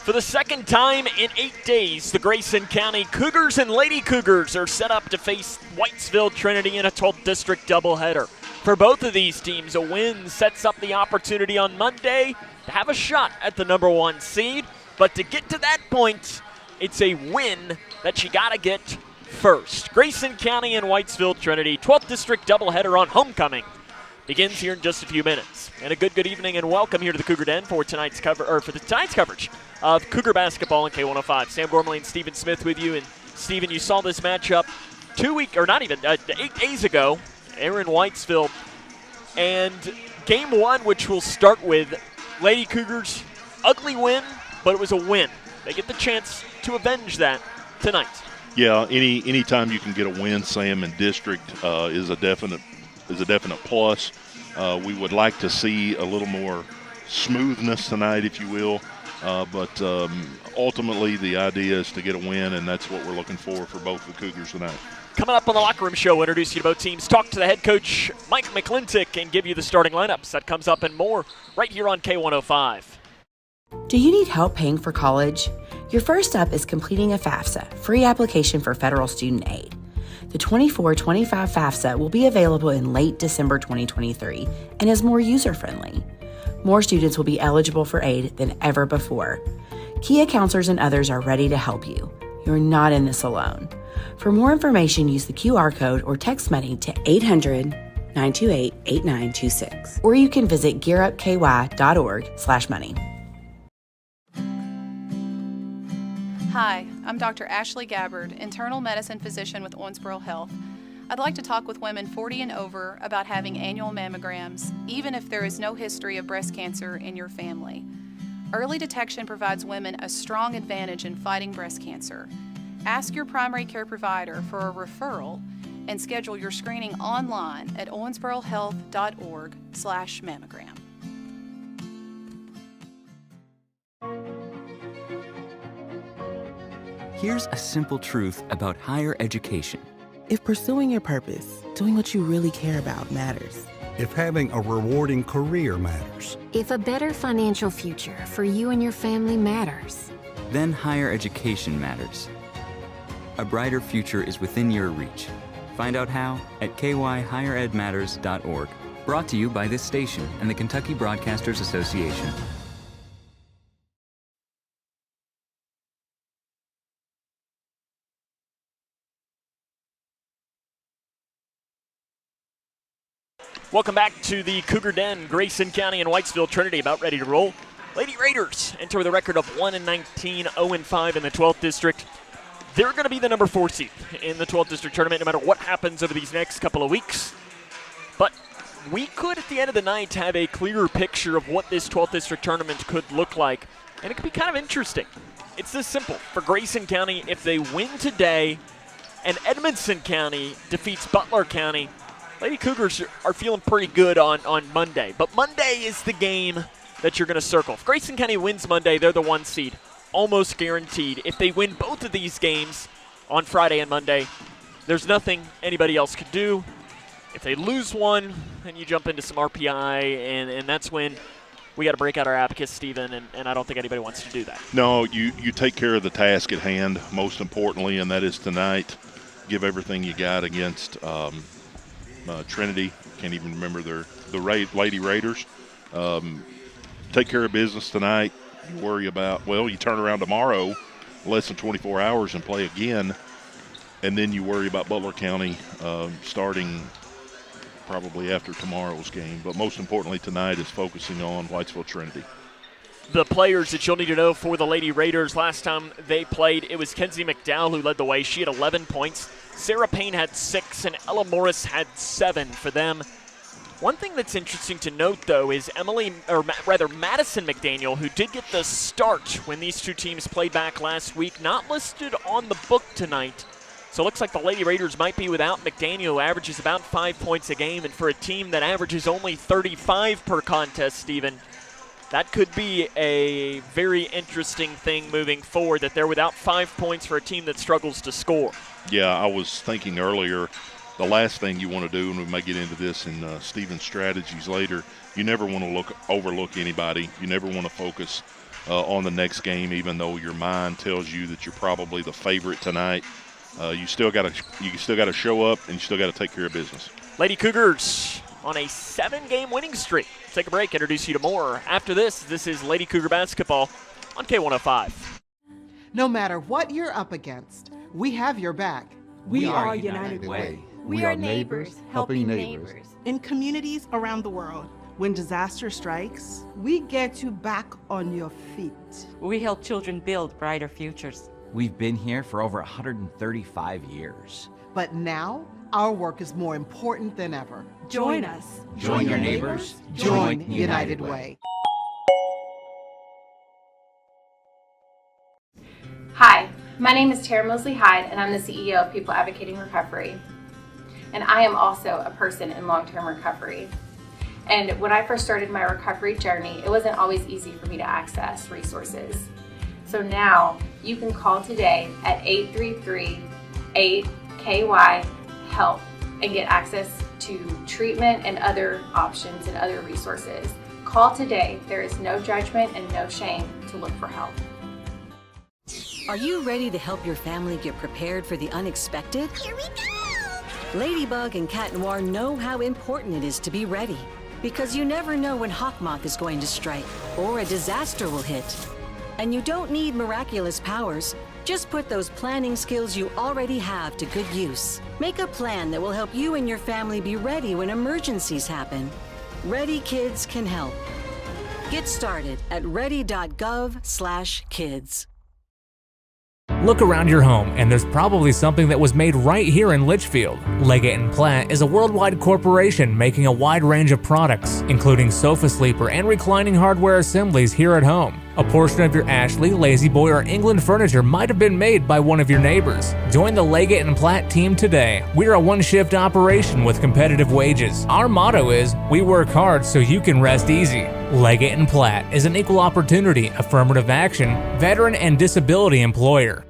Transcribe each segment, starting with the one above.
For the second time in 8 days, the Grayson County Cougars and Lady Cougars are set up to face Whitesville Trinity in a 12th District doubleheader. For both of these teams, a win sets up the opportunity on Monday to have a shot at the number 1 seed. But to get to that point, it's a win that you got to get first. Grayson County and Whitesville Trinity, 12th District doubleheader on homecoming. Begins here in just a few minutes. And a good evening and welcome here to the Cougar Den for tonight's coverage of Cougar basketball in K105. Sam Gormley and Stephen Smith with you. And Stephen, you saw this matchup 8 days ago. Aaron Whitesville. And game 1, which we'll start with, Lady Cougars, ugly win, but it was a win. They get the chance to avenge that tonight. Yeah, any time you can get a win, Sam, in district is a definite plus. We would like to see a little more smoothness tonight, if you will. But ultimately, the idea is to get a win, and that's what we're looking for both the Cougars tonight. Coming up on the Locker Room Show, we'll introduce you to both teams, talk to the head coach, Mike McClintock, and give you the starting lineups. That comes up and more right here on K105. Do you need help paying for college? Your first step is completing a FAFSA, free application for federal student aid. The 24-25 FAFSA will be available in late December 2023 and is more user-friendly. More students will be eligible for aid than ever before. Kia counselors and others are ready to help you. You're not in this alone. For more information, use the QR code or text money to 800-928-8926. Or you can visit gearupky.org/money. Hi, I'm Dr. Ashley Gabbard, internal medicine physician with Owensboro Health. I'd like to talk with women 40 and over about having annual mammograms, even if there is no history of breast cancer in your family. Early detection provides women a strong advantage in fighting breast cancer. Ask your primary care provider for a referral and schedule your screening online at owensborohealth.org/mammogram. Here's a simple truth about higher education. If pursuing your purpose, doing what you really care about matters. If having a rewarding career matters. If a better financial future for you and your family matters. Then higher education matters. A brighter future is within your reach. Find out how at kyhigheredmatters.org. Brought to you by this station and the Kentucky Broadcasters Association. Welcome back to the Cougar Den. Grayson County and Whitesville Trinity about ready to roll. Lady Raiders enter with a record of 1-19, 0-5 in the 12th District. They're going to be the number 4 seed in the 12th District tournament no matter what happens over these next couple of weeks. But we could, at the end of the night, have a clearer picture of what this 12th District tournament could look like. And it could be kind of interesting. It's this simple. For Grayson County, if they win today and Edmondson County defeats Butler County, Lady Cougars are feeling pretty good on Monday. But Monday is the game that you're going to circle. If Grayson County wins Monday, they're the 1 seed. Almost guaranteed. If they win both of these games on Friday and Monday, there's nothing anybody else could do. If they lose one, then you jump into some RPI, and that's when we got to break out our abacus, Stephen, and I don't think anybody wants to do that. No, you take care of the task at hand, most importantly, and that is tonight. Give everything you got against Trinity. Can't even remember the Lady Raiders. Take care of business tonight. You worry about, you turn around tomorrow, less than 24 hours, and play again, and then you worry about Butler County starting probably after tomorrow's game. But most importantly tonight is focusing on Whitesville Trinity. The players that you'll need to know for the Lady Raiders, last time they played, it was Kenzie McDowell who led the way. She had 11 points. Sarah Payne had 6, and Ella Morris had 7 for them. One thing that's interesting to note, though, is Madison McDaniel, who did get the start when these two teams played back last week, not listed on the book tonight. So it looks like the Lady Raiders might be without McDaniel, who averages about 5 points a game. And for a team that averages only 35 per contest, Stephen, that could be a very interesting thing moving forward, that they're without 5 points for a team that struggles to score. Yeah, I was thinking earlier, the last thing you want to do, and we may get into this in Stephen's strategies later, you never want to overlook anybody. You never want to focus on the next game, even though your mind tells you that you're probably the favorite tonight. You still got to show up, and you still got to take care of business. Lady Cougars on a 7-game winning streak. Take a break, introduce you to more. After this is Lady Cougar basketball on K105. No matter what you're up against, we have your back. We are United Way. We are neighbors helping neighbors. In communities around the world, when disaster strikes, we get you back on your feet. We help children build brighter futures. We've been here for over 135 years. But now, our work is more important than ever. Join us. Join your neighbors. Join United Way. Hi, my name is Tara Mosley Hyde, and I'm the CEO of People Advocating Recovery. And I am also a person in long-term recovery. And when I first started my recovery journey, it wasn't always easy for me to access resources. So now you can call today at 833-8KY-HELP and get access to treatment and other options and other resources. Call today. There is no judgment and no shame to look for help. Are you ready to help your family get prepared for the unexpected? Here we go! Ladybug and Cat Noir know how important it is to be ready. Because you never know when Hawkmoth is going to strike or a disaster will hit. And you don't need miraculous powers. Just put those planning skills you already have to good use. Make a plan that will help you and your family be ready when emergencies happen. Ready Kids can help. Get started at ready.gov/kids. Look around your home, and there's probably something that was made right here in Litchfield. Leggett & Platt is a worldwide corporation making a wide range of products, including sofa sleeper and reclining hardware assemblies here at home. A portion of your Ashley, Lazy Boy, or England furniture might have been made by one of your neighbors. Join the Leggett & Platt team today. We're a one-shift operation with competitive wages. Our motto is, we work hard so you can rest easy. Leggett & Platt is an equal opportunity, affirmative action, veteran and disability employer.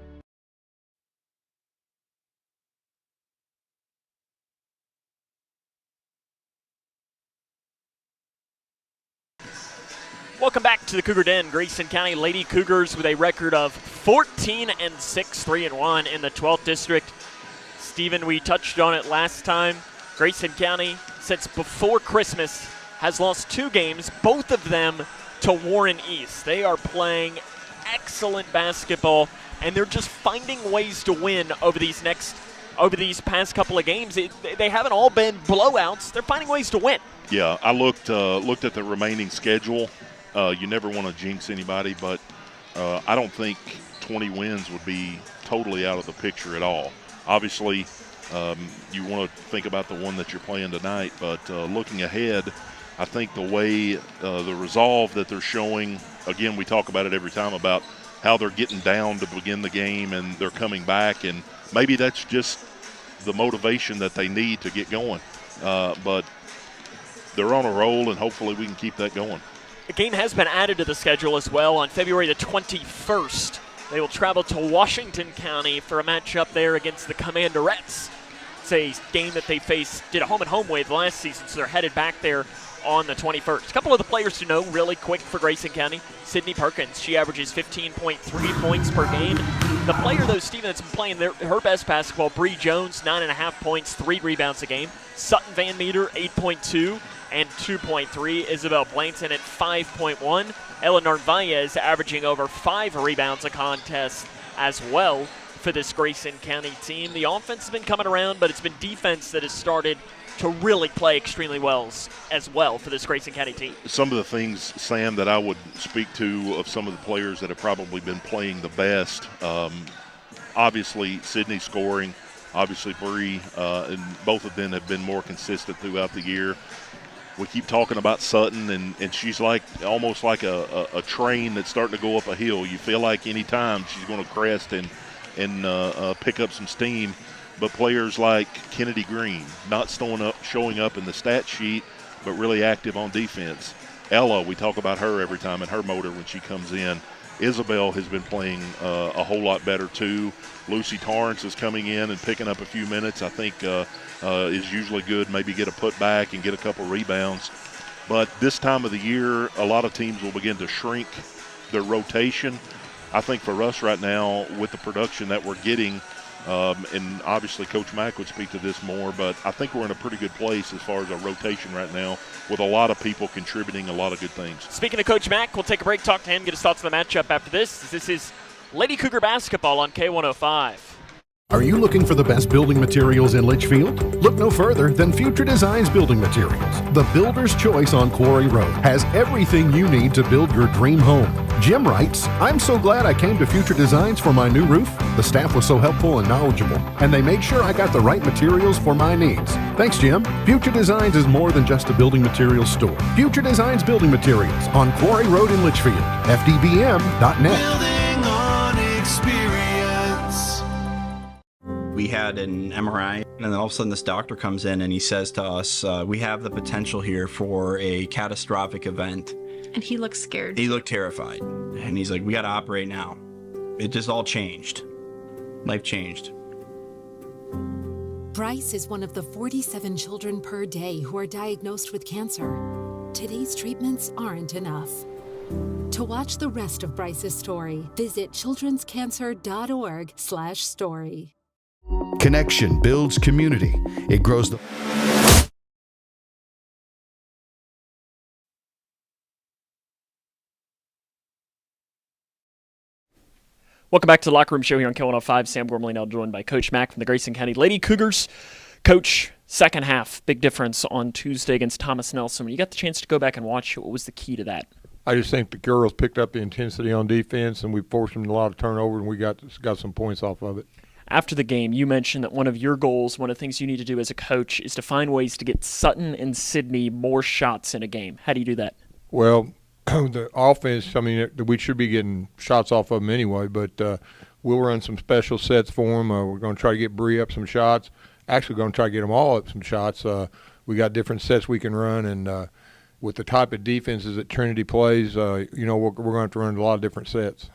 Welcome back to the Cougar Den. Grayson County Lady Cougars with a record of 14-6, 3-1 in the 12th district. Stephen, we touched on it last time. Grayson County, since before Christmas, has lost 2 games, both of them to Warren East. They are playing excellent basketball, and they're just finding ways to win over these past couple of games. They haven't all been blowouts. They're finding ways to win. Yeah, I looked at the remaining schedule. You never want to jinx anybody, but I don't think 20 wins would be totally out of the picture at all. Obviously, you want to think about the one that you're playing tonight, but looking ahead, I think the way the resolve that they're showing, again, we talk about it every time about how they're getting down to begin the game and they're coming back, and maybe that's just the motivation that they need to get going. But they're on a roll, and hopefully we can keep that going. A game has been added to the schedule as well. On February the 21st, they will travel to Washington County for a matchup there against the Commanderettes. It's a game that they did a home-and-home with last season, so they're headed back there on the 21st. A couple of the players to know really quick for Grayson County. Sydney Perkins, she averages 15.3 points per game. The player, though, Steven, that's been playing her best basketball, Bree Jones, 9.5 points, 3 rebounds a game. Sutton Van Meter, 8.2 and 2.3. Isabel Blanton at 5.1. Ella Narvaez averaging over 5 rebounds a contest as well for this Grayson County team. The offense has been coming around, but it's been defense that has started to really play extremely well as well for this Grayson County team. Some of the things, Sam, that I would speak to of some of the players that have probably been playing the best, obviously Sydney scoring, obviously Bree, and both of them have been more consistent throughout the year. We keep talking about Sutton, and she's like almost like a train that's starting to go up a hill. You feel like any time she's going to crest and pick up some steam. But players like Kennedy Green, not showing up in the stat sheet, but really active on defense. Ella, we talk about her every time and her motor when she comes in. Isabel has been playing a whole lot better too. Lucy Torrance is coming in and picking up a few minutes. I think is usually good, maybe get a putback and get a couple rebounds. But this time of the year, a lot of teams will begin to shrink their rotation. I think for us right now, with the production that we're getting, and obviously Coach Mack would speak to this more, but I think we're in a pretty good place as far as our rotation right now, with a lot of people contributing a lot of good things. Speaking of Coach Mack, we'll take a break, talk to him, get his thoughts on the matchup after this. This is Lady Cougar basketball on K105. Are you looking for the best building materials in Litchfield? Look no further than Future Designs Building Materials. The builder's choice on Quarry Road has everything you need to build your dream home. Jim writes, I'm so glad I came to Future Designs for my new roof. The staff was so helpful and knowledgeable, and they made sure I got the right materials for my needs. Thanks, Jim. Future Designs is more than just a building materials store. Future Designs Building Materials on Quarry Road in Litchfield. FDBM.net. Building on experience. We had an MRI, and then all of a sudden this doctor comes in and he says to us, we have the potential here for a catastrophic event. And he looked scared. He looked terrified. And he's like, we got to operate now. It just all changed. Life changed. Bryce is one of the 47 children per day who are diagnosed with cancer. Today's treatments aren't enough. To watch the rest of Bryce's story, visit childrenscancer.org/story. Connection builds community. It grows the... Welcome back to the Locker Room Show here on K105. Sam Gormley now joined by Coach Mack from the Grayson County Lady Cougars. Coach, second half, big difference on Tuesday against Thomas Nelson. When you got the chance to go back and watch it, what was the key to that? I just think the girls picked up the intensity on defense, and we forced them a lot of turnover, and we got some points off of it. After the game, you mentioned that one of your goals, one of the things you need to do as a coach, is to find ways to get Sutton and Sydney more shots in a game. How do you do that? Well, the offense, I mean, we should be getting shots off of them anyway, but we'll run some special sets for them. We're going to try to get Bree up some shots. Actually, going to try to get them all up some shots. We got different sets we can run, and with the type of defenses that Trinity plays, we're going to have to run a lot of different sets.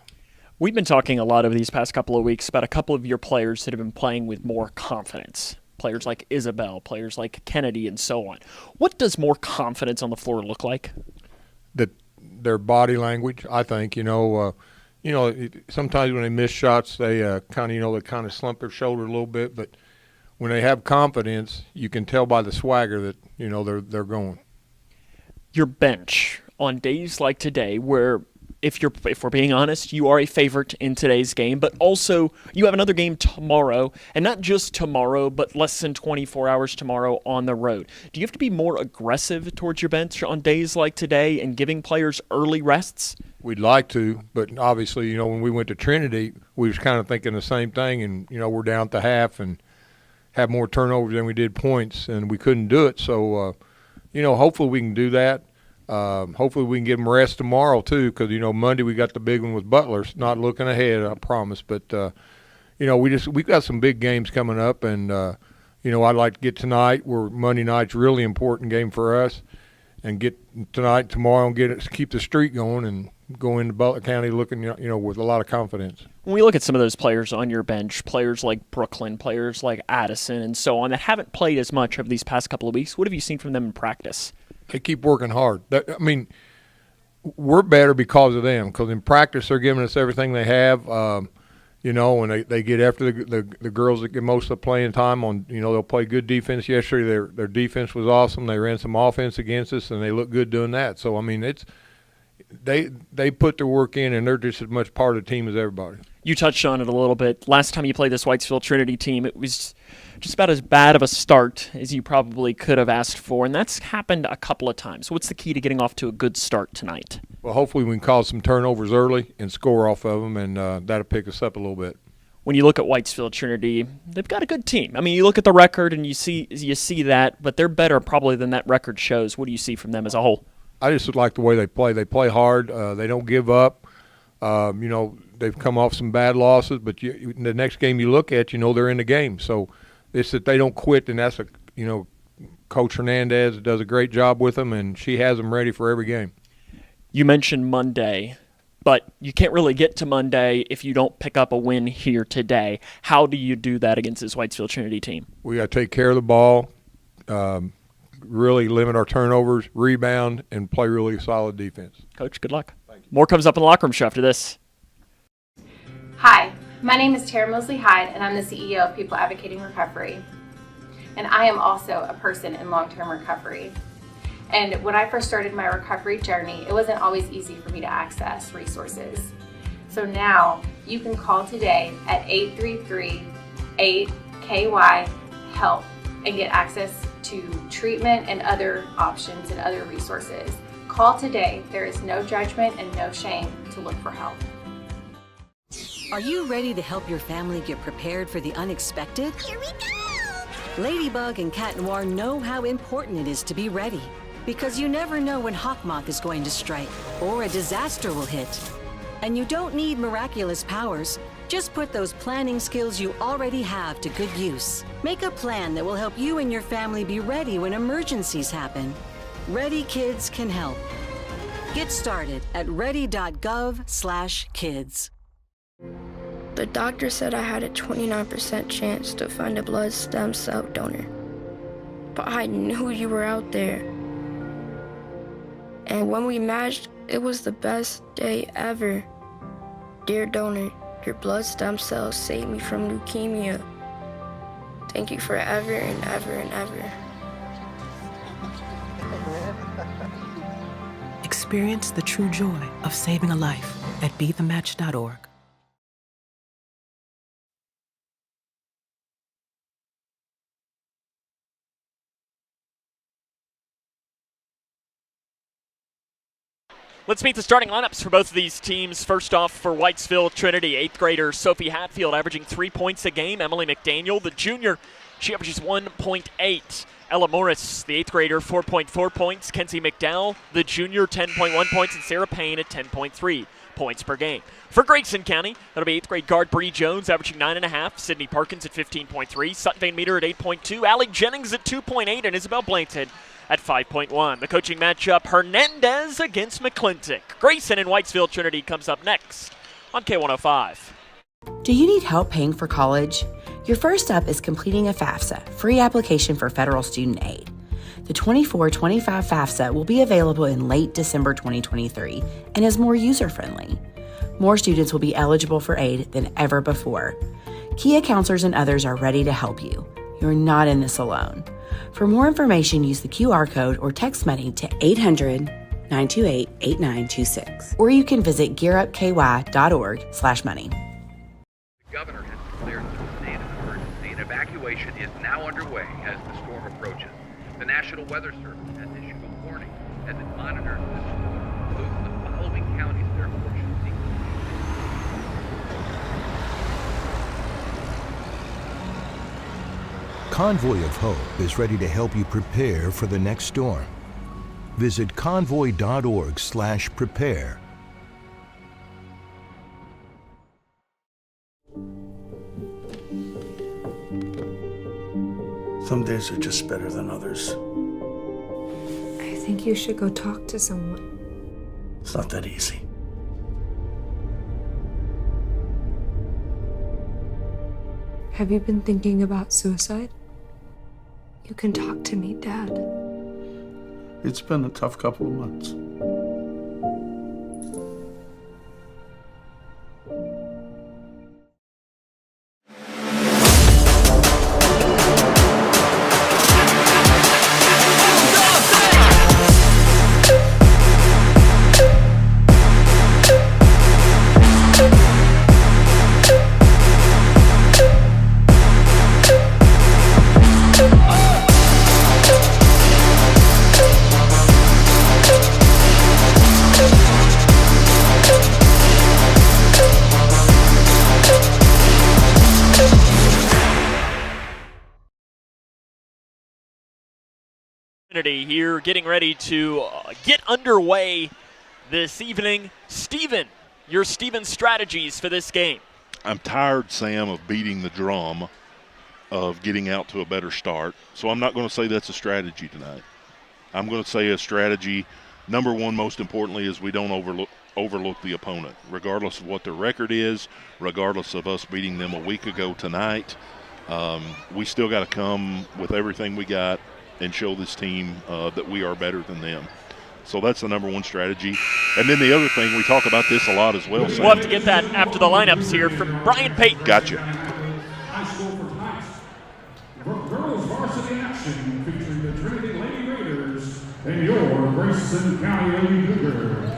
We've been talking a lot over these past couple of weeks about a couple of your players that have been playing with more confidence. Players like Isabel, players like Kennedy, and so on. What does more confidence on the floor look like? Their body language, I think. Sometimes when they miss shots, they kind of slump their shoulder a little bit. But when they have confidence, you can tell by the swagger that they're going. Your bench on days like today, where if we're being honest, you are a favorite in today's game, but also you have another game tomorrow, and not just tomorrow, but less than 24 hours tomorrow on the road. Do you have to be more aggressive towards your bench on days like today and giving players early rests? We'd like to, but obviously, when we went to Trinity, we was kind of thinking the same thing, and, we're down at the half and have more turnovers than we did points, and we couldn't do it. So, hopefully we can do that. Hopefully we can give them rest tomorrow too, because Monday we got the big one with Butler. Not looking ahead, I promise, but we've got some big games coming up, and I'd like to get tonight. Where Monday night's really important game for us, and get tonight, tomorrow, and keep the streak going, and go into Butler County looking with a lot of confidence. When we look at some of those players on your bench, players like Brooklyn, players like Addison, and so on, that haven't played as much over these past couple of weeks, what have you seen from them in practice? They keep working hard. We're better because of them, because in practice they're giving us everything they have, and they get after the girls that get most of the playing time on, they'll play good defense. Yesterday their defense was awesome. They ran some offense against us, and they look good doing that. So, they put their work in, and they're just as much part of the team as everybody. You touched on it a little bit. Last time you played this Whitesville Trinity team, it was just about as bad of a start as you probably could have asked for, and that's happened a couple of times. What's the key to getting off to a good start tonight? Well, hopefully we can cause some turnovers early and score off of them, and that'll pick us up a little bit. When you look at Whitesville Trinity, they've got a good team. You look at the record and you see that, but they're better probably than that record shows. What do you see from them as a whole? I just like the way they play. They play hard. They don't give up. They've come off some bad losses, but the next game you look at, they're in the game. So it's that they don't quit, and that's Coach Hernandez does a great job with them, and she has them ready for every game. You mentioned Monday, but you can't really get to Monday if you don't pick up a win here today. How do you do that against this Whitesville Trinity team? We got to take care of the ball, really limit our turnovers, rebound, and play really solid defense. Coach, good luck. Thank you. More comes up in the locker room show after this. Hi, my name is Tara Mosley Hyde, and I'm the CEO of People Advocating Recovery. And I am also a person in long-term recovery. And when I first started my recovery journey, it wasn't always easy for me to access resources. So now you can call today at 833-8KY-HELP and get access to treatment and other options and other resources. Call today. There is no judgment and no shame to look for help. Are you ready to help your family get prepared for the unexpected? Here we go! Ladybug and Cat Noir know how important it is to be ready. Because you never know when Hawkmoth is going to strike or a disaster will hit. And you don't need miraculous powers. Just put those planning skills you already have to good use. Make a plan that will help you and your family be ready when emergencies happen. Ready Kids can help. Get started at ready.gov/kids. The doctor said I had a 29% chance to find a blood stem cell donor. But I knew you were out there. And when we matched, it was the best day ever. Dear donor, your blood stem cells saved me from leukemia. Thank you forever and ever and ever. Experience the true joy of saving a life at BeTheMatch.org. Let's meet the starting lineups for both of these teams. First off, for Whitesville Trinity, 8th grader Sophie Hatfield averaging 3 points a game. Emily McDaniel, the junior, she averages 1.8. Ella Morris, the 8th grader, 4.4 points. Kenzie McDowell, the junior, 10.1 points. And Sarah Payne at 10.3 points per game. For Grayson County, that'll be 8th grade guard Bree Jones averaging 9.5. Sydney Parkins at 15.3. Sutton Van Meter at 8.2. Allie Jennings at 2.8. And Isabel Blanton at 5.1. The coaching matchup, Hernandez against McClintock. Grayson and Whitesville Trinity comes up next on K105. Do you need help paying for college? Your first step is completing a FAFSA, free application for federal student aid. The 24-25 FAFSA will be available in late December 2023 and is more user-friendly. More students will be eligible for aid than ever before. Kia counselors and others are ready to help you. You're not in this alone. For more information, use the QR code or text money to 800-928-8926. Or you can visit gearupky.org/money. The governor has declared a state of emergency, and evacuation is now underway as the storm approaches. The National Weather Service has issued a warning as it monitors the storm. Those in the following counties, therefore, should seek. Convoy of Hope is ready to help you prepare for the next storm. Visit convoy.org/prepare. Some days are just better than others. I think you should go talk to someone. It's not that easy. Have you been thinking about suicide? You can talk to me, Dad. It's been a tough couple of months. Here getting ready to get underway this evening. Steven, your Steven strategies for this game. I'm tired, Sam, of beating the drum of getting out to a better start. So I'm not going to say that's a strategy tonight. I'm going to say a strategy, number one, most importantly, is we don't overlook the opponent. Regardless of what their record is, regardless of us beating them a week ago tonight, we still got to come with everything we got and show this team that we are better than them. So that's the number one strategy. And then the other thing, we talk about this a lot as well. We'll have to get that after the lineups here from Brian Payton. Gotcha. High school for tonight's girls varsity action featuring the Trinity Lady Raiders and your Grayson County Lady Cougars.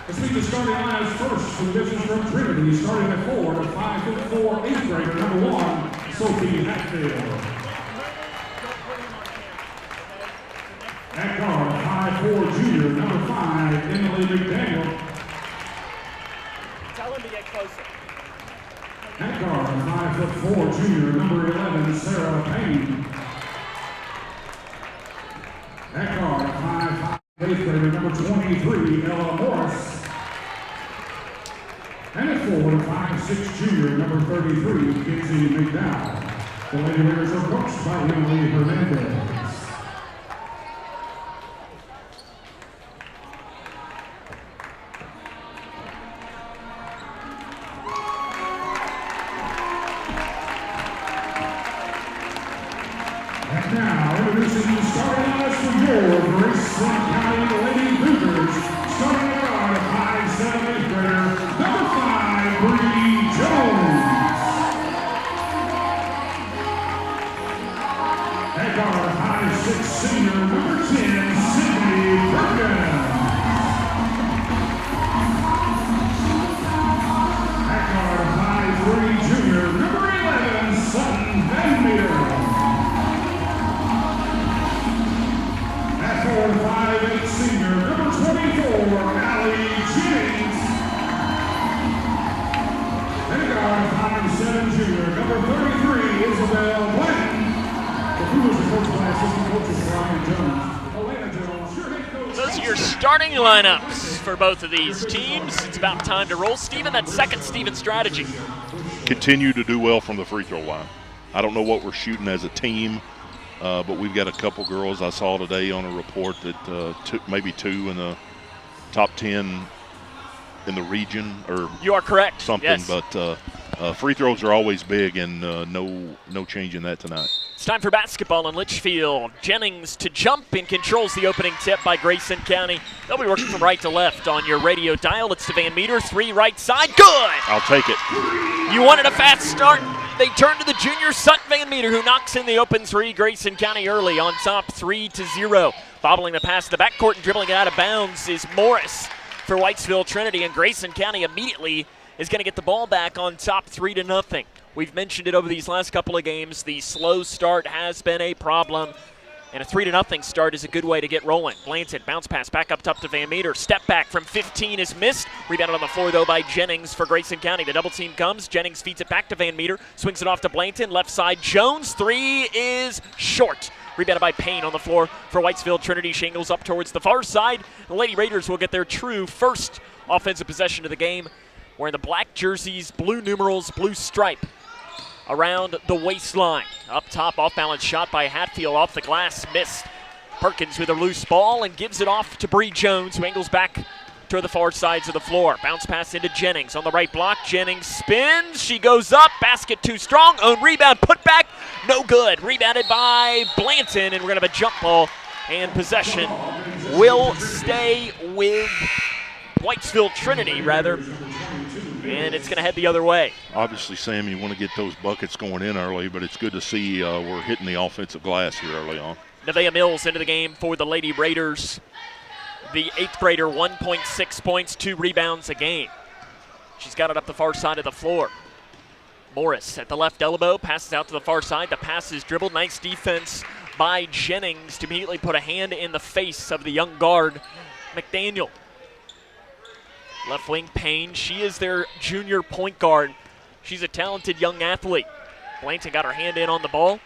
Let's meet the starting lineups first. Two additions from Trinity, starting at 4, the 5'4" 8th grader, number 1, Sophie Hatfield. At guard, 5'4" junior, number 5, Emily McDaniel. Tell him to get closer. At guard, 5'4" junior, number 11, Sarah Payne. At guard, 5'5" 8th grader, number 23, Ella Morris. And at 4, 5'6" junior, number 33, Kinsey McDowell. The Lady Raiders are coached by Emily Hernandez. And now, introducing the starting lineups for your Grayson County Lady Cougars. Starting at guard, 5'7" 8th grader, number 5, Bree Jones. At guard, 5'6" senior, number 10, Sydney Perkins. At guard, 5'3" junior, number 11, Sutton Van Meter. At 4'5" senior, number 24, Allie Jennings. And at guard, 5'7" junior, number 33, Isabel Blanton. The Cougars are coached by assistant coaches Brian Jones, Elena Jones, your head coach. Those are your starting lineups for both of these teams. It's about time to roll. Steven, that second Steven strategy. Continue to do well from the free throw line. I don't know what we're shooting as a team, but we've got a couple girls I saw today on a report that took maybe 2 in the top 10 in the region, or you are correct. Something, yes. But free throws are always big, and no change in that tonight. It's time for basketball in Litchfield. Jennings to jump and controls the opening tip by Grayson County. They'll be working from right to left on your radio dial. It's to Van Meter, 3 right side, good! I'll take it. You wanted a fast start. They turn to the junior Sutton Van Meter, who knocks in the open 3. Grayson County early on top, 3-0. Bobbling the pass to the backcourt and dribbling it out of bounds is Morris for Whitesville Trinity, and Grayson County immediately is going to get the ball back on top, 3-0. We've mentioned it over these last couple of games. The slow start has been a problem, and a 3-0 start is a good way to get rolling. Blanton, bounce pass back up top to Van Meter. Step back from 15 is missed. Rebounded on the floor, though, by Jennings for Grayson County. The double team comes. Jennings feeds it back to Van Meter. Swings it off to Blanton. Left side, Jones. 3 is short. Rebounded by Payne on the floor for Whitesville Trinity. Shingles up towards the far side. The Lady Raiders will get their true first offensive possession of the game. Wearing the black jerseys, blue numerals, blue stripe around the waistline. Up top, off-balance shot by Hatfield off the glass, missed. Perkins with a loose ball and gives it off to Bree Jones, who angles back to the far sides of the floor. Bounce pass into Jennings on the right block. Jennings spins, she goes up, basket too strong, own rebound, put back, no good. Rebounded by Blanton, and we're gonna have a jump ball, and possession will stay with Whitesville Trinity, rather. And it's going to head the other way. Obviously, Sam, you want to get those buckets going in early, but it's good to see we're hitting the offensive glass here early on. Nevaeh Mills into the game for the Lady Raiders. The 8th grader, 1.6 points, 2 rebounds a game. She's got it up the far side of the floor. Morris at the left elbow, passes out to the far side. The pass is dribbled. Nice defense by Jennings to immediately put a hand in the face of the young guard, McDaniel. Left wing Payne, she is their junior point guard. She's a talented young athlete. Blanton got her hand in on the ball.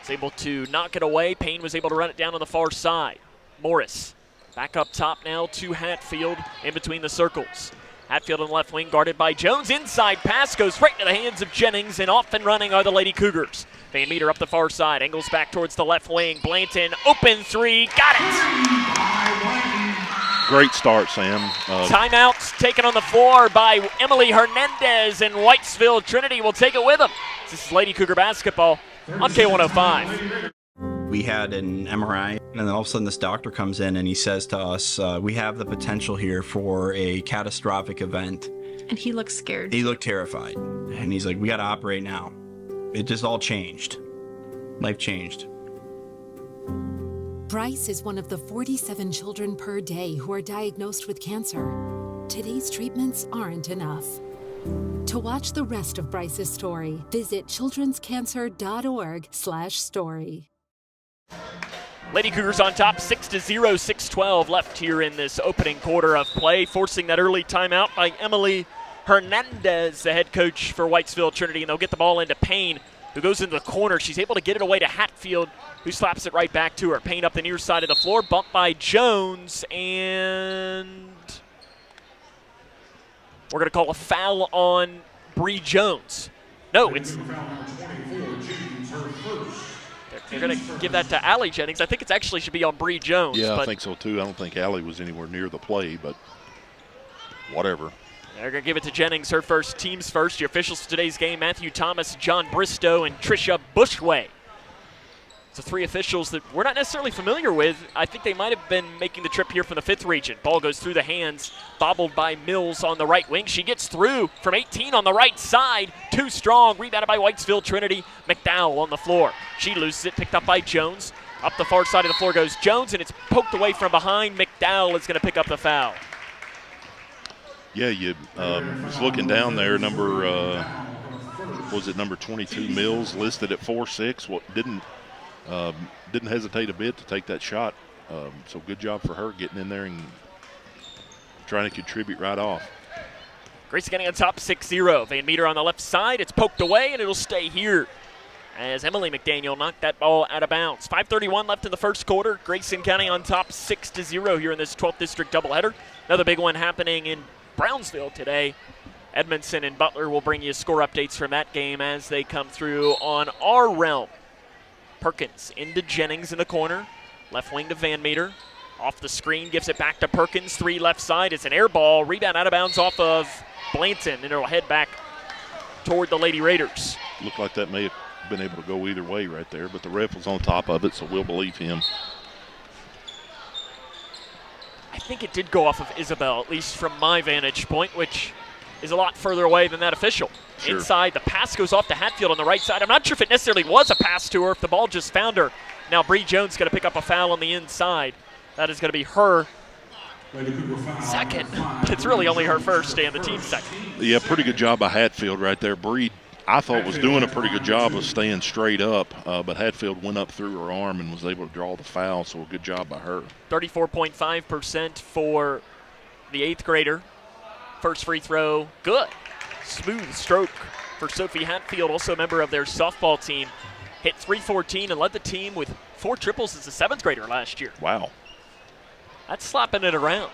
Was able to knock it away. Payne was able to run it down on the far side. Morris back up top now to Hatfield in between the circles. Hatfield on the left wing guarded by Jones. Inside pass goes right into the hands of Jennings, and off and running are the Lady Cougars. Van Meter up the far side, angles back towards the left wing. Blanton, open 3, got it! Great start, Sam. Timeout taken on the floor by Emily Hernandez, and Whitesville Trinity will take it with them. This is Lady Cougar basketball on K105. We had an MRI, and then all of a sudden this doctor comes in and he says to us, we have the potential here for a catastrophic event. And he looked scared. He looked terrified. And he's like, we got to operate now. It just all changed. Life changed. Bryce is one of the 47 children per day who are diagnosed with cancer. Today's treatments aren't enough. To watch the rest of Bryce's story, visit childrenscancer.org/story. Lady Cougars on top, 6-0, 6:12 left here in this opening quarter of play, forcing that early timeout by Emily Hernandez, the head coach for Whitesville Trinity, and they'll get the ball into Payne, who goes into the corner. She's able to get it away to Hatfield, who slaps it right back to her. Payne up the near side of the floor, bumped by Jones, and we're going to call a foul on Bree Jones. No, it's... They're going to give that to Allie Jennings. I think it actually should be on Bree Jones. Yeah, I think so too. I don't think Allie was anywhere near the play, but whatever. They're going to give it to Jennings, her first, team's first. The officials for today's game, Matthew Thomas, John Bristow, and Tricia Bushway. So three officials that we're not necessarily familiar with. I think they might have been making the trip here from the 5th region. Ball goes through the hands, bobbled by Mills on the right wing. She gets through from 18 on the right side. Too strong, rebounded by Whitesville Trinity. McDowell on the floor. She loses it, picked up by Jones. Up the far side of the floor goes Jones, and it's poked away from behind. McDowell is going to pick up the foul. Yeah, you was looking down there, number 22 Mills, listed at 4'6". What didn't hesitate a bit to take that shot. So good job for her getting in there and trying to contribute right off. Grayson County on top, 6-0. Van Meter on the left side. It's poked away, and it'll stay here as Emily McDaniel knocked that ball out of bounds. 5:31 left in the first quarter. Grayson County on top, 6-0 here in this 12th District doubleheader. Another big one happening in Brownsville today. Edmondson and Butler will bring you score updates from that game as they come through on our realm. Perkins into Jennings in the corner. Left wing to Van Meter. Off the screen, gives it back to Perkins. 3 left side. It's an air ball. Rebound out of bounds off of Blanton, and it'll head back toward the Lady Raiders. Looked like that may have been able to go either way right there, but the ref was on top of it, so we'll believe him. I think it did go off of Isabel, at least from my vantage point, which is a lot further away than that official. Sure. Inside, the pass goes off to Hatfield on the right side. I'm not sure if it necessarily was a pass to her, if the ball just found her. Now Bree Jones going to pick up a foul on the inside. That is going to be her second. It's really only her first and the team's second. Yeah, pretty good job by Hatfield right there. Bree, I thought, was doing a pretty good job of staying straight up, but Hatfield went up through her arm and was able to draw the foul, so a good job by her. 34.5% for the 8th grader. First free throw, good. Smooth stroke for Sophie Hatfield, also a member of their softball team. Hit .314 and led the team with 4 triples as a 7th grader last year. Wow. That's slapping it around.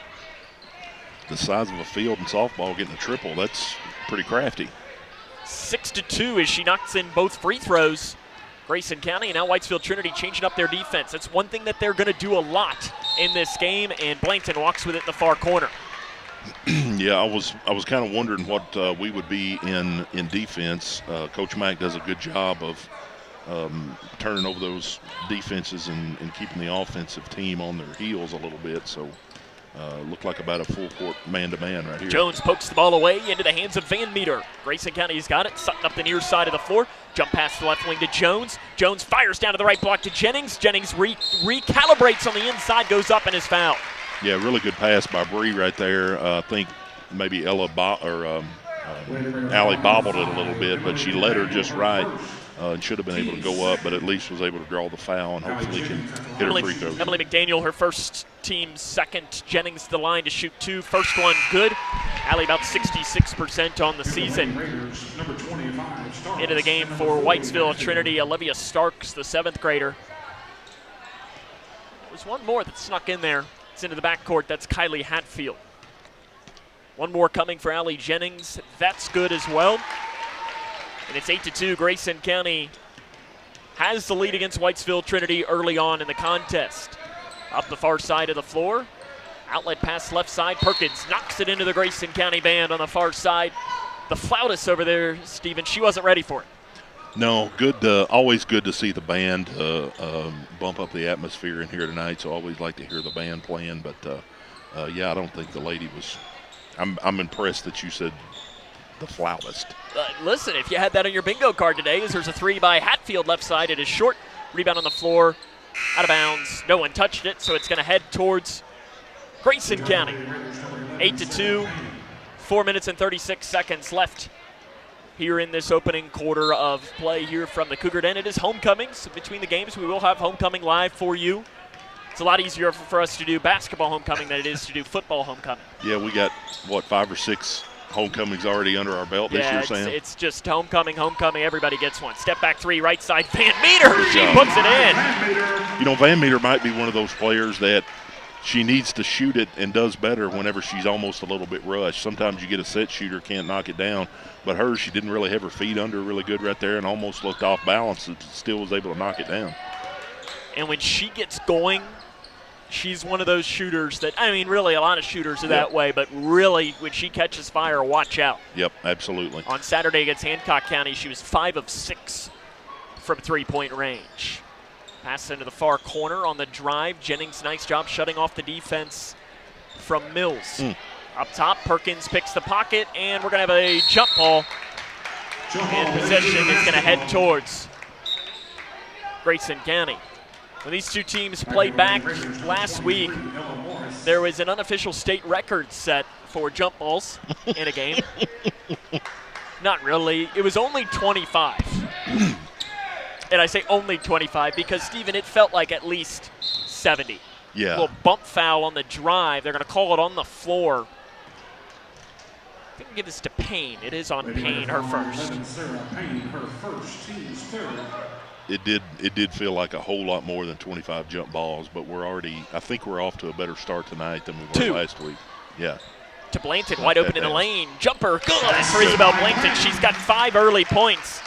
The size of a field in softball getting a triple, that's pretty crafty. 6-2 as she knocks in both free throws. Grayson County and now Whitesville Trinity changing up their defense. That's one thing that they're going to do a lot in this game, and Blanton walks with it in the far corner. Yeah, I was kind of wondering what we would be in defense. Coach Mack does a good job of turning over those defenses and keeping the offensive team on their heels a little bit. So looked like about a full court man-to-man right here. Jones pokes the ball away into the hands of Van Meter. Grayson County's got it. Sutton up the near side of the floor. Jump pass the left wing to Jones. Jones fires down to the right block to Jennings. Jennings recalibrates on the inside, goes up and is fouled. Yeah, really good pass by Bree right there. I think maybe Allie bobbled it a little bit, but she led her just right. And should have been able to go up, but at least was able to draw the foul and hopefully can hit her free throws. Emily McDaniel, her first team second. Jennings the line to shoot 2. First one good. Allie about 66% on the season. Into the game for Whitesville Trinity, Olivia Starks, the 7th grader. There's one more that snuck in there. It's into the backcourt. That's Kylie Hatfield. One more coming for Allie Jennings. That's good as well. And it's 8-2. Grayson County has the lead against Whitesville Trinity early on in the contest. Up the far side of the floor. Outlet pass left side. Perkins knocks it into the Grayson County band on the far side. The flautist over there, Steven, she wasn't ready for it. No, good. Always good to see the band bump up the atmosphere in here tonight. So always like to hear the band playing. But yeah, I don't think the lady was. I'm impressed that you said the flautist. Listen, if you had that on your bingo card today, there's a three by Hatfield left side. It is short. Rebound on the floor, out of bounds. No one touched it, so it's going to head towards Grayson County. 8-2. 4 minutes and 36 seconds left here in this opening quarter of play here from the Cougar Den. It is homecoming, so between the games we will have homecoming live for you. It's a lot easier for us to do basketball homecoming than it is to do football homecoming. Yeah, we got, 5 or 6 homecomings already under our belt this year, Sam? It's just homecoming. Everybody gets one. Step back three, right side, Van Meter. She puts it in. Van Meter might be one of those players that she needs to shoot it and does better whenever she's almost a little bit rushed. Sometimes you get a set shooter, can't knock it down. But hers, she didn't really have her feet under really good right there and almost looked off balance and still was able to knock it down. And when she gets going, she's one of those shooters that, really a lot of shooters are that way, but really when she catches fire, watch out. Yep, absolutely. On Saturday against Hancock County, she was 5 of 6 from three-point range. Pass into the far corner on the drive. Jennings, nice job shutting off the defense from Mills. Up top, Perkins picks the pocket, and we're going to have a jump ball. And possession is going to head towards Grayson County. When these two teams played back last week, there was an unofficial state record set for jump balls in a game. Not really. It was only 25. And I say only 25 because, Steven, it felt like at least 70. Yeah. A little bump foul on the drive. They're going to call it on the floor. I can give this to Payne. It is on Payne, her first. It did feel like a whole lot more than 25 jump balls, but I think we're off to a better start tonight than we were last week. Yeah. To Blanton, wide open in the lane. Jumper, good for Isabel Blanton. She's got 5 early points.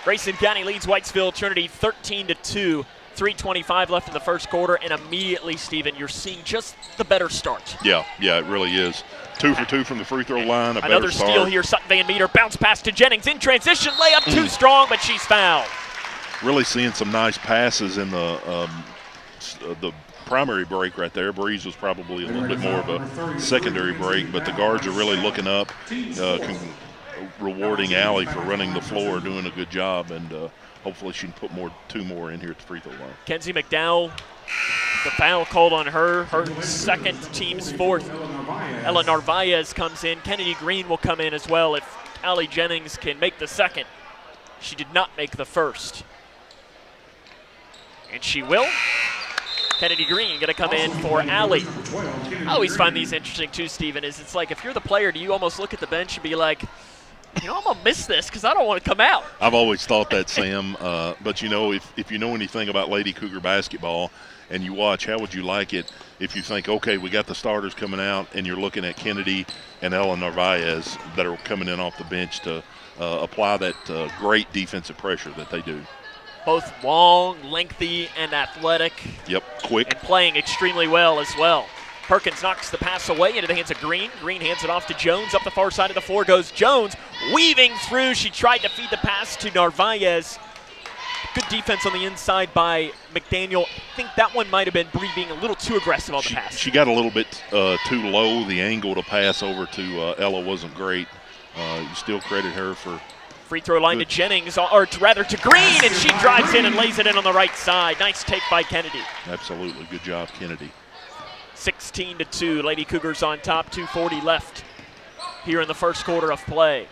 Grayson County leads Whitesville Trinity 13-2. 3:25 left in the first quarter, and immediately, Steven, you're seeing just the better start. Yeah, it really is. 2 for 2 from the free throw line. Another steal here. Sutton Van Meter bounce pass to Jennings in transition. Layup too strong, but she's fouled. Really seeing some nice passes in the primary break right there. Breeze was probably a little bit more of a secondary break, but the guards are really looking up, rewarding Allie for running the floor, doing a good job, and hopefully she can put 2 more in here at the free throw line. Kenzie McDowell, the foul called on her second, team's fourth. Ella Narvaez comes in. Kennedy Green will come in as well if Allie Jennings can make the second. She did not make the first. And she will. Kennedy Green going to come in for Allie. I always find these interesting too, Steven, is it's like if you're the player, do you almost look at the bench and be like, I'm going to miss this because I don't want to come out. I've always thought that, Sam. But, if you know anything about Lady Cougar basketball and you watch, how would you like it if you think, okay, we got the starters coming out and you're looking at Kennedy and Ella Narvaez that are coming in off the bench to apply that great defensive pressure that they do. Both long, lengthy, and athletic. Yep, quick. And playing extremely well as well. Perkins knocks the pass away into the hands of Green. Green hands it off to Jones. Up the far side of the floor goes Jones. Weaving through. She tried to feed the pass to Narvaez. Good defense on the inside by McDaniel. I think that one might have been Bree being a little too aggressive on the pass. She got a little bit too low. The angle to pass over to Ella wasn't great. You still credit her for free throw line to Jennings, or rather to Green, and she drives in and lays it in on the right side. Nice take by Kennedy. Absolutely. Good job, Kennedy. 16-2. Lady Cougars on top. 2:40 left here in the first quarter of play.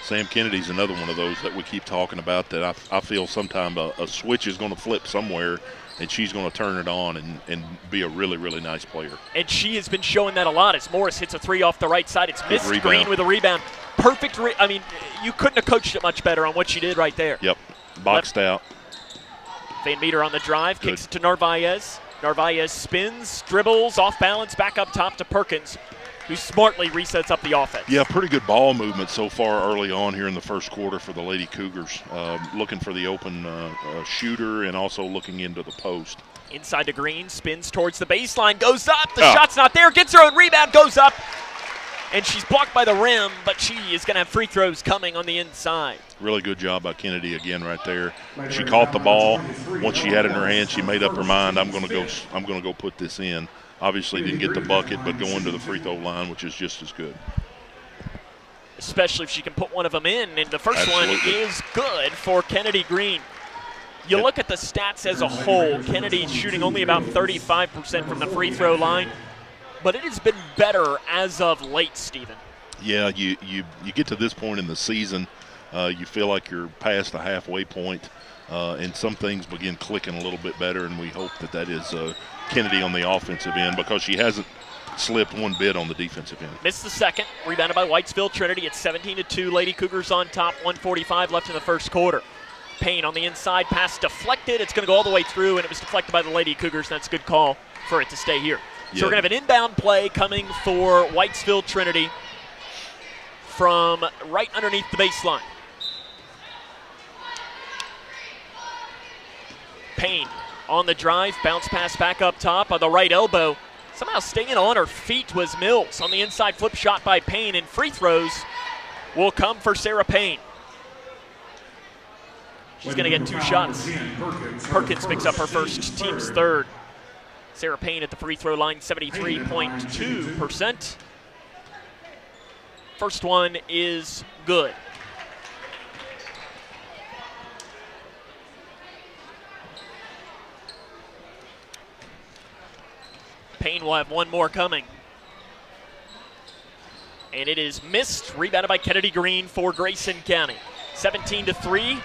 Sam Kennedy's another one of those that we keep talking about that I feel sometime a switch is going to flip somewhere and she's going to turn it on and be a really, really nice player. And she has been showing that a lot as Morris hits a 3 off the right side. It's missed. Green with a rebound. Perfect. You couldn't have coached it much better on what she did right there. Yep. Boxed out. Van Meter on the drive. Good. Kicks it to Narvaez. Narvaez spins, dribbles, off balance, back up top to Perkins, who smartly resets up the offense. Yeah, pretty good ball movement so far early on here in the first quarter for the Lady Cougars. Looking for the open shooter and also looking into the post. Inside to Green, spins towards the baseline, goes up. The shot's not there, gets her own rebound, goes up. and she's blocked by the rim, but she is going to have free throws coming on the inside. Really good job by Kennedy again right there. She caught the ball. Once she had it in her hand, she made up her mind, I'm going to go put this in. Obviously didn't get the bucket, but going to the free throw line, which is just as good. Especially if she can put one of them in, and the first Absolutely. one is good for Kennedy Green. You look at the stats as a whole, Kennedy's shooting only about 35% from the free throw line, but it has been better as of late, Stephen. Yeah, you get to this point in the season, you feel like you're past the halfway point, and some things begin clicking a little bit better, and we hope that is Kennedy on the offensive end, because she hasn't slipped one bit on the defensive end. Missed the second, rebounded by Whitesville Trinity. It's 17-2, Lady Cougars on top, 1:45 left in the first quarter. Payne on the inside, pass deflected. It's going to go all the way through, and it was deflected by the Lady Cougars. That's a good call for it to stay here. So we're going to have an inbound play coming for Whitesville Trinity from right underneath the baseline. Payne on the drive, bounce pass back up top on the right elbow. Somehow staying on her feet was Mills. On the inside, flip shot by Payne, and free throws will come for Sarah Payne. She's going to get 2 shots. Perkins picks up her first, team's third. Sarah Payne at the free throw line, 73.2%. First one is good. Payne will have one more coming. And it is missed, rebounded by Kennedy Green for Grayson County. 17-3.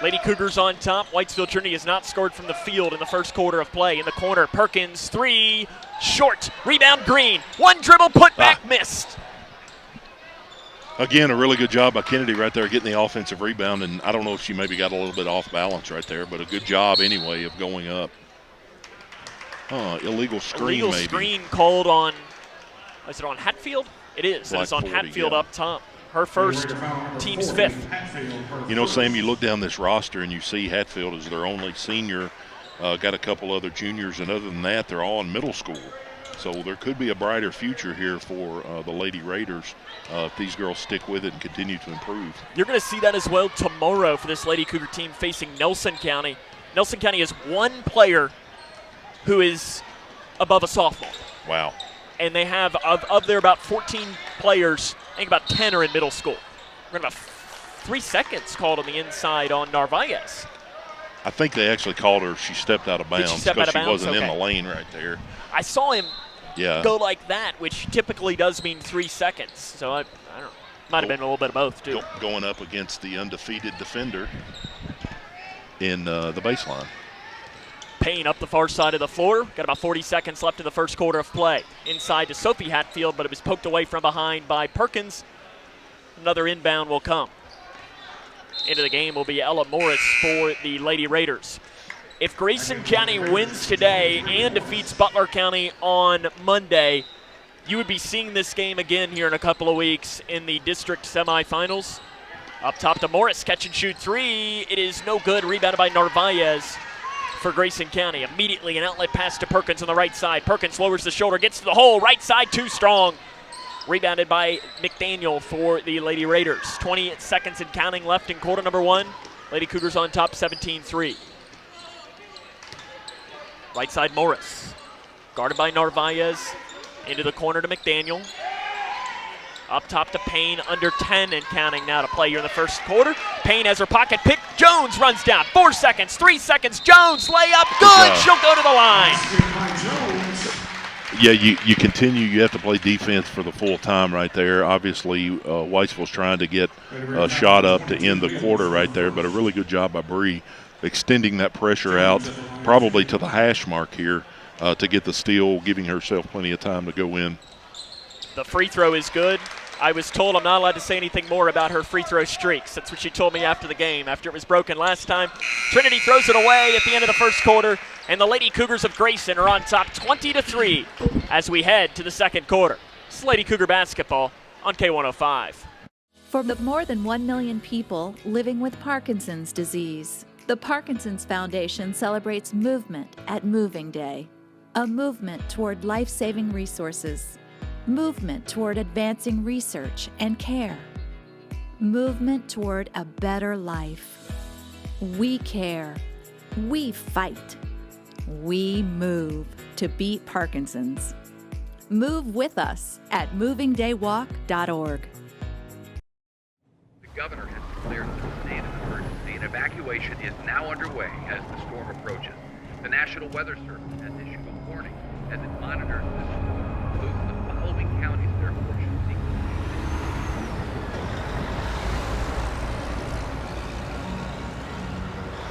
Lady Cougars on top. Whitesville Trinity has not scored from the field in the first quarter of play. In the corner, Perkins, 3, short. Rebound, Green. One dribble, put back, missed. Again, a really good job by Kennedy right there getting the offensive rebound, and I don't know if she maybe got a little bit off balance right there, but a good job anyway of going up. Illegal screen Illegal maybe. Screen called on, is it on Hatfield? It is. Like It's on 40, Hatfield yeah. up top. Her first, team's 5th. You know, Sam, you look down this roster and you see Hatfield is their only senior, got a couple other juniors, and other than that, they're all in middle school. So there could be a brighter future here for the Lady Raiders if these girls stick with it and continue to improve. You're going to see that as well tomorrow for this Lady Cougar team facing Nelson County. Nelson County has one player who is above a sophomore. Wow. And they have, of their about 14 players, I think about 10 are in middle school. We're going to have 3 seconds called on the inside on Narvaez. I think they actually called her. She stepped out of bounds because she wasn't in the lane right there. I saw him go like that, which typically does mean 3 seconds. So I don't know. Might have been a little bit of both, too. Going up against the undefeated defender in the baseline. Payne up the far side of the floor. Got about 40 seconds left in the first quarter of play. Inside to Sophie Hatfield, but it was poked away from behind by Perkins. Another inbound will come. Into the game will be Ella Morris for the Lady Raiders. If Grayson County wins today and defeats Butler County on Monday, you would be seeing this game again here in a couple of weeks in the district semifinals. Up top to Morris, catch and shoot 3. It is no good, rebounded by Narvaez for Grayson County. Immediately an outlet pass to Perkins on the right side. Perkins lowers the shoulder, gets to the hole, right side, too strong. Rebounded by McDaniel for the Lady Raiders. 20 seconds and counting left in quarter number 1. Lady Cougars on top, 17-3. Right side Morris, guarded by Narvaez. Into the corner to McDaniel. Up top to Payne, under 10 and counting now to play here in the first quarter. Payne has her pocket pick. Jones runs down. 4 seconds, 3 seconds. Jones layup, good. She'll go to the line. Yeah, you continue. You have to play defense for the full time right there. Obviously, Whitesville's trying to get a shot up to end the quarter right there, but a really good job by Bree extending that pressure out probably to the hash mark here to get the steal, giving herself plenty of time to go in. The free throw is good. I was told I'm not allowed to say anything more about her free throw streaks. That's what she told me after the game, after it was broken last time. Trinity throws it away at the end of the first quarter, and the Lady Cougars of Grayson are on top 20-3 as we head to the second quarter. This is Lady Cougar basketball on K105. For the more than 1 million people living with Parkinson's disease, the Parkinson's Foundation celebrates movement at Moving Day, a movement toward life-saving resources. Movement toward advancing research and care. Movement toward a better life. We care. We fight. We move to beat Parkinson's. Move with us at movingdaywalk.org. The governor has declared a state of emergency, and evacuation is now underway as the storm approaches. The National Weather Service has issued a warning as it monitors this storm. Move the following counties therefore should seek.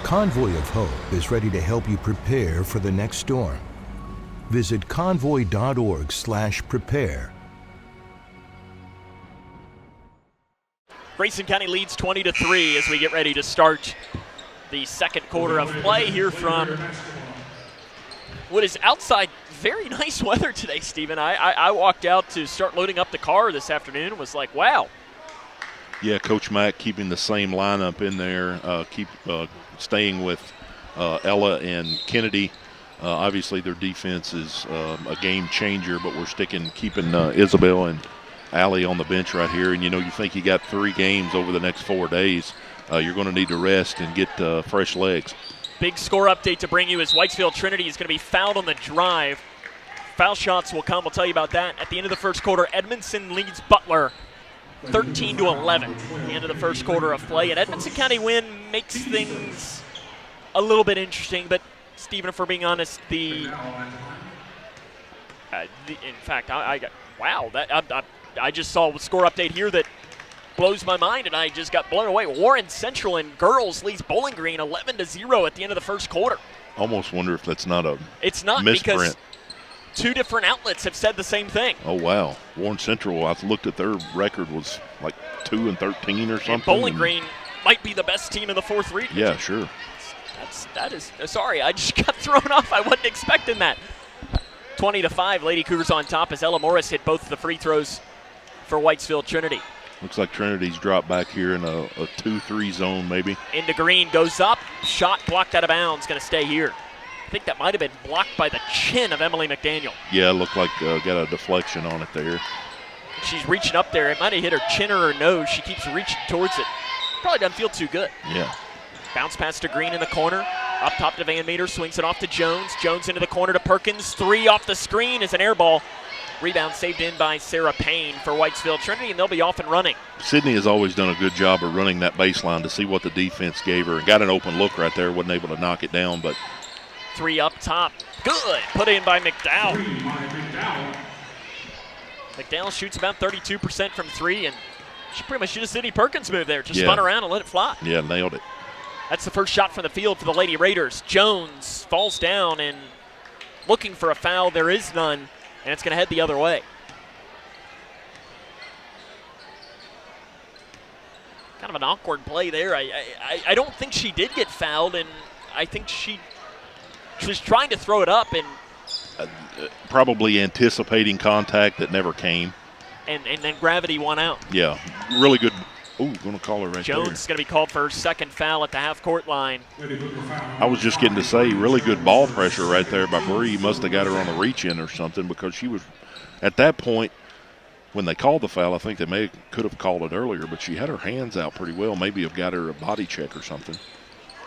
Convoy of Hope is ready to help you prepare for the next storm. Visit convoy.org/prepare. Grayson County leads 20-3 as we get ready to start the second quarter of play here from what is outside very nice weather today, Stephen. I walked out to start loading up the car this afternoon and was like, wow. Yeah, Coach Mack keeping the same lineup in there, staying with Ella and Kennedy. Obviously, their defense is a game changer, but we're keeping Isabel and Allie on the bench right here. And, you think you got 3 games over the next 4 days. You're going to need to rest and get fresh legs. Big score update to bring you as Whitesville Trinity is going to be fouled on the drive. Foul shots will come. We'll tell you about that. At the end of the first quarter, Edmondson leads Butler 13-11 at the end of the first quarter of play. An Edmondson County win makes things a little bit interesting, but Stephen, if we're being honest, in fact, I just saw a score update here that blows my mind, and I just got blown away. Warren Central and girls leads Bowling Green 11-0 at the end of the first quarter. Almost wonder if that's not a It's not misprint. Because 2 different outlets have said the same thing. Oh, wow. Warren Central, I looked at their record, was like 2-13 or something. And Bowling Green might be the best team in the 4th region. Yeah, sure. Sorry, I just got thrown off. I wasn't expecting that. 20-5, Lady Cougars on top as Ella Morris hit both of the free throws for Whitesville Trinity. Looks like Trinity's dropped back here in a 2-3 zone maybe. Into Green, goes up, shot blocked out of bounds, going to stay here. I think that might have been blocked by the chin of Emily McDaniel. Yeah, it looked like got a deflection on it there. She's reaching up there. It might have hit her chin or her nose. She keeps reaching towards it. Probably doesn't feel too good. Yeah. Bounce pass to Green in the corner. Up top to Van Meter, swings it off to Jones. Jones into the corner to Perkins. 3 off the screen is an air ball. Rebound saved in by Sarah Payne for Whitesville Trinity, and they'll be off and running. Sydney has always done a good job of running that baseline to see what the defense gave her. Got an open look right there, wasn't able to knock it down, but 3 up top. Good. Put in by McDowell. McDowell shoots about 32% from 3, and she pretty much did a Sydney Perkins move there. Just spun around and let it fly. Yeah, nailed it. That's the first shot from the field for the Lady Raiders. Jones falls down and looking for a foul. There is none, and it's going to head the other way. Kind of an awkward play there. I don't think she did get fouled, and I think she was trying to throw it up and probably anticipating contact that never came. And then gravity won out. Yeah, really good. Ooh, going to call her right Jones there. is going to be called for her second foul at the half-court line. I was just getting to say, really good ball pressure right there by Bree. Must have got her on a reach-in or something, because she was, at that point, when they called the foul, I think they could have called it earlier, but she had her hands out pretty well. Maybe have got her a body check or something.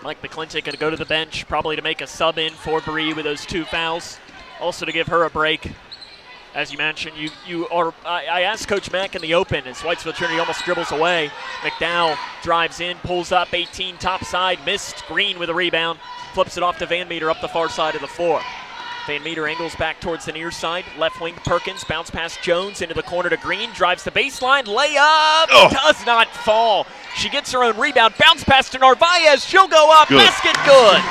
Mike McClintock going to go to the bench, probably to make a sub in for Bree with those 2 fouls. Also to give her a break. As you mentioned, I asked Coach Mack in the open as Whitesville Trinity almost dribbles away. McDowell drives in, pulls up 18 top side, missed. Green with a rebound, flips it off to Van Meter up the far side of the floor. Van Meter angles back towards the near side. Left wing Perkins, bounce past Jones into the corner to Green, drives the baseline, layup, does not fall. She gets her own rebound, bounce pass to Narvaez, she'll go up, Good. Basket good.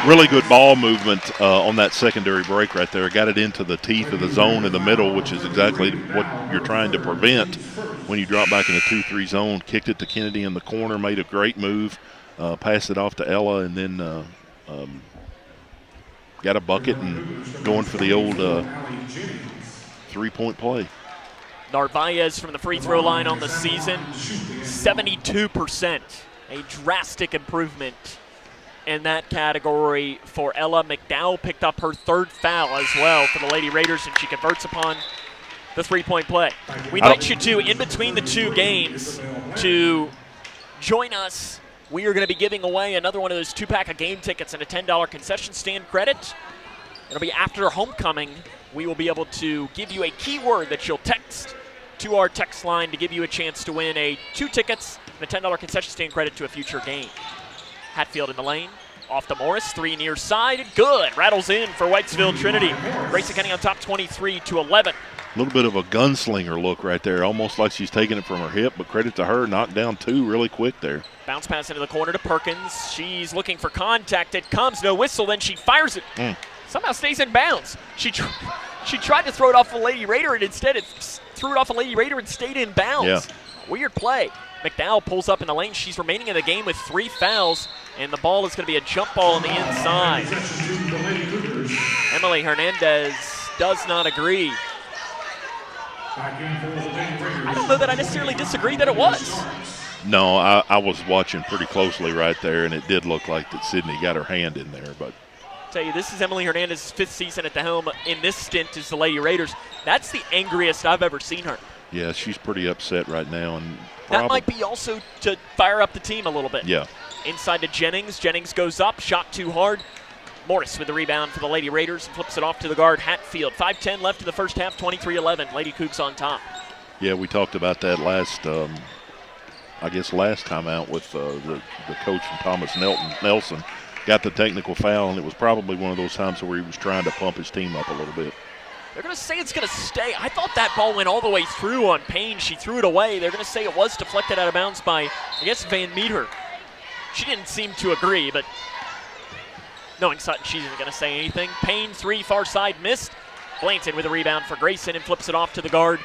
Really good ball movement on that secondary break right there. Got it into the teeth of the zone in the middle, which is exactly what you're trying to prevent when you drop back in a 2-3 zone. Kicked it to Kennedy in the corner, made a great move, passed it off to Ella, and then got a bucket and going for the old 3-point play. Narvaez from the free throw line on the season, 72%. A drastic improvement in that category for Ella. McDowell picked up her 3rd foul as well for the Lady Raiders, and she converts upon the three-point play. We invite you to, in between the two games, to join us. We are going to be giving away another one of those 2-pack of game tickets and a $10 concession stand credit. It'll be after homecoming. We will be able to give you a keyword that you'll text to our text line to give you a chance to win 2 tickets and a $10 concession stand credit to a future game. Hatfield in the lane. Off to Morris, 3 near side. Good. Rattles in for Whitesville Trinity. Grayson County on top 23-11. A little bit of a gunslinger look right there, almost like she's taking it from her hip, but credit to her, knocked down 2 really quick there. Bounce pass into the corner to Perkins. She's looking for contact. It comes, no whistle, then she fires it. Somehow stays in bounds. She tried to throw it off a Lady Raider, and instead it threw it off a Lady Raider and stayed in bounds. Yeah. Weird play. McDowell pulls up in the lane. She's remaining in the game with 3 fouls, and the ball is going to be a jump ball on the inside. Emily Hernandez does not agree. I don't know that I necessarily disagree that it was. No, I was watching pretty closely right there, and it did look like that Sydney got her hand in there. But tell you, this is Emily Hernandez's 5th season at the helm in this stint as the Lady Raiders. That's the angriest I've ever seen her. Yeah, she's pretty upset right now. And that might be also to fire up the team a little bit. Yeah. Inside to Jennings. Jennings goes up, shot too hard. Morris with the rebound for the Lady Raiders and flips it off to the guard, Hatfield. 5:10 left in the first half, 23-11. Lady Cougs on top. Yeah, we talked about that last time out with the coach from Thomas Nelson. Got the technical foul, and it was probably one of those times where he was trying to pump his team up a little bit. They're going to say it's going to stay. I thought that ball went all the way through on Payne. She threw it away. They're going to say it was deflected out of bounds by, I guess, Van Meter. She didn't seem to agree, but knowing Sutton, she isn't going to say anything. Payne, 3, far side, missed. Blanton with a rebound for Grayson and flips it off to the guard,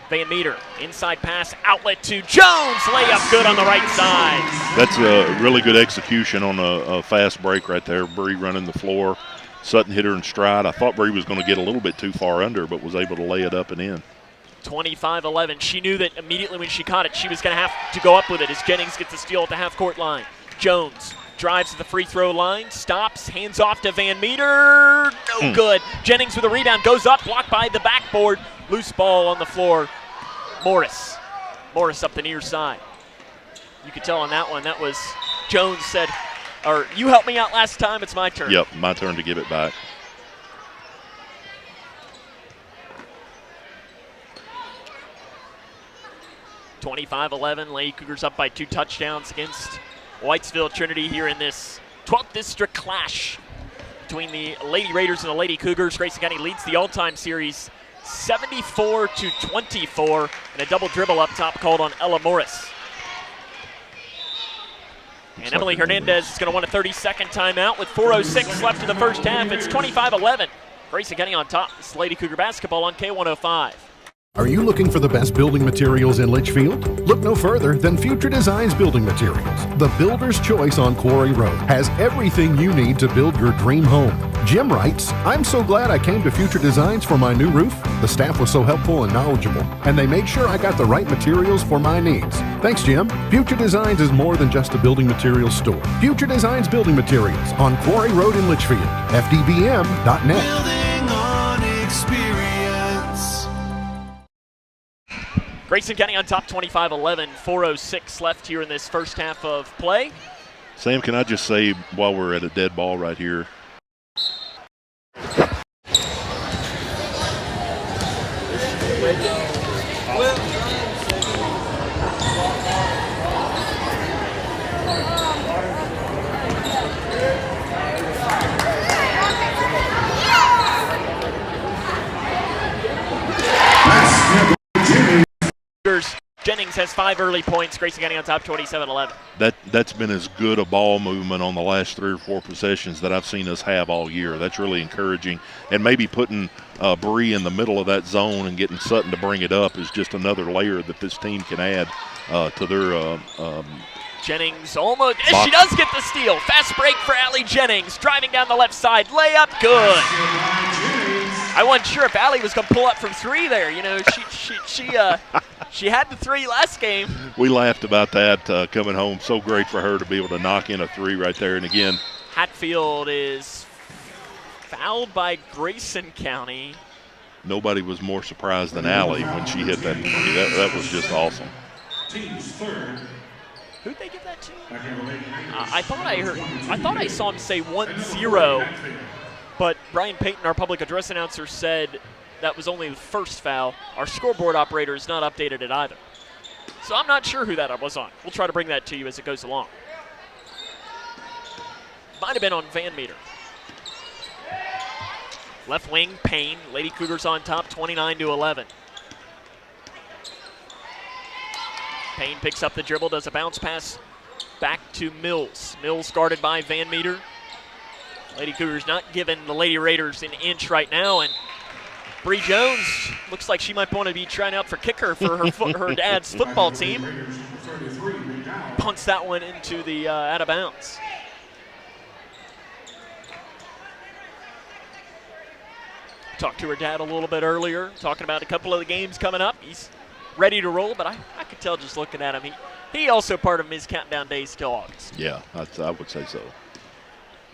Van Meter. Inside pass, outlet to Jones. Layup good on the right side. That's a really good execution on a fast break right there. Bree running the floor. Sutton hit her in stride. I thought Bree was going to get a little bit too far under, but was able to lay it up and in. 25-11. She knew that immediately when she caught it, she was going to have to go up with it as Jennings gets the steal at the half-court line. Jones drives to the free throw line, stops, hands off to Van Meter. No good. Jennings with a rebound, goes up, blocked by the backboard. Loose ball on the floor. Morris up the near side. You could tell on that one, that was Jones said, or you helped me out last time, it's my turn. Yep, my turn to give it back. (25-11). Lady Cougars up by 2 touchdowns against Whitesville Trinity here in this 12th district clash between the Lady Raiders and the Lady Cougars. Grayson County leads the all-time series 74-24, and a double dribble up top called on Ella Morris. And Emily Hernandez is going to want a 30-second timeout with 4:06 left in the first half. It's 25-11. Grayson County on top. This is Lady Cougar basketball on K105. Are you looking for the best building materials in Litchfield? Look no further than Future Designs Building Materials. The builder's choice on Quarry Road has everything you need to build your dream home. Jim writes, "I'm so glad I came to Future Designs for my new roof. The staff was so helpful and knowledgeable, and they made sure I got the right materials for my needs. Thanks, Jim." Future Designs is more than just a building materials store. Future Designs Building Materials on Quarry Road in Litchfield. FDBM.net. Building on experience. Grayson County on top 25-11, 4:06 left here in this first half of play. Sam, can I just say while we're at a dead ball right here, Jennings has 5 early points. Grayson County on top 27-11. that's been as good a ball movement on the last 3 or 4 possessions that I've seen us have all year. That's really encouraging. And maybe putting Bree in the middle of that zone and getting Sutton to bring it up is just another layer that this team can add to their Jennings almost, and she does get the steal. Fast break for Allie Jennings, driving down the left side. Layup, good. I wasn't sure if Allie was going to pull up from 3 there. You know, she had the 3 last game. We laughed about that coming home. So great for her to be able to knock in a 3 right there. And again, Hatfield is fouled by Grayson County. nobody was more surprised than Allie when she hit that three. That was just awesome. Who'd they give that to? I thought I saw him say 1-0, but Brian Payton, our public address announcer, said that was only the first foul. Our scoreboard operator has not updated it either. So I'm not sure who that was on. We'll try to bring that to you as it goes along. Might have been on Van Meter. Left wing, Payne. Lady Cougars on top, 29-11. Payne picks up the dribble, does a bounce pass back to Mills. Mills guarded by Van Meter. Lady Cougars not giving the Lady Raiders an inch right now, and Bree Jones looks like she might want to be trying out for kicker for her dad's football team. Punts that one into the out of bounds. Talked to her dad a little bit earlier, talking about a couple of the games coming up. He's ready to roll, but I could tell just looking at him, he also part of his countdown days till August. Yeah, I would say so.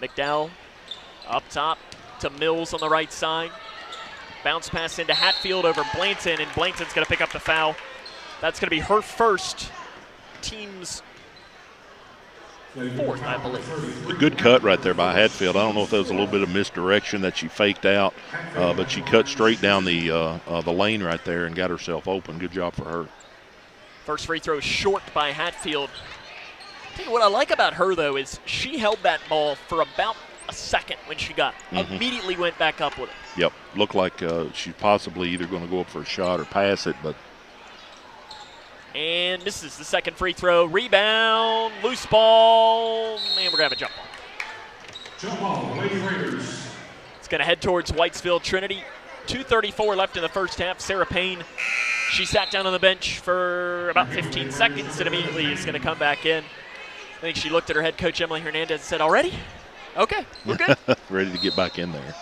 McDowell up top to Mills on the right side. Bounce pass into Hatfield over Blanton, and Blanton's going to pick up the foul. That's going to be her first, team's fourth, I believe. A good cut right there by Hatfield. I don't know if that was a little bit of misdirection that she faked out, but she cut straight down the lane right there and got herself open. Good job for her. First free throw short by Hatfield. Tell you what I like about her, though, is she held that ball for about a second when she got it. Immediately went back up with it. Yep. Looked like she's possibly either going to go up for a shot or pass it, but. And misses the second free throw. Rebound, loose ball, and we're going to have a jump ball. Jump ball, Lady Raiders. It's going to head towards Whitesville Trinity. 2:34 left in the first half. Sarah Payne, she sat down on the bench for about 15 seconds and immediately is going to come back in. I think she looked at her head coach, Emily Hernandez, and said, "Already? Okay, we're good." Ready to get back in there.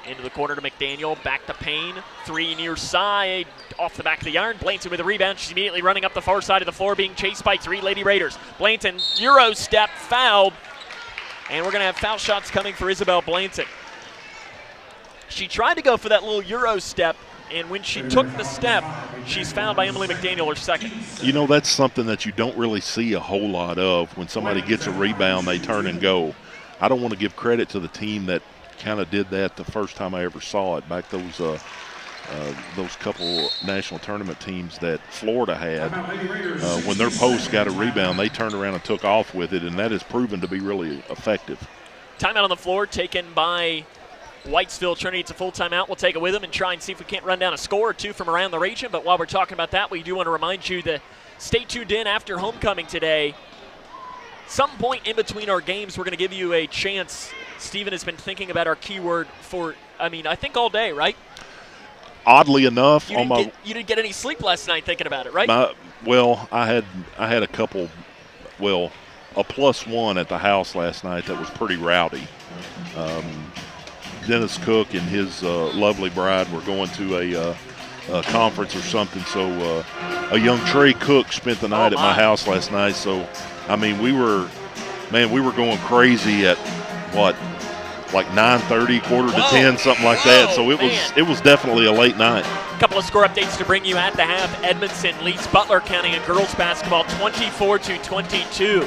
Into the corner to McDaniel, back to Payne. Three near side, off the back of the iron. Blanton with a rebound. She's immediately running up the far side of the floor, being chased by three Lady Raiders. Blanton, Euro step, fouled. And we're going to have foul shots coming for Isabel Blanton. She tried to go for that little Euro step, and when she took the step, she's fouled by Emily McDaniel, her second. You know, that's something that you don't really see a whole lot of. When somebody gets a rebound, they turn and go. I don't want to give credit to the team that kind of did that the first time I ever saw it, back those couple national tournament teams that Florida had. When their post got a rebound, they turned around and took off with it, and that has proven to be really effective. Timeout on the floor taken by Whitesville Trinity. It's a full timeout. We'll take it with them and try and see if we can't run down a score or two from around the region. But while we're talking about that, we do want to remind you to stay tuned in after homecoming today. Some point in between our games, we're going to give you a chance. Steven has been thinking about our keyword for, I think all day, right? Oddly enough, you didn't get any sleep last night thinking about it, right? I had a couple, a +1 at the house last night that was pretty rowdy. Dennis Cook and his lovely bride were going to a conference or something, so a young Trey Cook spent the night at my house last night. So, we were going crazy at what? Like 9:30, quarter to 10, something like that. So it was definitely a late night. A couple of score updates to bring you at the half. Edmondson leads Butler County in girls basketball 24-22.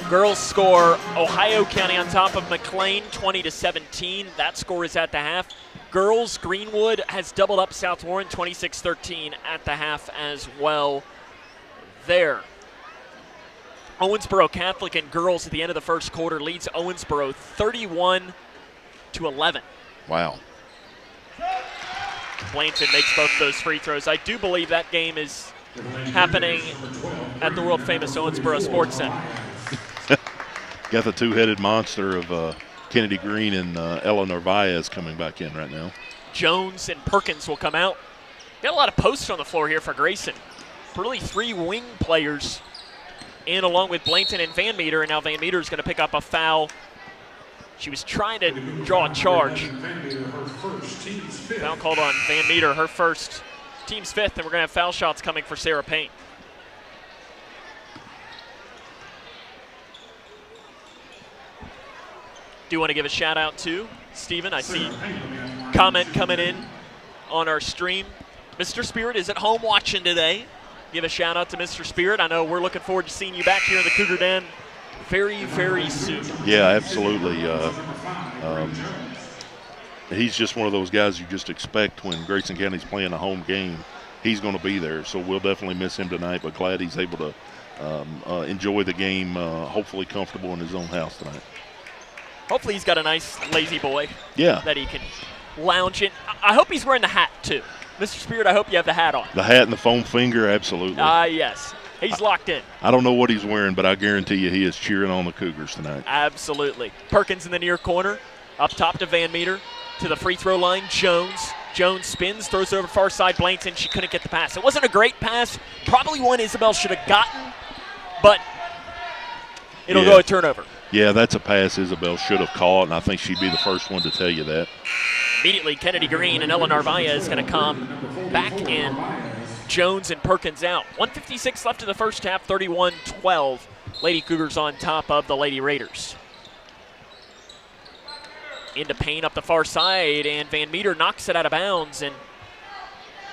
Girls score Ohio County on top of McLean 20-17. That score is at the half. Girls, Greenwood has doubled up South Warren 26-13 at the half as well there. Owensboro Catholic and girls at the end of the first quarter leads Owensboro 31-11. Wow. Blanton makes both those free throws. I do believe that game is happening at the world-famous Owensboro Sports Center. Got the two-headed monster of Kennedy Green and Ella Narvaez coming back in right now. Jones and Perkins will come out. Got a lot of posts on the floor here for Grayson. Really three wing players in along with Blanton and Van Meter, and now Van Meter is going to pick up a foul. She was trying to draw a charge. Foul called on Van Meter, her first, team's fifth, and we're going to have foul shots coming for Sarah Payne. Do want to give a shout out to Stephen. I see comment coming in on our stream. Mr. Spirit is at home watching today. Give a shout out to Mr. Spirit. I know we're looking forward to seeing you back here in the Cougar Den very, very soon. Yeah, absolutely. He's just one of those guys you just expect when Grayson County's playing a home game. He's going to be there, so we'll definitely miss him tonight, but glad he's able to enjoy the game, hopefully comfortable in his own house tonight. Hopefully he's got a nice lazy boy that he can lounge in. I hope he's wearing the hat, too. Mr. Spirit, I hope you have the hat on. The hat and the foam finger, absolutely. Yes. He's locked in. I don't know what he's wearing, but I guarantee you he is cheering on the Cougars tonight. Absolutely. Perkins in the near corner. Up top to Van Meter. To the free throw line, Jones. Jones spins, throws it over far side, Blankton. She couldn't get the pass. It wasn't a great pass. Probably one Isabel should have gotten, but it'll go a turnover. Yeah, that's a pass Isabel should have caught, and I think she'd be the first one to tell you that. Immediately, Kennedy Green and Ella Narvaez is going to come back in. Jones and Perkins out. 1:56 left in the first half, 31-12. Lady Cougars on top of the Lady Raiders. Into Payne up the far side, and Van Meter knocks it out of bounds, and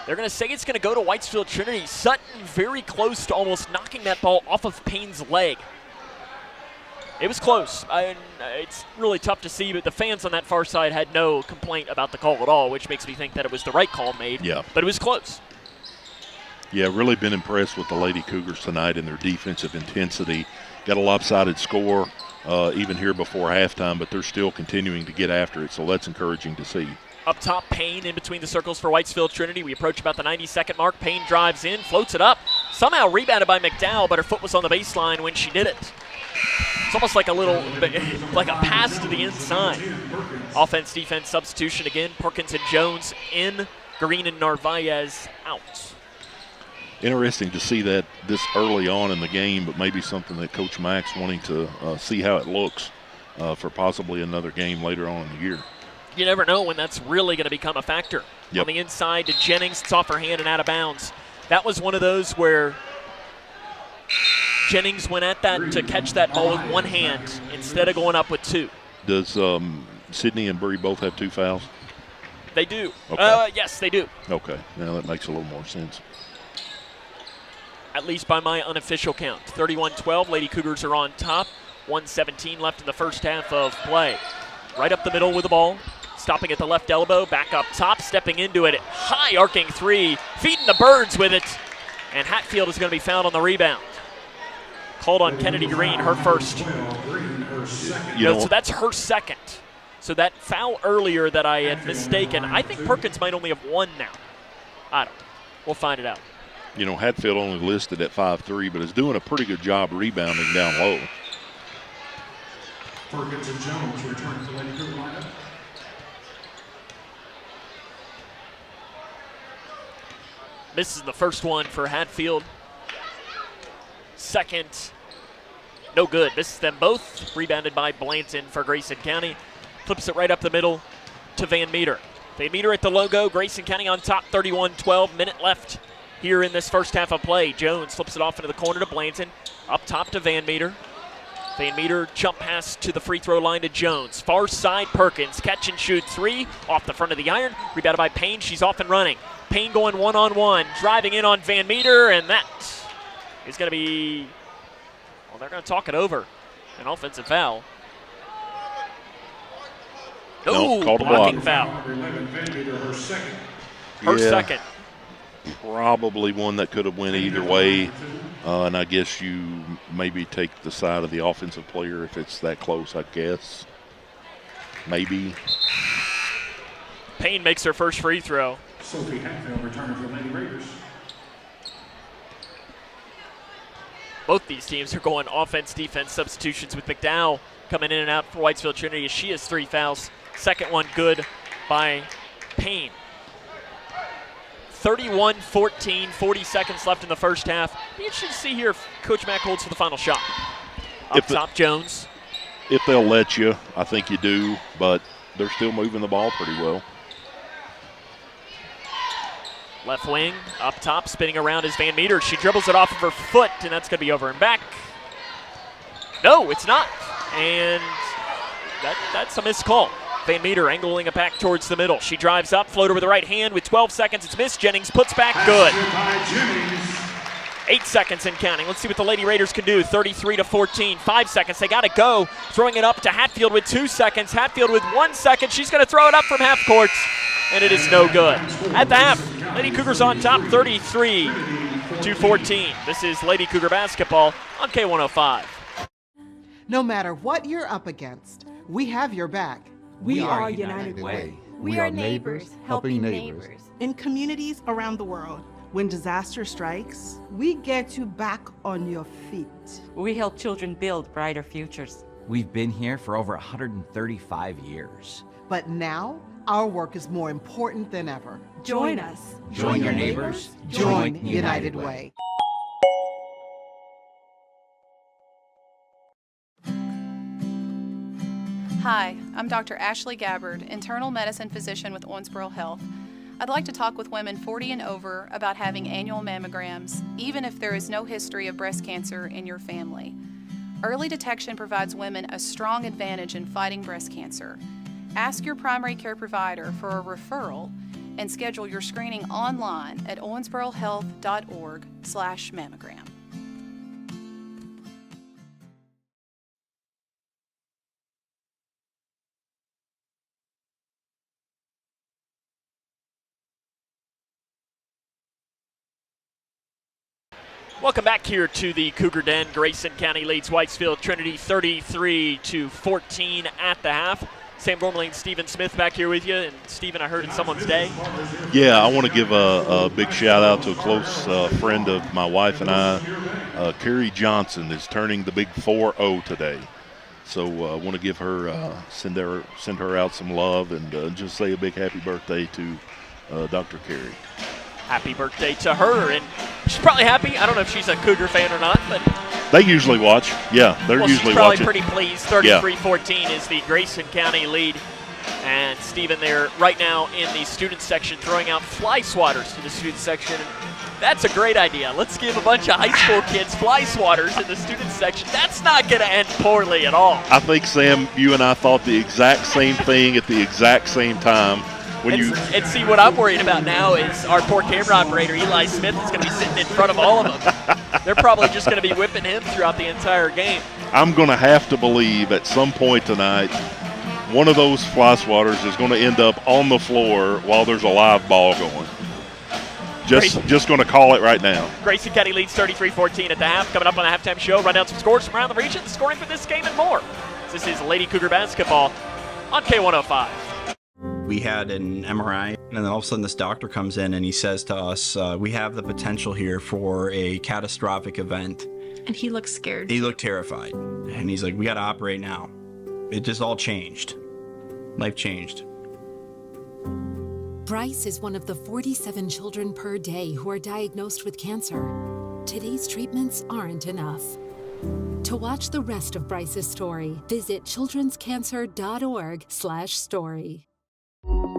they're going to say it's going to go to Whitesville Trinity. Sutton very close to almost knocking that ball off of Payne's leg. It was close. It's really tough to see, but the fans on that far side had no complaint about the call at all, which makes me think that it was the right call made. Yeah. But it was close. Yeah, really been impressed with the Lady Cougars tonight and their defensive intensity. Got a lopsided score even here before halftime, but they're still continuing to get after it, so that's encouraging to see. Up top, Payne in between the circles for Whitesville Trinity. We approach about the 90-second mark. Payne drives in, floats it up. Somehow rebounded by McDowell, but her foot was on the baseline when she did it. It's almost like like a pass to the inside. Offense-defense substitution again. Perkins and Jones in. Green and Narvaez out. Interesting to see that this early on in the game, but maybe something that Coach Mack's wanting to see how it looks for possibly another game later on in the year. You never know when that's really going to become a factor. Yep. On the inside to Jennings, it's off her hand and out of bounds. That was one of those where Jennings went at that to catch that ball with one hand instead of going up with two. Does Sydney and Bree both have 2 fouls? They do. Okay. Yes, they do. Okay. Now that makes a little more sense. At least by my unofficial count. 31-12, Lady Cougars are on top. 1:17 left in the first half of play. Right up the middle with the ball. Stopping at the left elbow, back up top, stepping into it. High arcing three, feeding the birds with it. And Hatfield is going to be fouled on the rebound. Called on Kennedy Green, her first. So that's her second. So that foul earlier that I had mistaken, I think Perkins might only have one now. I don't know. We'll find it out. You know, Hatfield only listed at 5'3", but is doing a pretty good job rebounding down low. Perkins and Jones return to Lady Cougar lineup. Misses the first one for Hatfield. Second, no good. Misses them both. Rebounded by Blanton for Grayson County. Flips it right up the middle to Van Meter. Van Meter at the logo. Grayson County on top, 31-12. Minute left here in this first half of play. Jones flips it off into the corner to Blanton. Up top to Van Meter. Van Meter jump pass to the free throw line to Jones. Far side Perkins. Catch and shoot three. Off the front of the iron. Rebounded by Payne. She's off and running. Payne going one-on-one. Driving in on Van Meter, and that is going to be, well, they're going to talk it over. An offensive foul. No, called a blocking block. Foul. Her second. Probably one that could have went either way. And I guess you maybe take the side of the offensive player if it's that close, I guess. Maybe. Payne makes her first free throw. Sophie Hatfield returning for Lady Raiders. Both these teams are going offense-defense substitutions with McDowell coming in and out for Whitesville Trinity as she has 3 fouls. Second one good by Payne. 31-14, 40 seconds left in the first half. You should see here if Coach Mack holds for the final shot. Up top, Jones. If they'll let you, I think you do, but they're still moving the ball pretty well. Left wing, up top, spinning around is Van Meter. She dribbles it off of her foot, and that's going to be over and back. No, it's not. And that's a missed call. Van Meter angling it back towards the middle. She drives up, floater with the right hand with 12 seconds. It's missed. Jennings puts back, good. 8 seconds and counting. Let's see what the Lady Raiders can do. 33-14, 5 seconds. They got to go. Throwing it up to Hatfield with 2 seconds. Hatfield with 1 second. She's going to throw it up from half court, and it is no good. At the half, Lady Cougars on top, 33-14. This is Lady Cougar basketball on K105. No matter what you're up against, we have your back. We are United Way. We are neighbors helping neighbors. In communities around the world, when disaster strikes, we get you back on your feet. We help children build brighter futures. We've been here for over 135 years. But now, our work is more important than ever. Join us. Join your neighbors. Join United Way. Hi, I'm Dr. Ashley Gabbard, internal medicine physician with Owensboro Health. I'd like to talk with women 40 and over about having annual mammograms, even if there is no history of breast cancer in your family. Early detection provides women a strong advantage in fighting breast cancer. Ask your primary care provider for a referral and schedule your screening online at owensborohealth.org/mammogram. Welcome back here to the Cougar Den. Grayson County leads Whitesville Trinity 33-14 at the half. Sam Gormley and Stephen Smith back here with you. And Stephen, I heard it's someone's day. Yeah, I want to give a big shout out to a close friend of my wife and I. Carrie Johnson is turning the big 4-0 today. So I want to give her, send her out some love and just say a big happy birthday to Dr. Carrie. Happy birthday to her, and she's probably happy. I don't know if she's a Cougar fan or not, but they usually watch. Yeah, they're usually watching. She's probably pretty pleased. 33-14 is the Grayson County lead, and Stephen there right now in the student section throwing out fly swatters to the student section. That's a great idea. Let's give a bunch of high school kids fly swatters in the student section. That's not going to end poorly at all. I think, Sam, you and I thought the exact same thing at the exact same time. And see, what I'm worried about now is our poor camera operator, Eli Smith, is going to be sitting in front of all of them. They're probably just going to be whipping him throughout the entire game. I'm going to have to believe at some point tonight one of those fly swatters is going to end up on the floor while there's a live ball going. Just going to call it right now. Grayson County leads 33-14 at the half. Coming up on the halftime show, run down some scores from around the region, scoring for this game and more. This is Lady Cougar basketball on K105. We had an MRI, and then all of a sudden this doctor comes in and he says to us, we have the potential here for a catastrophic event. And he looked scared. He looked terrified. And he's like, we got to operate now. It just all changed. Life changed. Bryce is one of the 47 children per day who are diagnosed with cancer. Today's treatments aren't enough. To watch the rest of Bryce's story, visit childrenscancer.org/story.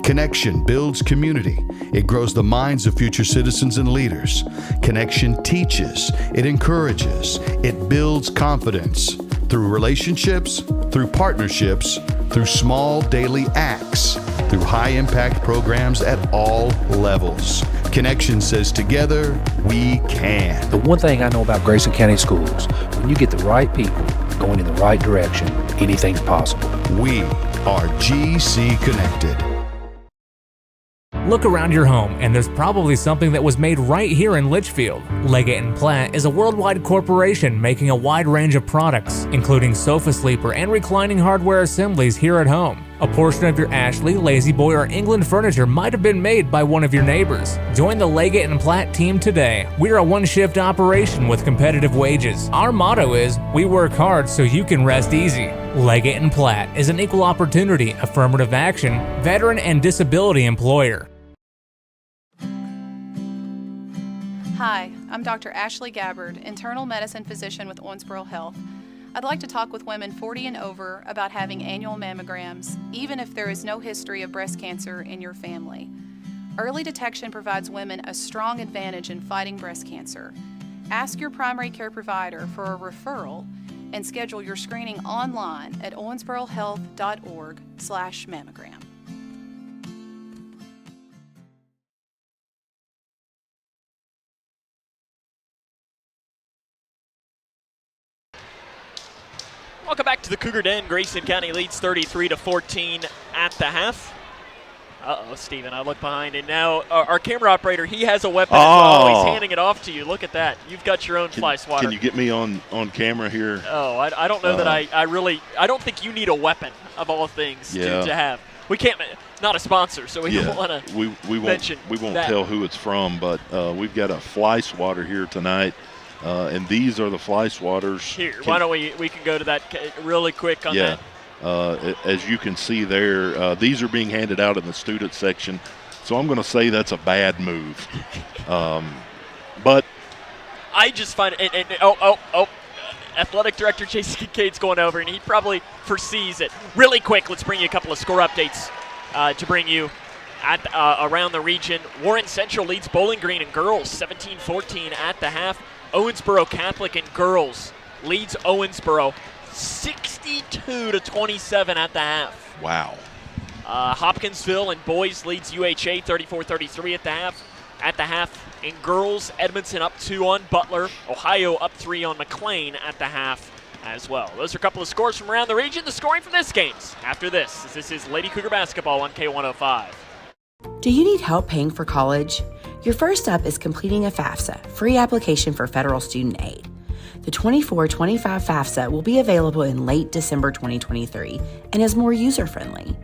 Connection builds community. It grows the minds of future citizens and leaders. Connection teaches. It encourages. It builds confidence. Through relationships, through partnerships, through small daily acts, through high-impact programs at all levels. Connection says together, we can. The one thing I know about Grayson County Schools, when you get the right people going in the right direction, anything's possible. We are GC Connected. Look around your home, and there's probably something that was made right here in Litchfield. Leggett & Platt is a worldwide corporation making a wide range of products, including sofa sleeper and reclining hardware assemblies here at home. A portion of your Ashley, Lazy Boy, or England furniture might have been made by one of your neighbors. Join the Leggett & Platt team today. We're a one-shift operation with competitive wages. Our motto is, we work hard so you can rest easy. Leggett & Platt is an equal opportunity, affirmative action, veteran, and disability employer. Hi, I'm Dr. Ashley Gabbard, internal medicine physician with Owensboro Health. I'd like to talk with women 40 and over about having annual mammograms, even if there is no history of breast cancer in your family. Early detection provides women a strong advantage in fighting breast cancer. Ask your primary care provider for a referral and schedule your screening online at owensborohealth.org/mammogram. Welcome back to the Cougar Den. Grayson County leads 33-14 at the half. Uh-oh, Steven, I look behind, and now our camera operator, he has a weapon as well. He's handing it off to you. Look at that. You've got your own fly swatter. Can you get me on camera here? Oh, I don't know that I don't think you need a weapon, of all things, to have. We can't, not a sponsor, so we don't want to mention we won't that. tell who it's from, but we've got a fly swatter here tonight. And these are the fly swatters. Here, why don't we can go to that really quick on that. As you can see there, these are being handed out in the student section. So I'm going to say that's a bad move. But I just find it. Athletic Director Jason Kincaid's going over, and he probably foresees it. Really quick, let's bring you a couple of score updates to bring you at around the region. Warren Central leads Bowling Green and girls 17-14 at the half. Owensboro Catholic and girls leads Owensboro 62-27 at the half. Wow. Hopkinsville and boys leads UHA 34-33 at the half. At the half in girls, Edmondson up 2 on Butler. Ohio up 3 on McLean at the half as well. Those are a couple of scores from around the region. The scoring from this game's after this. This is Lady Cougar basketball on K105. Do you need help paying for college? Your first step is completing a FAFSA, free application for federal student aid. The 24-25 FAFSA will be available in late December 2023 and is more user-friendly.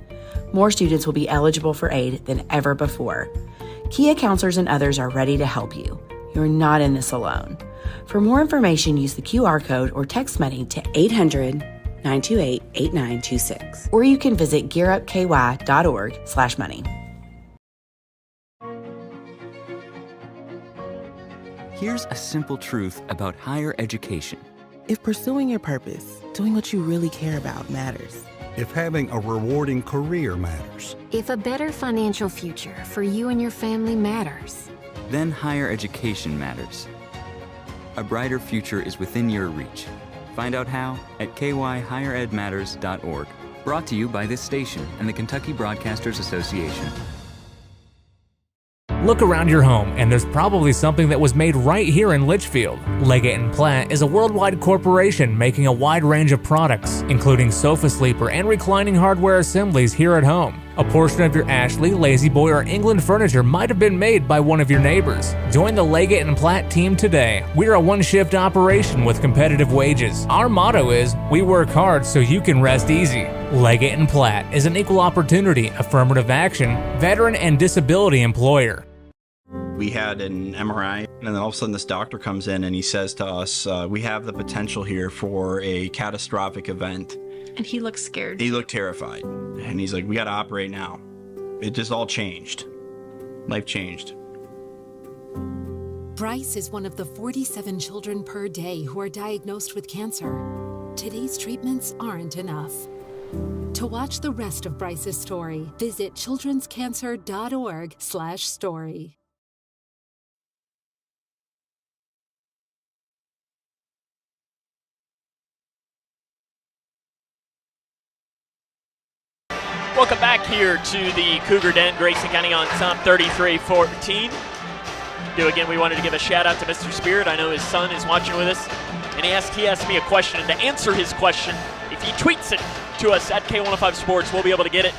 More students will be eligible for aid than ever before. Kia counselors and others are ready to help you. You're not in this alone. For more information, use the QR code or text money to 800-928-8926. Or you can visit gearupky.org/money. Here's a simple truth about higher education. If pursuing your purpose, doing what you really care about matters. If having a rewarding career matters. If a better financial future for you and your family matters. Then higher education matters. A brighter future is within your reach. Find out how at kyhigheredmatters.org. Brought to you by this station and the Kentucky Broadcasters Association. Look around your home, and there's probably something that was made right here in Litchfield. Leggett & Platt is a worldwide corporation making a wide range of products, including sofa sleeper and reclining hardware assemblies here at home. A portion of your Ashley, Lazy Boy, or England furniture might have been made by one of your neighbors. Join the Leggett & Platt team today. We're a one-shift operation with competitive wages. Our motto is, we work hard so you can rest easy. Leggett & Platt is an equal opportunity, affirmative action, veteran and disability employer. We had an MRI, and then all of a sudden this doctor comes in and he says to us, we have the potential here for a catastrophic event. And he looked scared. He looked terrified. And he's like, we got to operate now. It just all changed. Life changed. Bryce is one of the 47 children per day who are diagnosed with cancer. Today's treatments aren't enough. To watch the rest of Bryce's story, visit childrenscancer.org/story. Welcome back here to the Cougar Den, Grayson County on top 33-14. Again, we wanted to give a shout out to Mr. Spirit. I know his son is watching with us, and he asked me a question. And to answer his question, if he tweets it to us at K105 Sports, we'll be able to get it.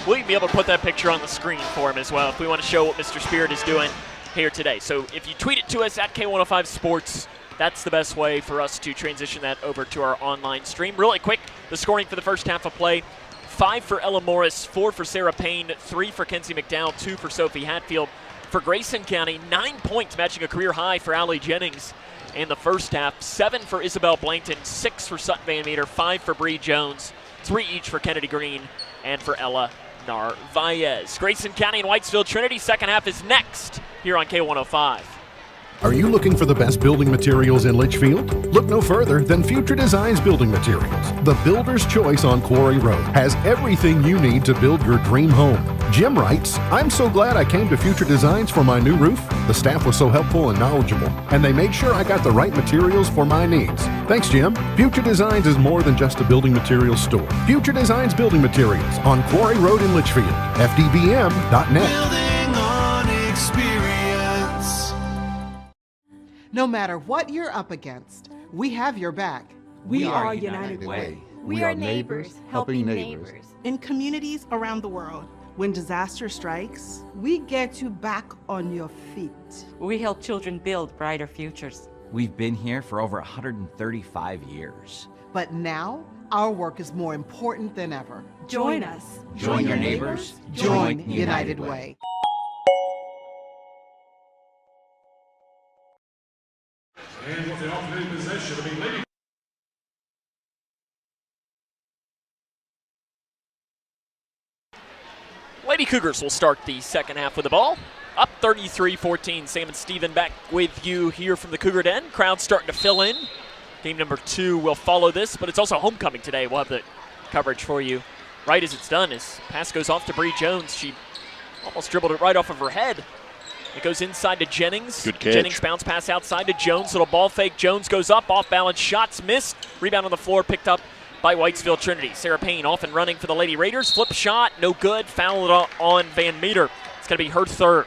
We'll be able to put that picture on the screen for him as well if we want to show what Mr. Spirit is doing here today. So if you tweet it to us at K105 Sports, that's the best way for us to transition that over to our online stream. Really quick, the scoring for the first half of play. 5 for Ella Morris, 4 for Sarah Payne, 3 for Kenzie McDowell, 2 for Sophie Hatfield. For Grayson County, 9 points, matching a career high for Allie Jennings in the first half. 7 for Isabel Blankton, 6 for Sutton Van Meter, 5 for Bree Jones, 3 each for Kennedy Green and for Ella Narvaez. Grayson County and Whitesville Trinity, second half is next here on K105. Are you looking for the best building materials in Litchfield? Look no further than Future Designs Building Materials. The builder's choice on Quarry Road has everything you need to build your dream home. Jim writes, "I'm so glad I came to Future Designs for my new roof. The staff was so helpful and knowledgeable, and they made sure I got the right materials for my needs." Thanks, Jim. Future Designs is more than just a building materials store. Future Designs Building Materials on Quarry Road in Litchfield. FDBM.net. Building on experience. No matter what you're up against, we have your back. We are United Way. We are neighbors helping neighbors. In communities around the world, when disaster strikes, we get you back on your feet. We help children build brighter futures. We've been here for over 135 years. But now, our work is more important than ever. Join us. Join your neighbors. Join United Way. And with the alternating possession, it'll be Lady. Lady Cougars will start the second half with the ball. Up 33-14. Sam and Steven back with you here from the Cougar Den. Crowd starting to fill in. Game number 2 will follow this, but it's also homecoming today. We'll have the coverage for you right as it's done. As pass goes off to Bree Jones. She almost dribbled it right off of her head. It goes inside to Jennings. Good catch. Jennings bounce pass outside to Jones. Little ball fake. Jones goes up, off balance, shots missed. Rebound on the floor, picked up by Whitesville Trinity. Sarah Payne off and running for the Lady Raiders. Flip shot, no good. Foul on Van Meter. It's going to be her third.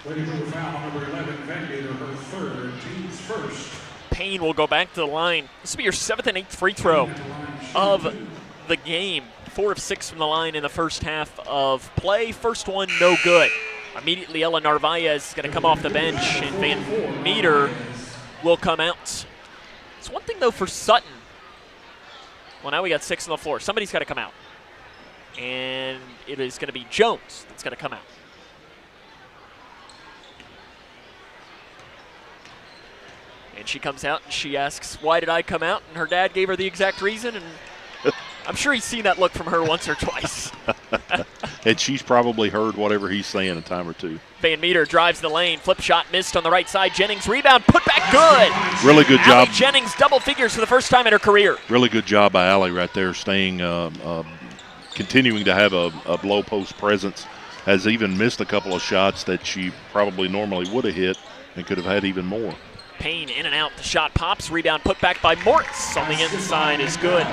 Lady Cougar foul number 11, Van Meter, her third, team's first. Payne will go back to the line. This will be your 7th and 8th free throw of the game. 4 of 6 from the line in the first half of play. First one, no good. Immediately, Ella Narvaez is going to come off the bench, and Van Meter will come out. It's one thing, though, for Sutton. Well, now we got 6 on the floor. Somebody's got to come out. And it is going to be Jones that's going to come out. And she comes out and she asks, "Why did I come out?" And her dad gave her the exact reason, and I'm sure he's seen that look from her once or twice. And she's probably heard whatever he's saying a time or two. Van Meter drives the lane. Flip shot missed on the right side. Jennings rebound. Put back good. Really good job. Allie Jennings double figures for the first time in her career. Really good job by Allie right there, staying, continuing to have a low post presence. Has even missed a couple of shots that she probably normally would have hit and could have had even more. Payne in and out. The shot pops. Rebound put back by Moritz on the inside is good.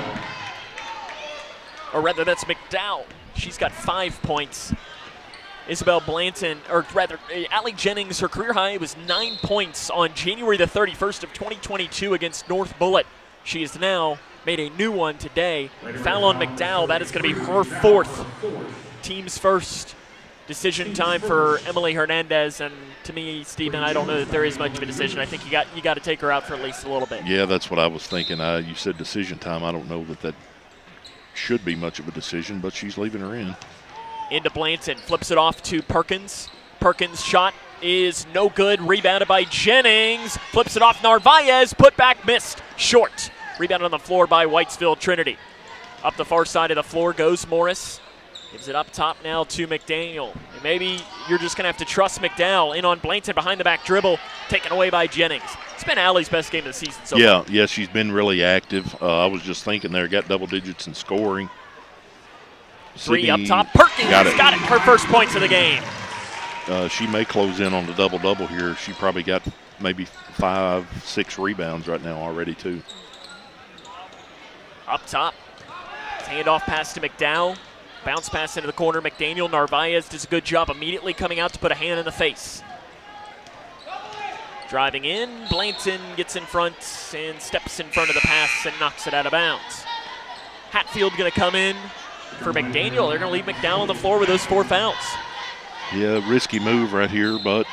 Or rather, that's McDowell. She's got 5 points. Isabel Blanton, or rather, Allie Jennings, her career high was 9 points on January the 31st of 2022 against North Bullitt. She has now made a new one today. Foul on McDowell. That is going to be her 4th. Team's first. Decision time for Emily Hernandez, and to me, Stephen, I don't know that there is much of a decision. I think you got to take her out for at least a little bit. Yeah, that's what I was thinking. You said decision time. I don't know that should be much of a decision, but she's leaving her in. Into Blanton, flips it off to Perkins. Perkins' shot is no good, rebounded by Jennings. Flips it off Narvaez, put back, missed, short. Rebound on the floor by Whitesville Trinity. Up the far side of the floor goes Morris. Gives it up top now to McDaniel. And maybe you're just going to have to trust McDowell. In on Blanton, behind the back dribble, taken away by Jennings. It's been Allie's best game of the season so far. Yeah, she's been really active. I was just thinking there, got double digits in scoring. 3 up top. Perkins got it. Her first points of the game. She may close in on the double-double here. She probably got maybe 5-6 rebounds right now already, too. Up top. Handoff pass to McDowell. Bounce pass into the corner. McDaniel. Narvaez does a good job immediately coming out to put a hand in the face. Driving in. Blanton gets in front and steps in front of the pass and knocks it out of bounds. Hatfield going to come in for McDaniel. They're going to leave McDowell on the floor with those 4 fouls. Yeah, risky move right here, but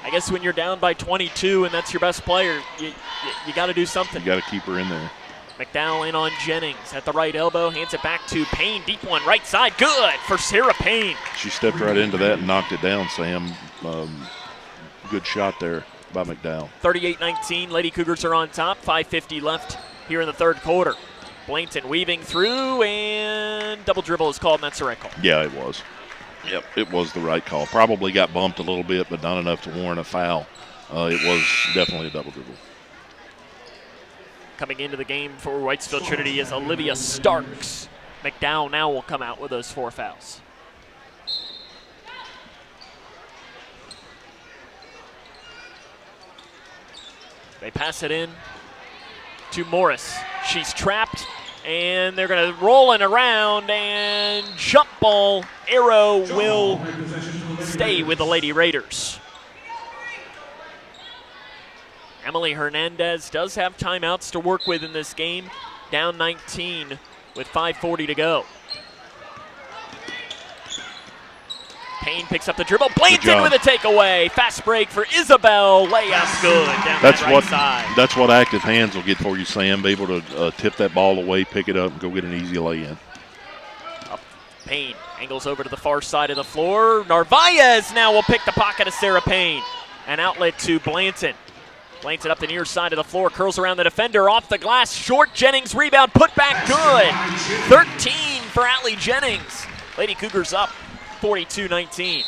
I guess when you're down by 22 and that's your best player, you got to do something. You got to keep her in there. McDowell in on Jennings at the right elbow, hands it back to Payne. Deep one, right side, good for Sarah Payne. She stepped right into that and knocked it down, Sam. Good shot there by McDowell. 38-19, Lady Cougars are on top. 5:50 left here in the third quarter. Blanton weaving through, and double dribble is called, and that's a red call. Yeah, it was. Yep, it was the right call. Probably got bumped a little bit, but not enough to warrant a foul. It was definitely a double dribble. Coming into the game for Whitesville Trinity is Olivia Starks. McDowell now will come out with those 4 fouls. They pass it in to Morris. She's trapped, and they're going to roll it around, and jump ball. Arrow will stay with the Lady Raiders. Emily Hernandez does have timeouts to work with in this game. Down 19 with 5:40 to go. Payne picks up the dribble. Blanton with a takeaway. Fast break for Isabel. Layup good down that right side. That's what active hands will get for you, Sam. Be able to tip that ball away, pick it up, and go get an easy lay-in. Payne angles over to the far side of the floor. Narvaez now will pick the pocket of Sarah Payne. An outlet to Blanton. Blanton up the near side of the floor, curls around the defender, off the glass, short. Jennings rebound, put back good. 13 for Allie Jennings. Lady Cougars up 42-19.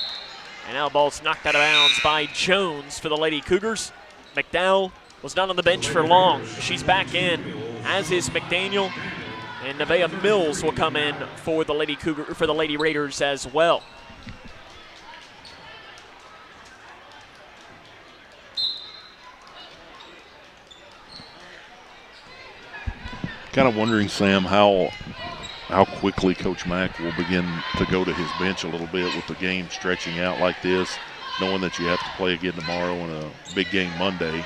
And now the ball's knocked out of bounds by Jones for the Lady Cougars. McDowell was not on the bench for long. She's back in, as is McDaniel. And Nevaeh Mills will come in for the Lady Raiders as well. Kind of wondering, Sam, how quickly Coach Mack will begin to go to his bench a little bit with the game stretching out like this, knowing that you have to play again tomorrow and a big game Monday.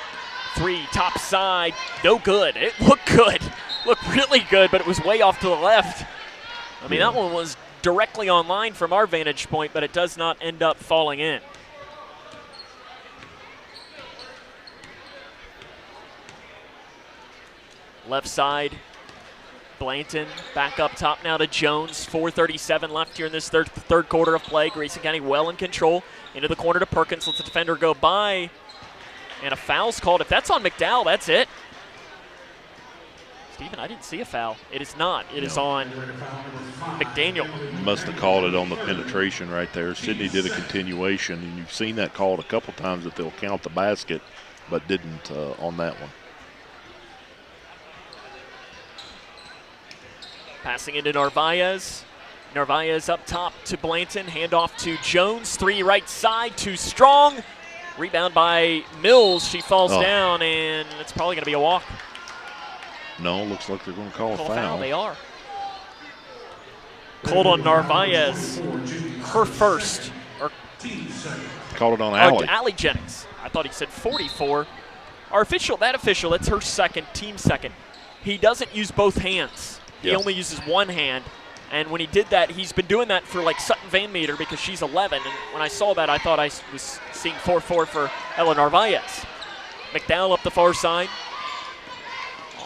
3, top side, no good. It looked good, looked really good, but it was way off to the left. I mean, that one was directly online from our vantage point, but it does not end up falling in. Left side, Blanton back up top now to Jones. 4:37 left here in this third quarter of play. Grayson County well in control. Into the corner to Perkins. Lets the defender go by. And a foul's called. If that's on McDowell, that's it. Stephen, I didn't see a foul. It is not. It is on McDaniel. Must have called it on the penetration right there. Sydney did a continuation, and you've seen that called a couple times that they'll count the basket, but didn't on that one. Passing into Narvaez. Narvaez up top to Blanton. Handoff to Jones. 3 right side. Too strong. Rebound by Mills. She falls down, and it's probably going to be a walk. No, looks like they're going to call a foul. They are. Called on Narvaez. Her first. Called it on Allie. Allie Jennings. I thought he said 44. Our official, that's her second, team second. He doesn't use both hands. He only uses one hand, and when he did that, he's been doing that for like Sutton Van Meter because she's 11, and when I saw that, I thought I was seeing 4-4 for Ella Narvaez. McDowell up the far side,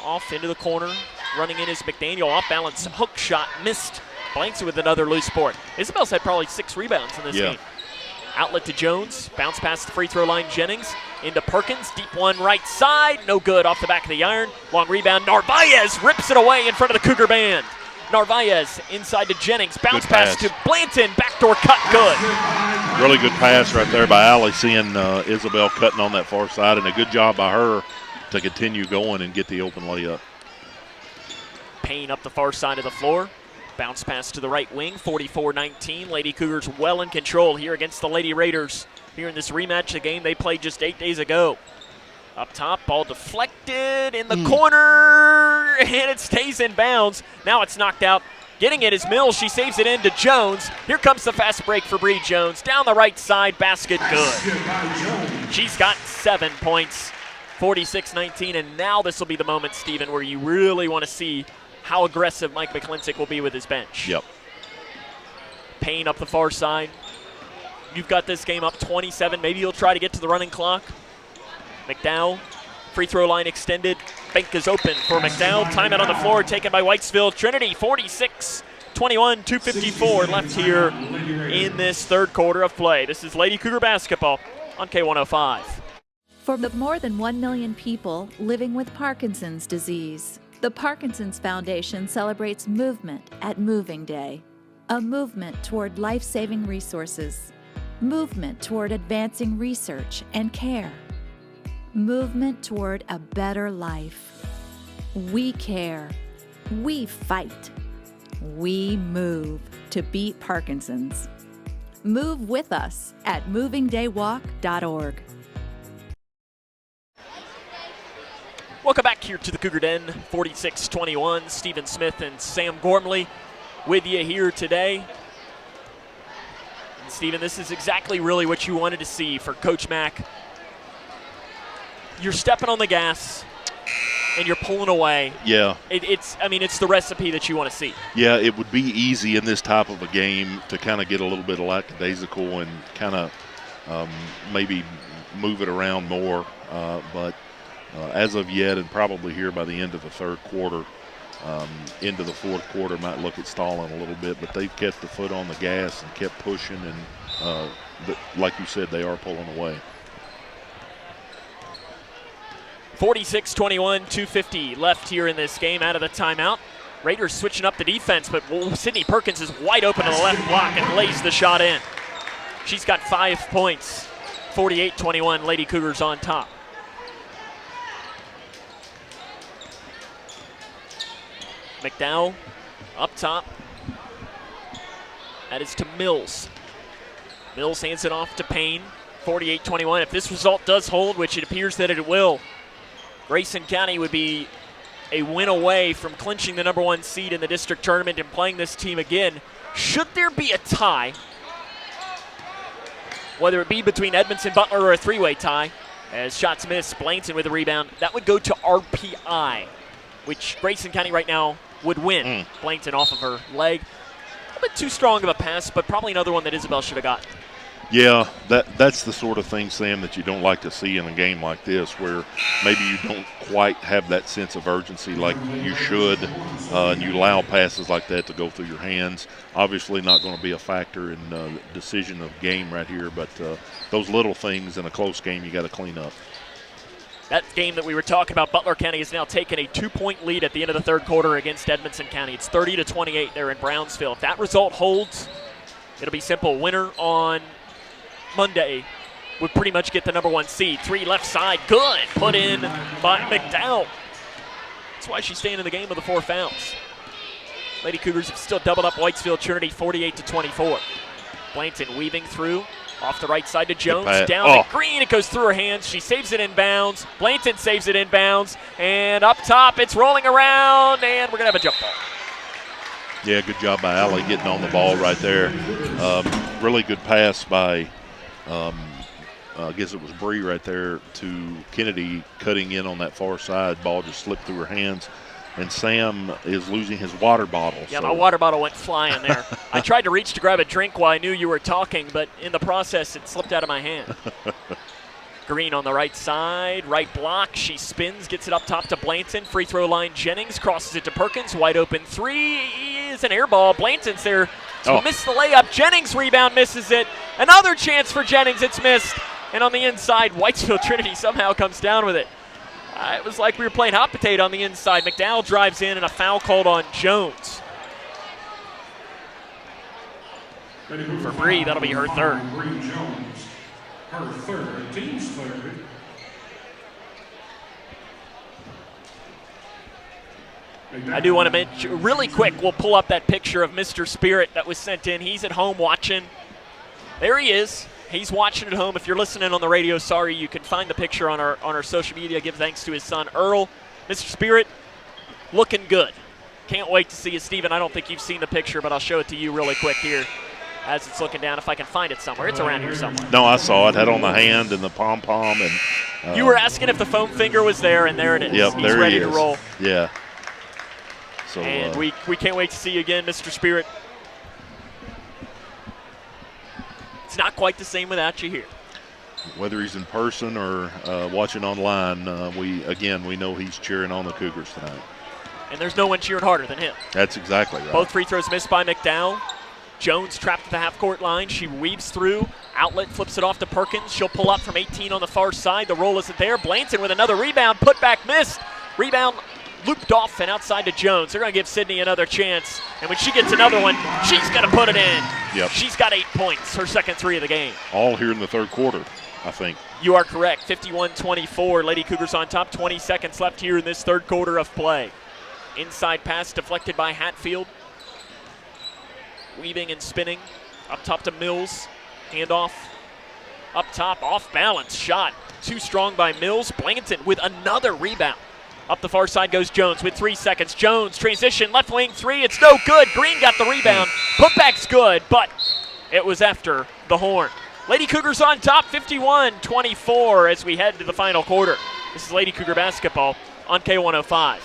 off into the corner, running in is McDaniel, off balance, hook shot, missed, blanks it with another loose board. Isabel's had probably 6 rebounds in this game. Outlet to Jones, bounce past the free throw line, Jennings, into Perkins, deep one right side, no good, off the back of the iron, long rebound, Narvaez rips it away in front of the Cougar band. Narvaez inside to Jennings, bounce pass to Blanton, backdoor cut, good. Really good pass right there by Allie, seeing Isabel cutting on that far side, and a good job by her to continue going and get the open layup. Payne up the far side of the floor. Bounce pass to the right wing, 44-19. Lady Cougars well in control here against the Lady Raiders. Here in this rematch, the game they played just 8 days ago. Up top, ball deflected in the corner, and it stays in bounds. Now it's knocked out. Getting it is Mills. She saves it in to Jones. Here comes the fast break for Bree Jones. Down the right side, basket good. She's got 7 points, 46-19, and now this will be the moment, Stephen, where you really want to see how aggressive Mike McClintock will be with his bench. Yep. Payne up the far side. You've got this game up 27. Maybe he'll try to get to the running clock. McDowell, free throw line extended. Bank is open for McDowell. Timeout on the floor taken by Whitesville Trinity. 46-21, 2:54 left here in this third quarter of play. This is Lady Cougar basketball on K105. For the more than 1 million people living with Parkinson's disease, the Parkinson's Foundation celebrates movement at Moving Day. A movement toward life-saving resources. Movement toward advancing research and care. Movement toward a better life. We care. We fight. We move to beat Parkinson's. Move with us at movingdaywalk.org. Welcome back here to the Cougar Den, 46-21. Stephen Smith and Sam Gormley with you here today. And Stephen, this is exactly really what you wanted to see for Coach Mack. You're stepping on the gas and you're pulling away. Yeah. It's the recipe that you want to see. Yeah, it would be easy in this type of a game to kind of get a little bit of lackadaisical and kind of maybe move it around more. But as of yet, and probably here by the end of the third quarter, into the fourth quarter, might look at stalling a little bit. But they've kept the foot on the gas and kept pushing. And like you said, they are pulling away. 46-21, 2:50 left here in this game out of the timeout. Raiders switching up the defense, but Sydney Perkins is wide open to the left block and lays the shot in. She's got 5 points. 48-21, Lady Cougars on top. McDowell up top. That is to Mills. Mills hands it off to Payne. 48-21. If this result does hold, which it appears that it will, Grayson County would be a win away from clinching the #1 seed in the district tournament and playing this team again. Should there be a tie, whether it be between Edmondson, Butler, or a three-way tie, as shots missed, Blainton with a rebound, that would go to RPI, which Grayson County right now would win. Blainton off of her leg. A bit too strong of a pass, but probably another one that Isabel should have gotten. Yeah, that's the sort of thing, Sam, that you don't like to see in a game like this, where maybe you don't quite have that sense of urgency like you should, and you allow passes like that to go through your hands. Obviously not going to be a factor in the decision of game right here, but those little things in a close game you got to clean up. That game that we were talking about, Butler County has now taken a 2-point lead at the end of the third quarter against Edmondson County. It's 30-28 there in Brownsville. If that result holds, it'll be simple. Winner on Monday would pretty much get the #1 seed. 3 left side, good. Put in by McDowell. That's why she's staying in the game with the 4 fouls. Lady Cougars have still doubled up Whitesville Trinity 48-24. Blainton weaving through. Off the right side to Jones, down to Green, it goes through her hands, she saves it in bounds, Blainton saves it in bounds, and up top it's rolling around, and we're going to have a jump ball. Yeah, good job by Allie getting on the ball right there. Really good pass by, I guess it was Bree right there, to Kennedy cutting in on that far side. Ball just slipped through her hands. And Sam is losing his water bottle. Yeah, my water bottle went flying there. I tried to reach to grab a drink while I knew you were talking, but in the process, it slipped out of my hand. Green on the right side, right block. She spins, gets it up top to Blainton. Free throw line, Jennings crosses it to Perkins. Wide open three is an air ball. Blainton's there to miss the layup. Jennings rebound, misses it. Another chance for Jennings, it's missed. And on the inside, Whitesville Trinity somehow comes down with it. It was like we were playing hot potato on the inside. McDowell drives in and a foul called on Jones. For Bree, that'll be her third. Her third, team's third. I do want to mention, really quick, we'll pull up that picture of Mr. Spirit that was sent in. He's at home watching. There he is. He's watching at home. If you're listening on the radio, sorry, you can find the picture on our social media. Give thanks to his son, Earl. Mr. Spirit, looking good. Can't wait to see you, Steven. I don't think you've seen the picture, but I'll show it to you really quick here as it's looking down, if I can find it somewhere. It's around here somewhere. No, I saw it. Had on the hand and the pom-pom. And you were asking if the foam finger was there, and there it is. Yep, He's there ready he is. to roll. Yeah. So, and we can't wait to see you again, Mr. Spirit. It's not quite the same without you here. Whether he's in person or watching online, we know he's cheering on the Cougars tonight. And there's no one cheering harder than him. That's exactly right. Both free throws missed by McDowell. Jones trapped at the half-court line. She weaves through. Outlet flips it off to Perkins. She'll pull up from 18 on the far side. The roll isn't there. Blainton with another rebound. Put back missed. Rebound looped off and outside to Jones. They're going to give Sydney another chance. And when she gets another one, she's going to put it in. Yep. She's got 8 points, her second 3 of the game. All here in the third quarter, I think. You are correct. 51-24. Lady Cougars on top. 20 seconds left here in this third quarter of play. Inside pass deflected by Hatfield. Weaving and spinning. Up top to Mills. Handoff. Up top, off balance shot. Too strong by Mills. Blanton with another rebound. Up the far side goes Jones with 3 seconds. Jones, transition, left wing 3. It's no good. Green got the rebound. Putback's good, but it was after the horn. Lady Cougars on top, 51-24 as we head to the final quarter. This is Lady Cougar basketball on K105.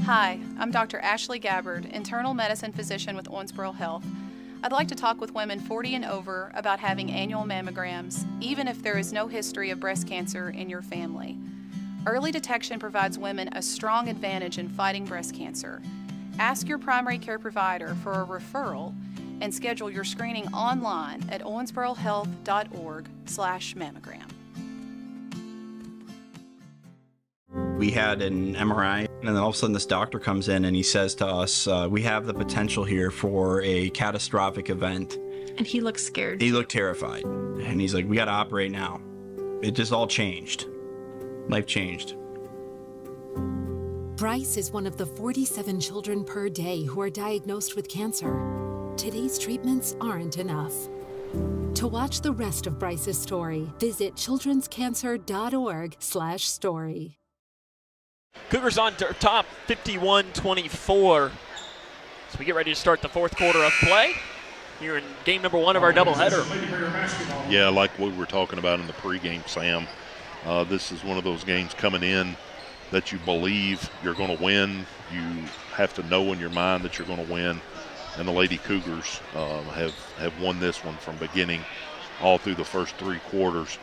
Hi, I'm Dr. Ashley Gabbard, internal medicine physician with Owensboro Health. I'd like to talk with women 40 and over about having annual mammograms, even if there is no history of breast cancer in your family. Early detection provides women a strong advantage in fighting breast cancer. Ask your primary care provider for a referral and schedule your screening online at owensborohealth.org/mammogram. We had an MRI, and then all of a sudden this doctor comes in and he says to us, we have the potential here for a catastrophic event. And he looked scared. He looked terrified. And he's like, we got to operate now. It just all changed. Life changed. Bryce is one of the 47 children per day who are diagnosed with cancer. Today's treatments aren't enough. To watch the rest of Bryce's story, visit childrenscancer.org/story. Cougars on top, 51-24. So we get ready to start the fourth quarter of play here in game number 1 of our doubleheader. Yeah, like what we were talking about in the pregame, Sam. This is one of those games coming in that you believe you're going to win. You have to know in your mind that you're going to win. And the Lady Cougars have won this one from beginning all through the first 3 quarters.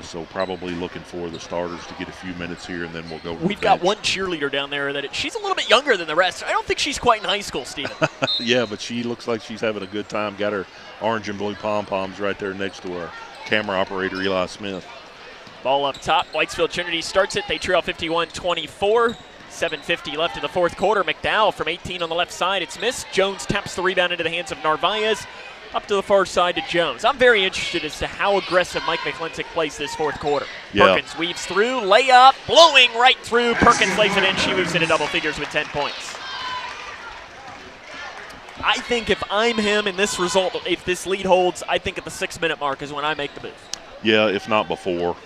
So probably looking for the starters to get a few minutes here, and then we'll go. We've got one cheerleader down there that she's a little bit younger than the rest. I don't think she's quite in high school, Steven. Yeah, but she looks like she's having a good time. Got her orange and blue pom-poms right there next to our camera operator, Eli Smith. Ball up top. Whitesville Trinity starts it. They trail 51-24. 7:50 left in the fourth quarter. McDowell from 18 on the left side. It's missed. Jones taps the rebound into the hands of Narvaez. Up to the far side to Jones. I'm very interested as to how aggressive Mike McClintock plays this fourth quarter. Yeah. Perkins weaves through, layup, blowing right through. Perkins lays it in. She moves into double figures with 10 points. I think if I'm him in this result, if this lead holds, I think at the 6-minute mark is when I make the move. Yeah, if not before.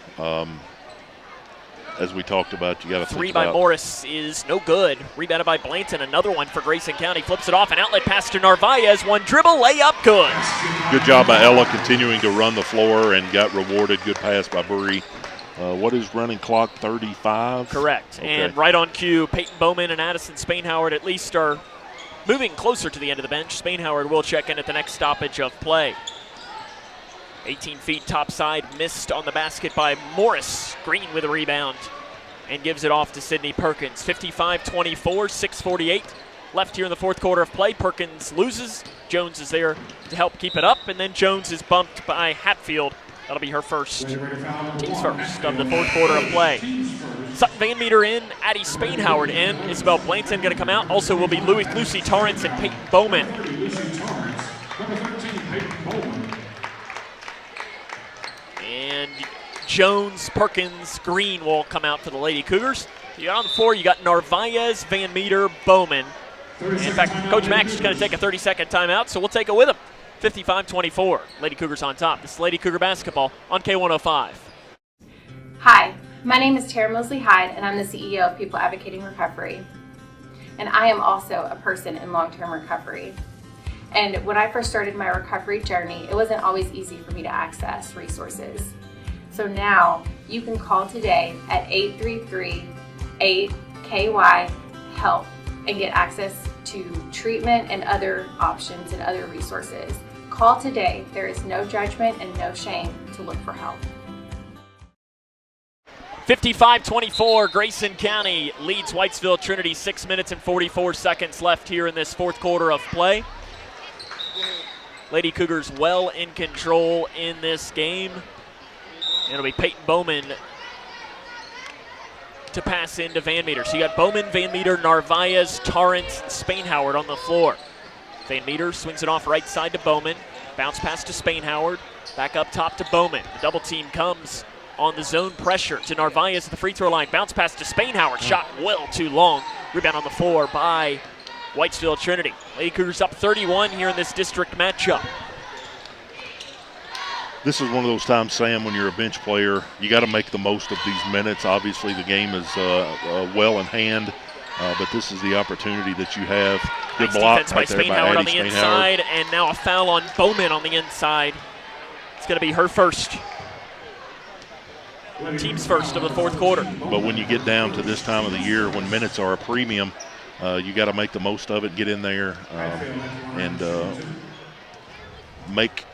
As we talked about, you got to think 3 by Morris is no good. Rebounded by Blanton. Another one for Grayson County. Flips it off. An outlet pass to Narvaez. One dribble. Layup. Good. Good job by Ella continuing to run the floor and got rewarded. Good pass by Burry. What is running clock, 35? Correct. Okay. And right on cue, Peyton Bowman and Addison Spainhoward at least are moving closer to the end of the bench. Spainhoward will check in at the next stoppage of play. 18 feet top side, missed on the basket by Morris. Green with a rebound and gives it off to Sydney Perkins. 55-24, 6:48 left here in the fourth quarter of play. Perkins loses. Jones is there to help keep it up, and then Jones is bumped by Hatfield. That'll be her first, team's first of the fourth quarter of play. Sutton Van Meter in, Addie Spainhoward in. Isabel Blanton going to come out. Also will be Lucy Torrance and Peyton Bowman. And Jones, Perkins, Green will come out for the Lady Cougars. You got on the floor, you got Narvaez, Van Meter, Bowman. And in fact, Coach Max is going to take a 30-second timeout, so we'll take it with him. 55-24, Lady Cougars on top. This is Lady Cougar basketball on K105. Hi, my name is Tara Mosley Hyde, and I'm the CEO of People Advocating Recovery. And I am also a person in long-term recovery. And when I first started my recovery journey, it wasn't always easy for me to access resources. So now you can call today at 833-8KY-HELP and get access to treatment and other options and other resources. Call today. There is no judgment and no shame to look for help. 55-24, Grayson County leads Whitesville Trinity. 6 minutes and 44 seconds left here in this fourth quarter of play. Lady Cougars well in control in this game. It'll be Peyton Bowman to pass into Van Meter. So you got Bowman, Van Meter, Narvaez, Torrance, Spain-Howard on the floor. Van Meter swings it off right side to Bowman. Bounce pass to Spain-Howard. Back up top to Bowman. The double team comes on the zone pressure to Narvaez at the free throw line. Bounce pass to Spain-Howard. Shot well too long. Rebound on the floor by Whitesville Trinity. Lady Cougars up 31 here in this district matchup. This is one of those times, Sam, when you're a bench player, you got to make the most of these minutes. Obviously, the game is well in hand, but this is the opportunity that you have. Good nice block defense by Spain-Howard on the inside, and now a foul on Bowman on the inside. It's going to be her first. Team's first of the fourth quarter. But when you get down to this time of the year, when minutes are a premium, you got to make the most of it, get in there, and make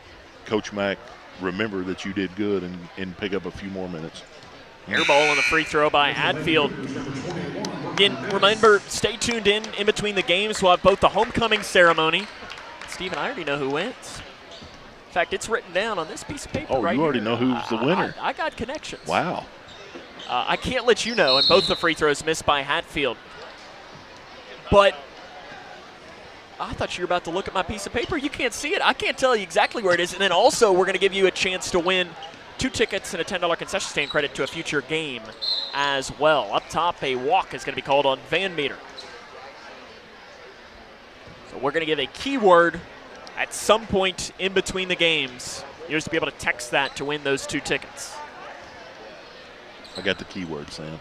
Coach Mack remember that you did good and pick up a few more minutes. Air ball on the free throw by Hadfield. Again, remember, stay tuned in between the games. We'll have both the homecoming ceremony. Steve and I already know who wins. In fact, it's written down on this piece of paper right you already here. know who's the winner. I got connections. Wow. I can't let you know, and both the free throws missed by Hatfield. But I thought you were about to look at my piece of paper. You can't see it. I can't tell you exactly where it is. And then also we're going to give you a chance to win 2 tickets and a $10 concession stand credit to a future game as well. Up top, a walk is going to be called on Van Meter. So we're going to give a keyword at some point in between the games. You're just to be able to text that to win those 2 tickets. I got the keyword, Sam.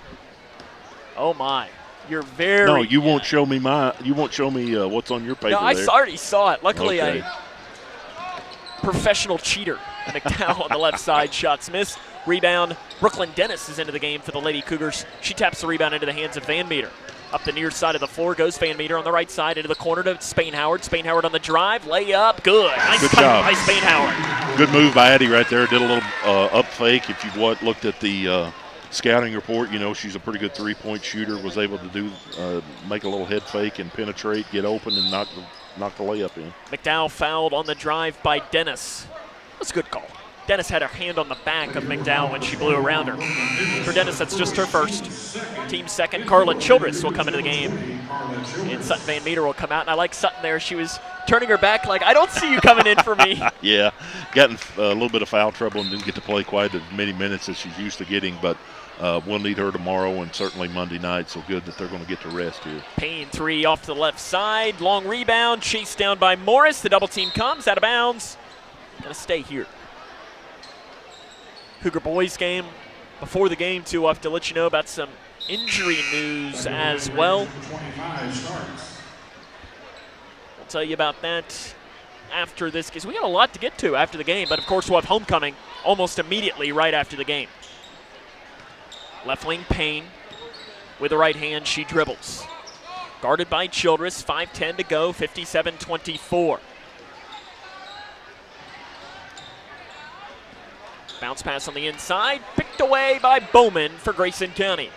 Oh my. You're very. No, you won't show me what's on your paper. No, I there. already saw it. Luckily, okay. a professional cheater. McDowell on the left side, shots missed. Rebound. Brooklyn Dennis is into the game for the Lady Cougars. She taps the rebound into the hands of Van Meter. Up the near side of the floor goes Van Meter on the right side into the corner to Spain-Howard. Spain-Howard on the drive, layup, good. Nice Good cut job by Spain-Howard. Good move by Addie right there. Did a little up fake. If you've looked at the scouting report, you know she's a pretty good three-point shooter. Was able to make a little head fake and penetrate, get open, and knock the layup in. McDowell fouled on the drive by Dennis. That's a good call. Dennis had her hand on the back of McDowell when she blew around her. For Dennis, that's just her first. Team second, Carla Childress will come into the game. And Sutton Van Meter will come out. And I like Sutton there. She was turning her back like, I don't see you coming in for me. Yeah, got in a little bit of foul trouble and didn't get to play quite as many minutes as she's used to getting. But we'll need her tomorrow and certainly Monday night. So good that they're going to get to rest here. Payne 3 off to the left side. Long rebound. Chased down by Morris. The double team comes out of bounds. Going to stay here. Cougar boys game. Before the game, too, I'll have to let you know about some injury news as well. We'll tell you about that after this game. We got a lot to get to after the game, but of course we'll have homecoming almost immediately right after the game. Left wing Payne with the right hand, she dribbles. Guarded by Childress, 5:10 to go, 57-24. Bounce pass on the inside, picked away by Bowman for Grayson County.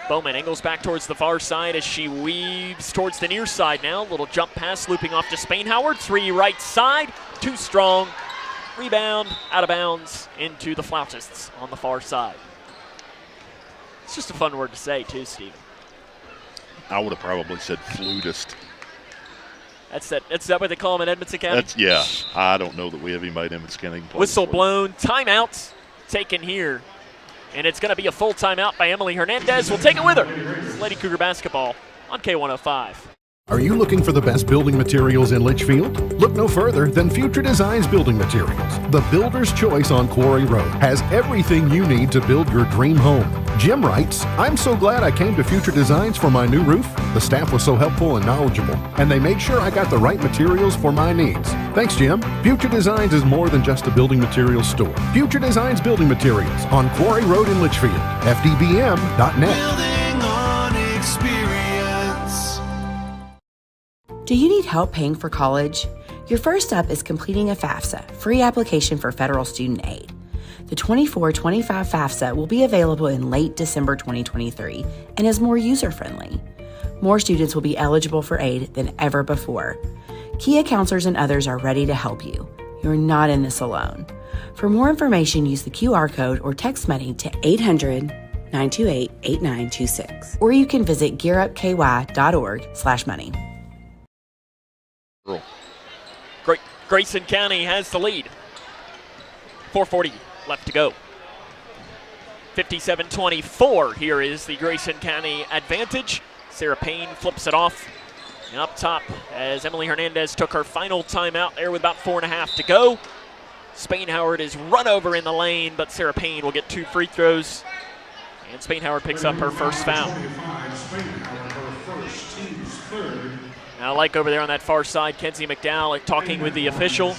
Bowman angles back towards the far side as she weaves towards the near side now. Little jump pass looping off to Spain-Howard. 3 right side, too strong. Rebound, out of bounds, into the Flautists on the far side. It's just a fun word to say too, Steve. I would have probably said flutist. That's that what they call them in Edmonson County? Yeah. I don't know that we have anybody in Edmonson County. Whistle blown, timeout taken here. And it's going to be a full timeout by Emily Hernandez. We'll take it with her. This is Lady Cougar basketball on K105. Are you looking for the best building materials in Litchfield? Look no further than Future Designs Building Materials. The builder's choice on Quarry Road has everything you need to build your dream home. Jim writes, I'm so glad I came to Future Designs for my new roof. The staff was so helpful and knowledgeable, and they made sure I got the right materials for my needs. Thanks, Jim. Future Designs is more than just a building materials store. Future Designs Building Materials on Quarry Road in Litchfield. FDBM.net. Building on experience. Do you need help paying for college? Your first step is completing a FAFSA, free application for federal student aid. The 24-25 FAFSA will be available in late December 2023 and is more user-friendly. More students will be eligible for aid than ever before. Kia counselors and others are ready to help you. You're not in this alone. For more information, use the QR code or text money to 928-8926. Or you can visit gearupky.org/money. Grayson County has the lead. 4:40 left to go. 57-24. Here is the Grayson County advantage. Sarah Payne flips it off. And up top, as Emily Hernandez took her final timeout there with about 4.5 to go. Spain Howard is run over in the lane, but Sarah Payne will get 2 free throws. And Spain Howard picks up her first foul. Now, like over there on that far side, Kenzie McDowell talking with the official,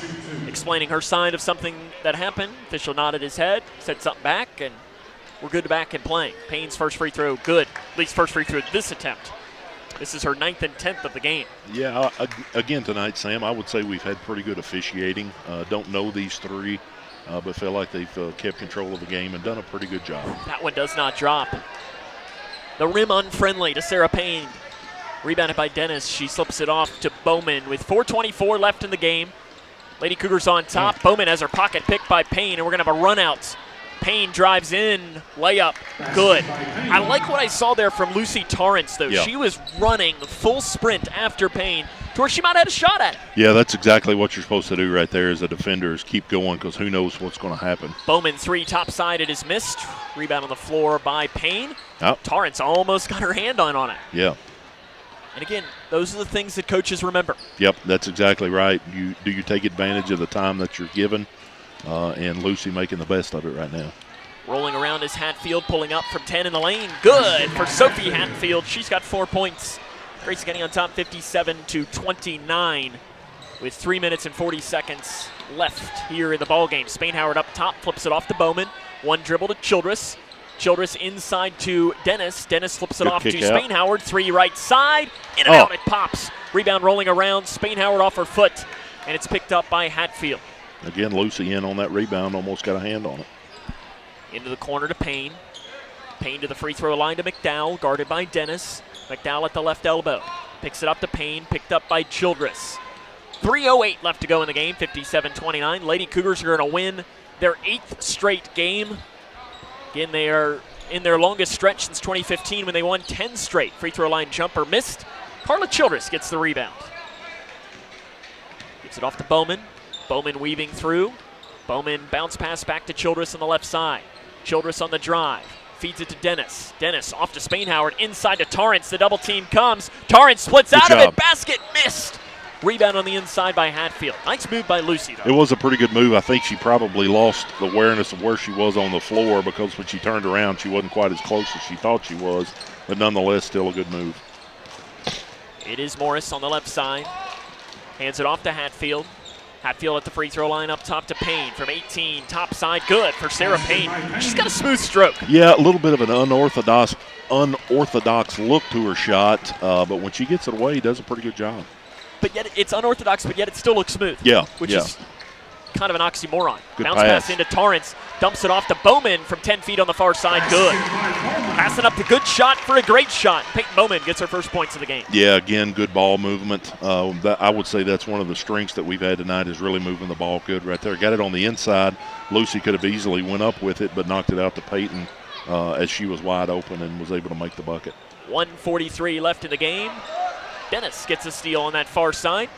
explaining her side of something that happened. Official nodded his head, said something back, and we're good to back and playing. Payne's first free throw, good. At least first free throw this attempt. This is her 9th and 10th of the game. Yeah, again tonight, Sam, I would say we've had pretty good officiating. Don't know these three, but feel like they've kept control of the game and done a pretty good job. That one does not drop. The rim unfriendly to Sarah Payne. Rebounded by Dennis. She slips it off to Bowman with 4:24 left in the game. Lady Cougars on top. Bowman has her pocket picked by Payne, and we're going to have a run out. Payne drives in, layup, good. I like what I saw there from Lucy Torrance, though. Yeah. She was running full sprint after Payne to where she might have had a shot at it. Yeah, that's exactly what you're supposed to do right there as a defender, is keep going, because who knows what's going to happen. Bowman 3 topside, it is missed. Rebound on the floor by Payne. Oh. Torrance almost got her hand on it. Yeah. And again, those are the things that coaches remember. Yep, that's exactly right. Do you take advantage of the time that you're given? And Lucy making the best of it right now. Rolling around is Hatfield, pulling up from 10 in the lane. Good for Sophie Hatfield. She's got 4 points. Grayson County on top 57-29 with 3 minutes and 40 seconds left here in the ballgame. Spain Howard up top, flips it off to Bowman. One dribble to Childress. Childress inside to Dennis. Dennis flips it off to Spain Howard. 3 right side. In and out it pops. Rebound rolling around. Spain Howard off her foot. And it's picked up by Hatfield. Again, Lucy in on that rebound. Almost got a hand on it. Into the corner to Payne. Payne to the free throw line to McDowell. Guarded by Dennis. McDowell at the left elbow. Picks it up to Payne. Picked up by Childress. 3:08 left to go in the game. 57-29. Lady Cougars are going to win their 8th straight game. Again, they are in their longest stretch since 2015 when they won 10 straight. Free throw line jumper missed. Carla Childress gets the rebound. Gives it off to Bowman. Bowman weaving through. Bowman bounce pass back to Childress on the left side. Childress on the drive. Feeds it to Dennis. Dennis off to Spain Howard. Inside to Torrance. The double team comes. Torrance splits out of it. Basket missed. Rebound on the inside by Hatfield. Nice move by Lucy, though. It was a pretty good move. I think she probably lost the awareness of where she was on the floor, because when she turned around, she wasn't quite as close as she thought she was. But nonetheless, still a good move. It is Morris on the left side. Hands it off to Hatfield. Hatfield at the free throw line up top to Payne from 18. Top side, good for Sarah Payne. She's got a smooth stroke. Yeah, a little bit of an unorthodox look to her shot, but when she gets it away, does a pretty good job. But yet it's unorthodox, but yet it still looks smooth. Yeah, which is kind of an oxymoron. Good Bounce pass into Torrance. Dumps it off to Bowman from 10 feet on the far side. Good. Passing up the good shot for a great shot. Peyton Bowman gets her first points of the game. Yeah, again, good ball movement. I would say that's one of the strengths that we've had tonight, is really moving the ball good right there. Got it on the inside. Lucy could have easily went up with it, but knocked it out to Peyton as she was wide open and was able to make the bucket. 1:43 left in the game. Dennis gets a steal on that far side.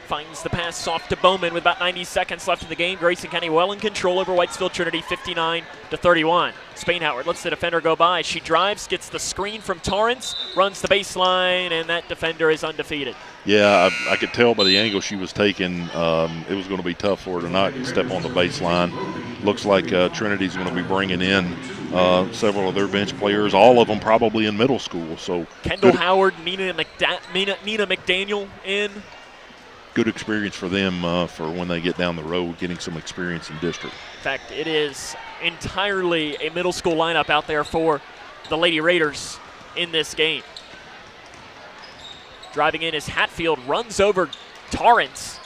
Finds the pass off to Bowman with about 90 seconds left in the game. Grayson County well in control over Whitesville Trinity, 59-31. Spain Howard lets the defender go by. She drives, gets the screen from Torrance, runs the baseline, and that defender is undefeated. Yeah, I could tell by the angle she was taking, it was going to be tough for her to not step on the baseline. Looks like Trinity's going to be bringing in several of their bench players, all of them probably in middle school. So Kendall Howard, Nina McDaniel in. Good experience for them for when they get down the road, getting some experience in district. In fact, it is entirely a middle school lineup out there for the Lady Raiders in this game. Driving in is Hatfield, runs over Torrance.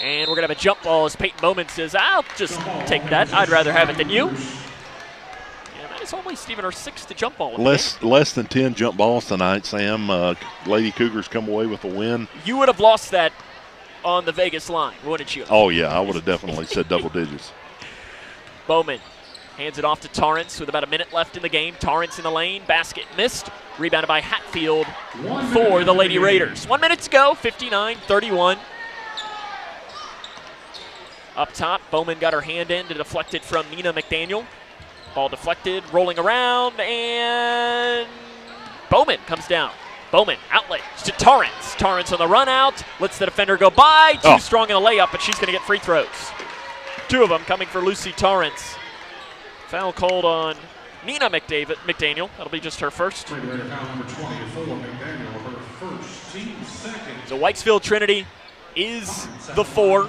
And we're going to have a jump ball as Peyton Bowman says, I'll just take that. I'd rather have it than you. And that is only Stephen her 6th jump ball. Less than 10 jump balls tonight, Sam. Lady Cougars come away with a win. You would have lost that on the Vegas line, wouldn't you? Oh, yeah, I would have definitely said double digits. Bowman Hands it off to Torrance with about a minute left in the game. Torrance in the lane, basket missed. Rebounded by Hatfield for the Lady Raiders. 1 minute to go, 59-31. Up top, Bowman got her hand in to deflect it from Nina McDaniel. Ball deflected, rolling around, and Bowman comes down. Bowman, outlet to Torrance. Torrance on the run out, lets the defender go by. Too strong in a layup, but she's going to get free throws. 2 of them coming for Lucy Torrance. Foul called on Nina McDaniel. That'll be just her first. So Whitesville Trinity is the 4.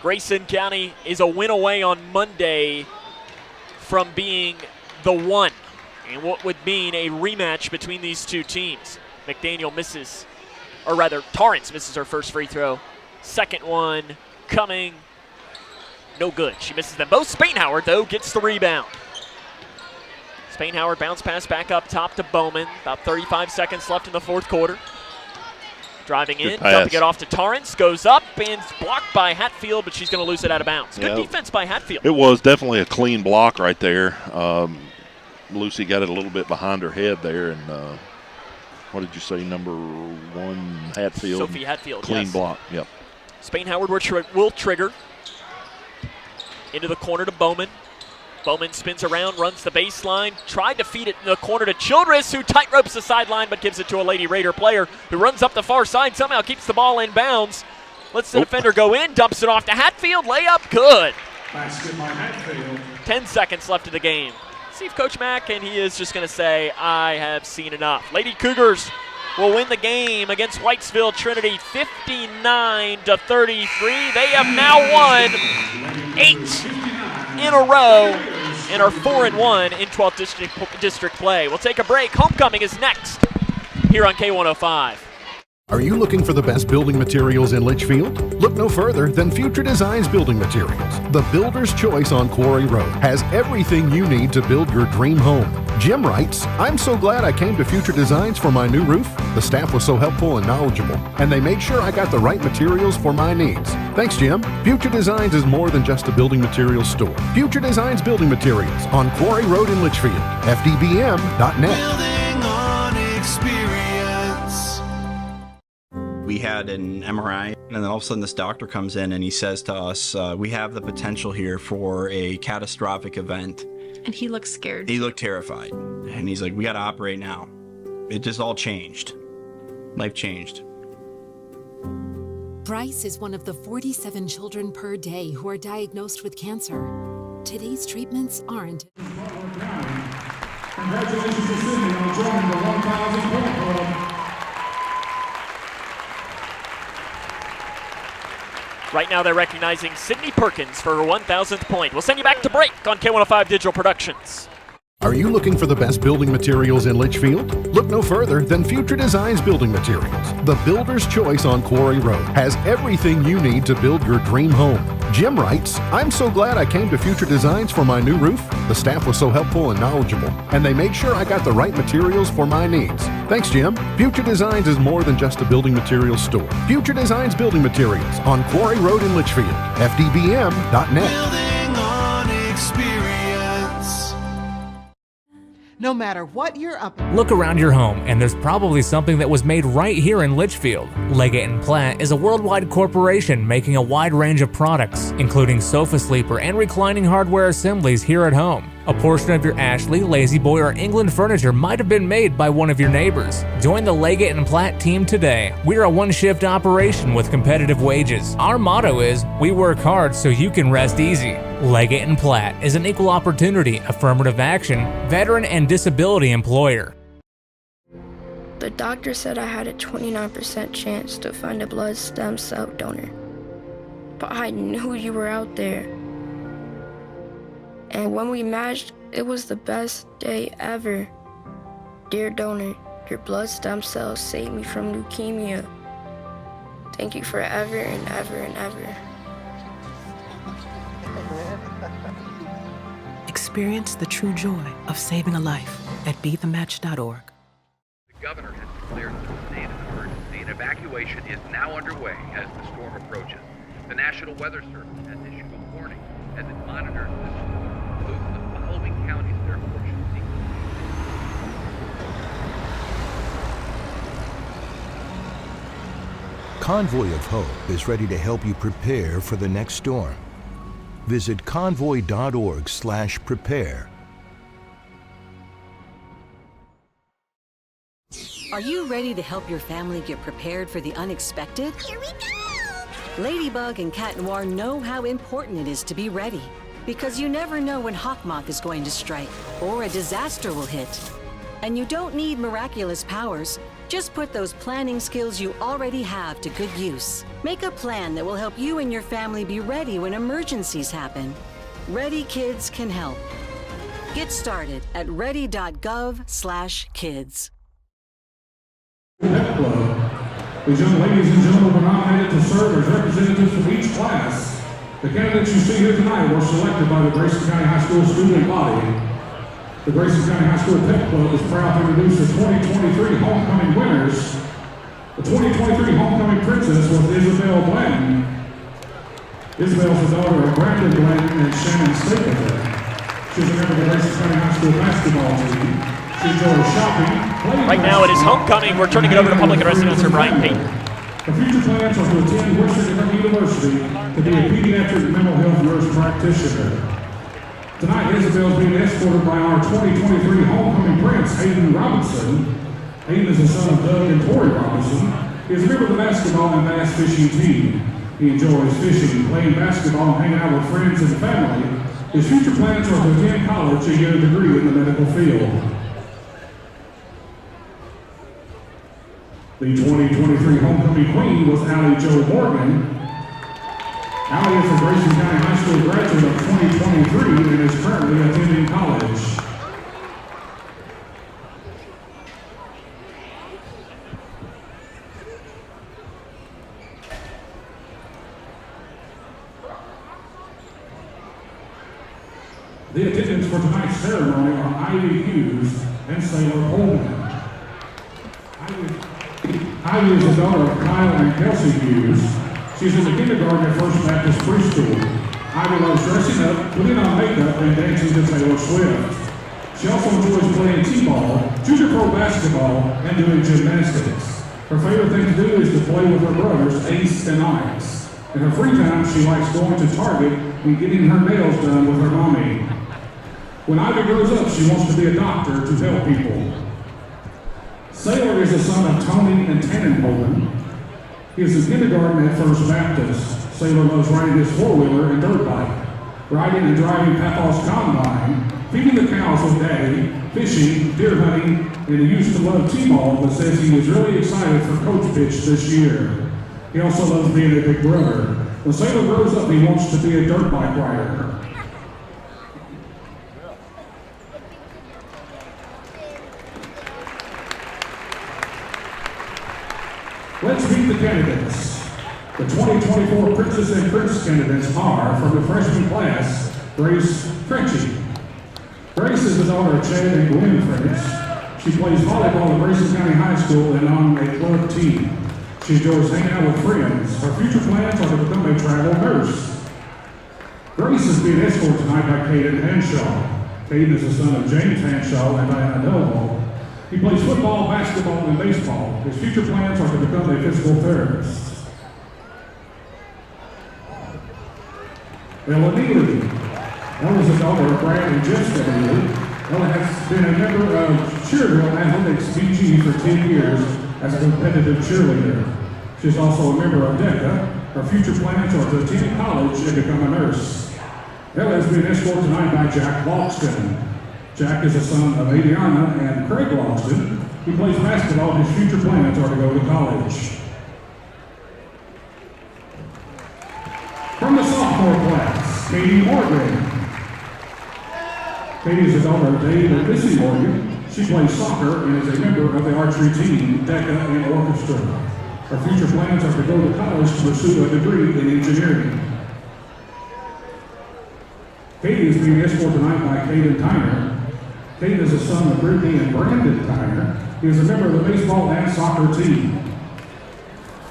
Grayson County is a win away on Monday from being the 1. And what would mean a rematch between these two teams. McDaniel misses, or rather Torrance misses her first free throw. Second one coming, no good. She misses them both. Spainhoward, though, gets the rebound. Spainhoward bounce pass back up top to Bowman. About 35 seconds left in the fourth quarter. Driving in, dumping it off to Torrance, goes up and blocked by Hatfield, but she's going to lose it out of bounds. Good defense by Hatfield. It was definitely a clean block right there. Lucy got it a little bit behind her head there, and what did you say, number 1, Hatfield? Sophie Hatfield, clean yes. block, yep. Spainhoward will trigger. Into the corner to Bowman. Bowman spins around, runs the baseline, tried to feed it in the corner to Childress, who tight ropes the sideline but gives it to a Lady Raider player who runs up the far side, somehow keeps the ball in bounds. Lets the defender go in, dumps it off to Hatfield, layup, good. Basket by Hatfield. 10 seconds left of the game. See if Coach Mack, and he is just going to say, I have seen enough. Lady Cougars will win the game against Whitesville Trinity 59-33. They have now won 8 in a row and are 4-1 in 12th district play. We'll take a break. Homecoming is next here on K105. Are you looking for the best building materials in Litchfield? Look no further than Future Designs Building Materials. The builder's choice on Quarry Road has everything you need to build your dream home. Jim writes, I'm so glad I came to Future Designs for my new roof. The staff was so helpful and knowledgeable, and they made sure I got the right materials for my needs. Thanks, Jim. Future Designs is more than just a building materials store. Future Designs Building Materials on Quarry Road in Litchfield. FDBM.net. Building on experience. We had an MRI, and then all of a sudden this doctor comes in and he says to us, we have the potential here for a catastrophic event. And he looked scared. He looked terrified. And he's like, we got to operate now. It just all changed. Life changed. Bryce is one of the 47 children per day who are diagnosed with cancer. Today's treatments aren't. Congratulations to Sydney on joining the 1,000 point club. Right now they're recognizing Sydney Perkins for her 1,000th point. We'll send you back to break on K105 Digital Productions. Are you looking for the best building materials in Litchfield? Look no further than Future Designs Building Materials. The builder's choice on Quarry Road has everything you need to build your dream home. Jim writes, I'm so glad I came to Future Designs for my new roof. The staff was so helpful and knowledgeable, and they made sure I got the right materials for my needs. Thanks, Jim. Future Designs is more than just a building materials store. Future Designs Building Materials on Quarry Road in Litchfield. FDBM.net. Building on experience. No matter what you're up against. Look around your home, and there's probably something that was made right here in Litchfield. Leggett & Platt is a worldwide corporation making a wide range of products, including sofa sleeper and reclining hardware assemblies here at home. A portion of your Ashley, Lazy Boy, or England furniture might have been made by one of your neighbors. Join the Leggett & Platt team today. We're a one-shift operation with competitive wages. Our motto is, we work hard so you can rest easy. Leggett & Platt is an equal opportunity, affirmative action, veteran and disability employer. The doctor said I had a 29% chance to find a blood stem cell donor. But I knew you were out there. And when we matched, it was the best day ever. Dear donor, your blood stem cells saved me from leukemia. Thank you forever and ever and ever. Experience the true joy of saving a life at BeTheMatch.org. The governor has declared the state of emergency, and evacuation is now underway as the storm approaches. The National Weather Service has issued a warning as it monitors this storm. Convoy of Hope is ready to help you prepare for the next storm. Visit convoy.org/prepare. Are you ready to help your family get prepared for the unexpected? Here we go! Ladybug and Cat Noir know how important it is to be ready, because you never know when Hawkmoth is going to strike or a disaster will hit. And you don't need miraculous powers. Just put those planning skills you already have to good use. Make a plan that will help you and your family be ready when emergencies happen. Ready Kids can help. Get started at ready.gov/kids. Pep Club. These young ladies and gentlemen were nominated to serve as representatives from each class. The candidates you see here tonight were selected by the Grayson County High School student body. The Grayson County High School Pep Club is proud to introduce the 2023 homecoming winners. The 2023 homecoming princess was Isabel Blanton. Isabel's the daughter of Brandon Blanton and Shannon Stapleton. She's a member of the Grayson County High School basketball team. She enjoys shopping. Right now it is homecoming. We're turning it over to public address announcer Brian Payton. Her future plans are to attend Western Kentucky University to be a pediatric mental health nurse practitioner. Tonight, Isabel is being escorted by our 2023 homecoming prince, Hayden Robinson. Hayden is the son of Doug and Tori Robinson. He is a member of the basketball and bass fishing team. He enjoys fishing, playing basketball, and hanging out with friends and family. His future plans are to attend college and get a degree in the medical field. The 2023 homecoming queen was Allie Jo Morgan. Allie is a Grayson County High School graduate of 2023 and is currently attending college. The attendants for tonight's ceremony are Ivy Hughes and Sailor Coleman. Ivy is the daughter of Kyle and Kelsey Hughes. She's in the kindergarten at First Baptist Preschool. Ivy loves dressing up, putting on makeup, and dancing to Taylor Swift. She also enjoys playing t-ball, junior pro basketball, and doing gymnastics. Her favorite thing to do is to play with her brothers, Ace and Alex. In her free time, she likes going to Target and getting her nails done with her mommy. When Ivy grows up, she wants to be a doctor to help people. Sailor is the son of Tony and Tannen Poland. He is in kindergarten at First Baptist. Sailor loves riding his four-wheeler and dirt bike, riding and driving Papa's combine, feeding the cows with Daddy, fishing, deer hunting, and he used to love t-ball, but says he is really excited for Coach Pitch this year. He also loves being a big brother. When Sailor grows up, he wants to be a dirt bike rider. Let's meet the candidates. The 2024 Princess and Prince candidates are, from the freshman class, Grace Frenchie. Grace is the daughter of Chad and Gwen French. She plays volleyball at Grayson County High School and on a club team. She enjoys hanging out with friends. Her future plans are to become a travel nurse. Grace is being escorted tonight by Caden Hanshaw. Caden is the son of James Hanshaw and Diana Delvaux. He plays football, basketball, and baseball. His future plans are to become a physical therapist. Ella Neely. Ella is the daughter of Brad and Jessica Neely. Ella has been a member of Cheerville Athletics BG for 10 years as a competitive cheerleader. She's also a member of DECA. Her future plans are to attend college and become a nurse. Ella is being escorted tonight by Jack Loxton. Jack is the son of Adriana and Craig Loxton. He plays basketball. His future plans are to go to college. From the sophomore class, Katie Morgan. Katie is the daughter of Dave and Missy Morgan. She plays soccer and is a member of the archery team, DECA, and orchestra. Her future plans are to go to college to pursue a degree in engineering. Katie is being escorted tonight by Caden Tyner. Caden is the son of Brittany and Brandon Tyner. He is a member of the baseball and soccer team.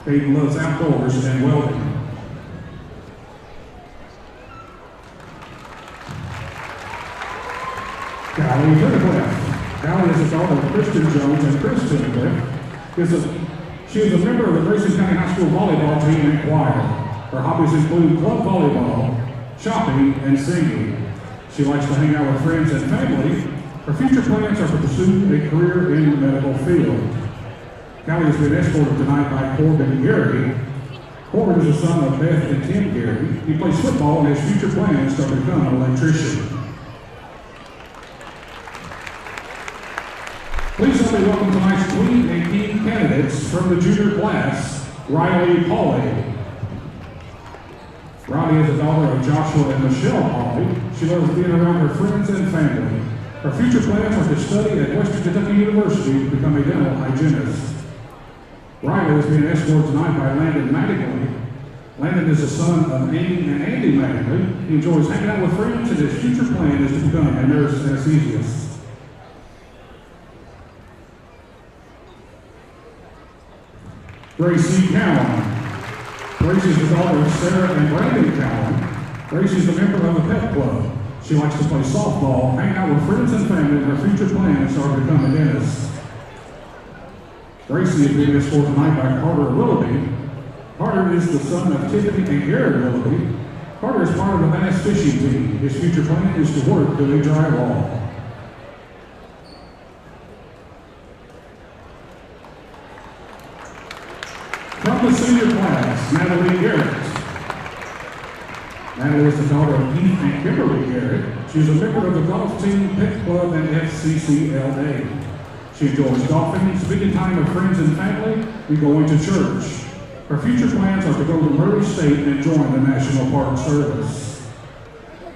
Caden loves outdoors and welding. Callie Cliff. Callie is the daughter of Kristen Jones and Kristen Cliff. She is a member of the Grayson County High School volleyball team and choir. Her hobbies include club volleyball, shopping, and singing. She likes to hang out with friends and family. Her future plans are to pursue a career in the medical field. Callie has been escorted tonight by Corbin Gary. Corbin is the son of Beth and Tim Gary. He plays football and his future plans are to become an electrician. Please help me welcome tonight's Queen and King candidates from the junior class, Riley Pauley. Riley is the daughter of Joshua and Michelle Pauley. She loves being around her friends and family. Her future plans are to study at Western Kentucky University to become a dental hygienist. Riley is being escorted tonight by Landon Mattingly. Landon is the son of Amy and Andy Mattingly. He enjoys hanging out with friends, and his future plan is to become a nurse anesthesiast. Gracie Cowan. Gracie is the daughter of Sarah and Brandon Cowan. Gracie is a member of the pep club. She likes to play softball, hang out with friends and family, and her future plans are to become a dentist. Gracie is being escorted tonight by Carter Willoughby. Carter is the son of Tiffany and Garrett Willoughby. Carter is part of the bass fishing team. His future plan is to work doing drywall. From the senior class, Natalie Garrett. Natalie is the daughter of Keith and Kimberly Garrett. She's a member of the golf team, pet club, and FCCLA. She enjoys golfing, spending time with friends and family, and going to church. Her future plans are to go to Murray State and join the National Park Service.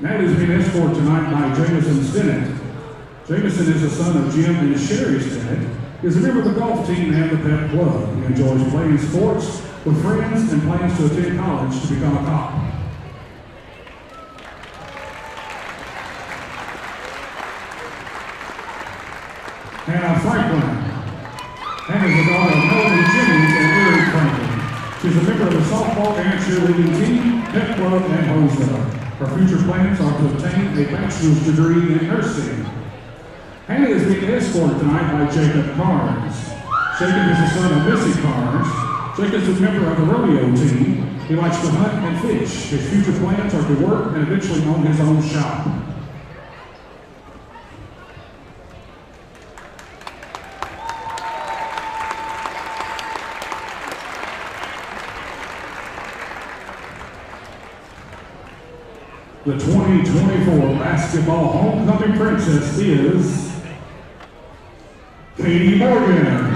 Natalie's being escorted tonight by Jameson Stennett. Jameson is the son of Jim and Sherry Stennett. He is a member of the golf team and the pep club. He enjoys playing sports with friends and plans to attend college to become a cop. Hannah Franklin. Hannah is the daughter of Melody Jennings and Eric Franklin. She's a member of the softball and cheerleading team, pep club, and Hoseville. Her future plans are to obtain a bachelor's degree in nursing. Hannah is being escorted tonight by Jacob Carnes. Jacob is the son of Missy Carnes. Jacob is a member of the rodeo team. He likes to hunt and fish. His future plans are to work and eventually own his own shop. The 2024 basketball homecoming princess is Katie Morgan.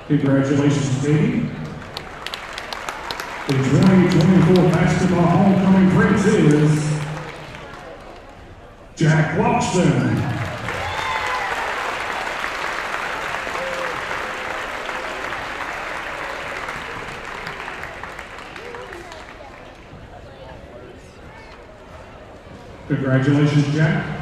Congratulations, Katie. The 2024 basketball homecoming prince is Jack Watson. Congratulations, Jack.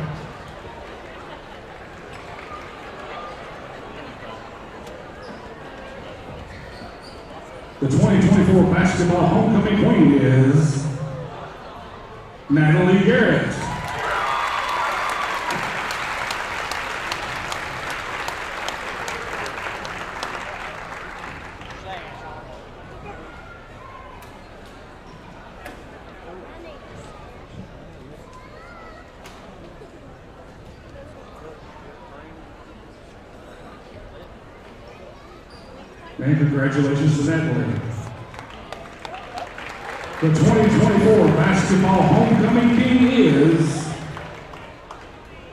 The 2024 basketball homecoming queen is Natalie Garrett. And congratulations to Natalie. The 2024 basketball homecoming king is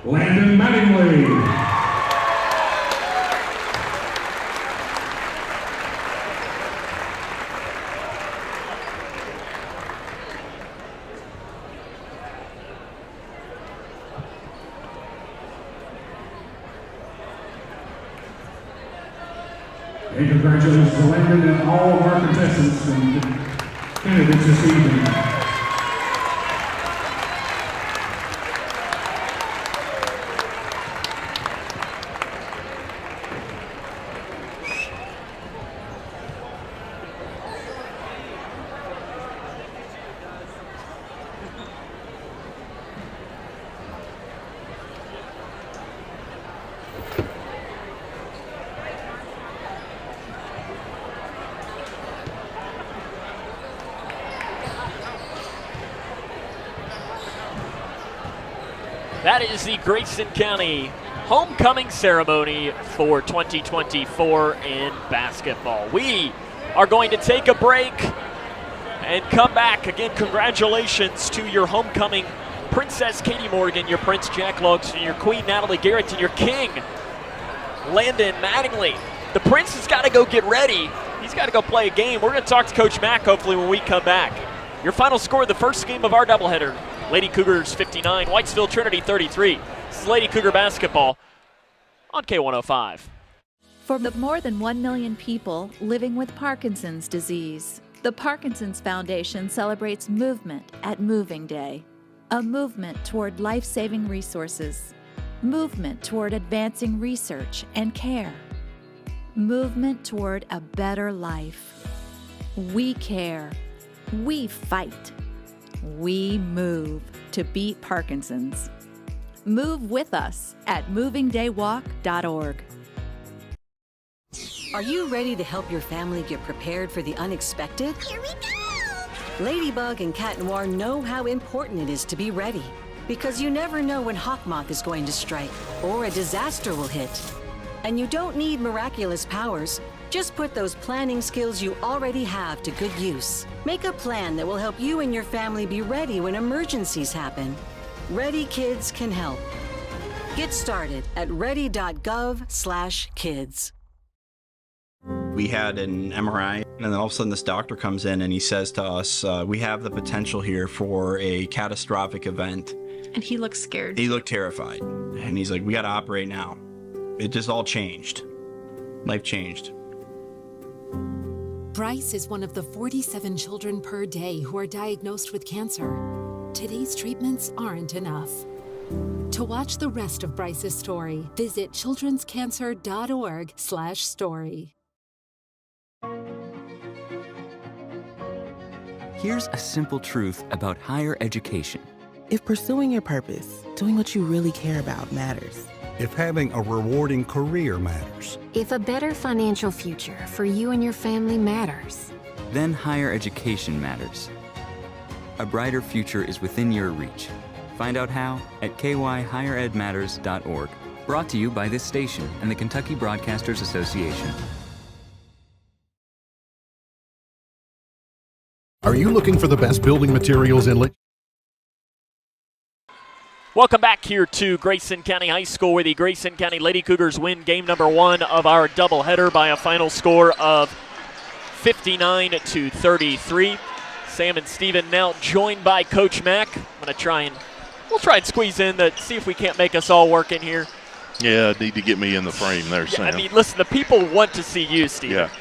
Landon Mattingly. And congratulations to Landon and all of our contestants and candidates this evening. That is the Grayson County homecoming ceremony for 2024 in basketball. We are going to take a break and come back. Again, congratulations to your homecoming Princess Katie Morgan, your Prince Jack Logston, your Queen Natalie Garrett, and your King Landon Mattingly. The Prince has got to go get ready. He's got to go play a game. We're going to talk to Coach Mack hopefully when we come back. Your final score of the first game of our doubleheader. Lady Cougars 59, Whitesville Trinity 33. This is Lady Cougar basketball on K105. For the more than 1 million people living with Parkinson's disease, the Parkinson's Foundation celebrates movement at Moving Day. A movement toward life-saving resources. Movement toward advancing research and care. Movement toward a better life. We care. We fight. We move to beat Parkinson's. Move with us at movingdaywalk.org. Are you ready to help your family get prepared for the unexpected? Here we go! Ladybug and Cat Noir know how important it is to be ready, because you never know when Hawkmoth is going to strike or a disaster will hit. And you don't need miraculous powers. Just put those planning skills you already have to good use. Make a plan that will help you and your family be ready when emergencies happen. Ready Kids can help. Get started at ready.gov/kids. We had an MRI, and then all of a sudden this doctor comes in and he says to us, we have the potential here for a catastrophic event. And he looked scared. He looked terrified. And he's like, we got to operate now. It just all changed. Life changed. Bryce is one of the 47 children per day who are diagnosed with cancer. Today's treatments aren't enough. To watch the rest of Bryce's story, visit childrenscancer.org/story. Here's a simple truth about higher education. If pursuing your purpose, doing what you really care about matters. If having a rewarding career matters. If a better financial future for you and your family matters. Then higher education matters. A brighter future is within your reach. Find out how at kyhigheredmatters.org. Brought to you by this station and the Kentucky Broadcasters Association. Are you looking for the best building materials in Welcome back here to Grayson County High School, where the Grayson County Lady Cougars win game number 1 of our doubleheader by a final score of 59-33. Sam and Steven now joined by Coach Mack. We'll try and squeeze in to see if we can't make us all work in here. Yeah, need to get me in the frame there, Sam. I mean, listen, the people want to see you, Steven. Yeah.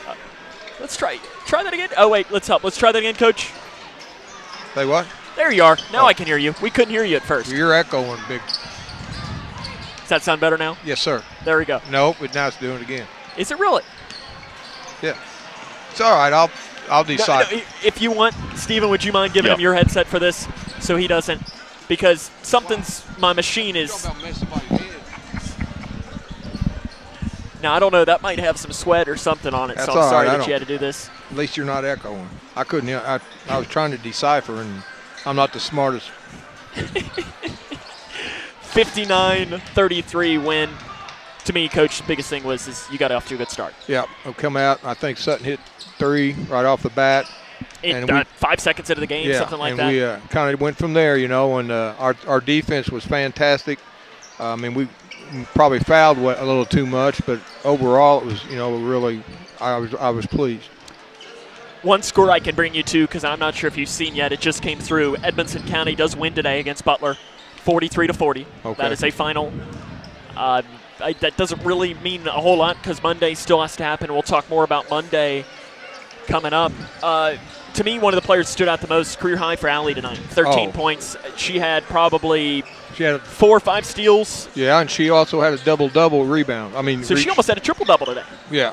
Let's try that again. Oh, wait, let's try that again, Coach. Say what? There you are. Now I can hear you. We couldn't hear you at first. You're echoing big. Does that sound better now? Yes, sir. There we go. Nope, but now it's doing it again. Is it really? Yeah. It's all right. I'll decide. No, if you want, Steven, would you mind giving him your headset for this so he doesn't? Because my machine is. Now, I don't know. That might have some sweat or something on it, That's so I'm sorry right. that you had to do this. At least you're not echoing. I couldn't. I was trying to decipher, and I'm not the smartest. 59-33 win. To me, Coach, the biggest thing was you got off to a good start. Yeah, I'll come out. I think Sutton hit 3 right off the bat. And 5 seconds into the game, something like that. And we kind of went from there, and our defense was fantastic. I mean, we probably fouled a little too much, but overall it was, really, I was pleased. One score I can bring you to, because I'm not sure if you've seen yet, it just came through. Edmonson County does win today against Butler, 43-40. Okay. That is a final. that doesn't really mean a whole lot because Monday still has to happen. We'll talk more about Monday coming up. To me, one of the players stood out the most, career high for Allie tonight, 13 points. She had 4 or 5 steals. Yeah, and she also had a double-double rebound. So she almost had a triple-double today. Yeah.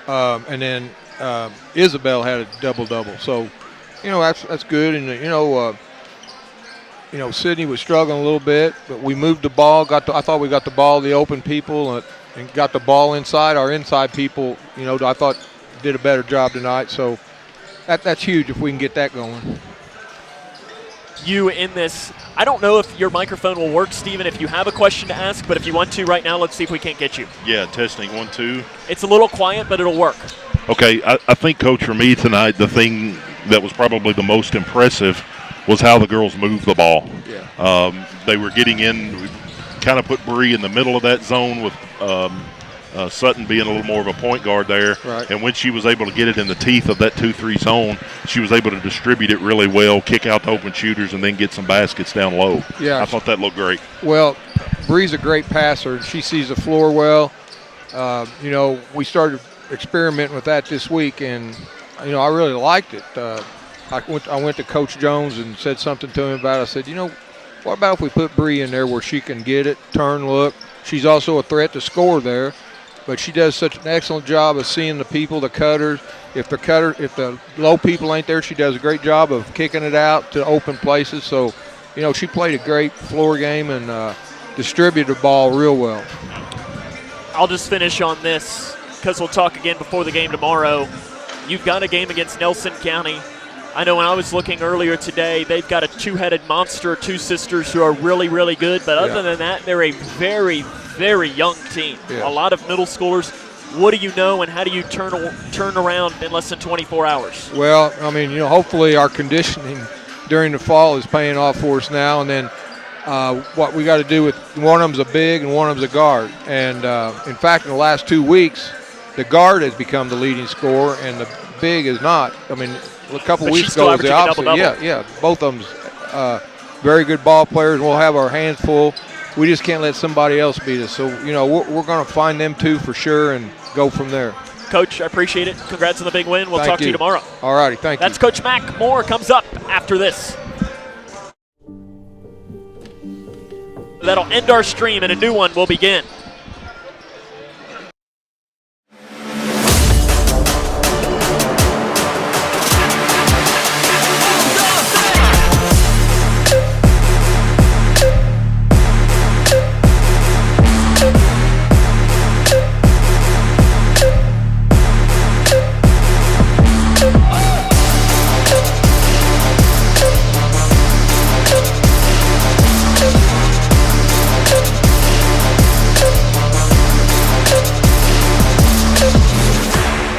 And then Isabel had a double-double. So, that's good. And, Sydney was struggling a little bit, but we moved the ball. I thought we got the ball to the open people and got the ball inside. Our inside people, I thought did a better job tonight. So that's huge if we can get that going. You in this, I don't know if your microphone will work, Steven, if you have a question to ask, but if you want to right now, let's see if we can't get you. Yeah, testing 1, 2. It's a little quiet, but it'll work. Okay, I think, Coach, for me tonight, the thing that was probably the most impressive was how the girls moved the ball. Yeah. They were getting in, we kind of put Bree in the middle of that zone with Sutton being a little more of a point guard there. Right. And when she was able to get it in the teeth of that 2-3 zone, she was able to distribute it really well, kick out the open shooters, and then get some baskets down low. Yeah. I thought that looked great. Well, Bree's a great passer, and she sees the floor well. We started experimenting with that this week, and, I really liked it. I went to Coach Jones and said something to him about it. I said, what about if we put Bree in there where she can get it, turn, look. She's also a threat to score there, but she does such an excellent job of seeing the people, the cutters. If the low people ain't there, she does a great job of kicking it out to open places. So, she played a great floor game and distributed the ball real well. I'll just finish on this because we'll talk again before the game tomorrow. You've got a game against Nelson County. I know when I was looking earlier today, they've got a two-headed monster, 2 sisters who are really, really good. But other than that, they're a very, very young team. Yeah. A lot of middle schoolers. What do you know, and how do you turn around in less than 24 hours? Well, hopefully our conditioning during the fall is paying off for us now. And then what we got to do with one of them's a big and one of them's a guard. And, in fact, in the last 2 weeks, the guard has become the leading scorer and the big is not. A couple but weeks ago was the opposite. Yeah, both of them very good ball players. We'll have our hands full. We just can't let somebody else beat us. So, we're going to find them 2 for sure and go from there. Coach, I appreciate it. Congrats on the big win. We'll talk to you tomorrow. All righty, thank you. That's Coach Mack. More comes up after this. That'll end our stream and a new one will begin.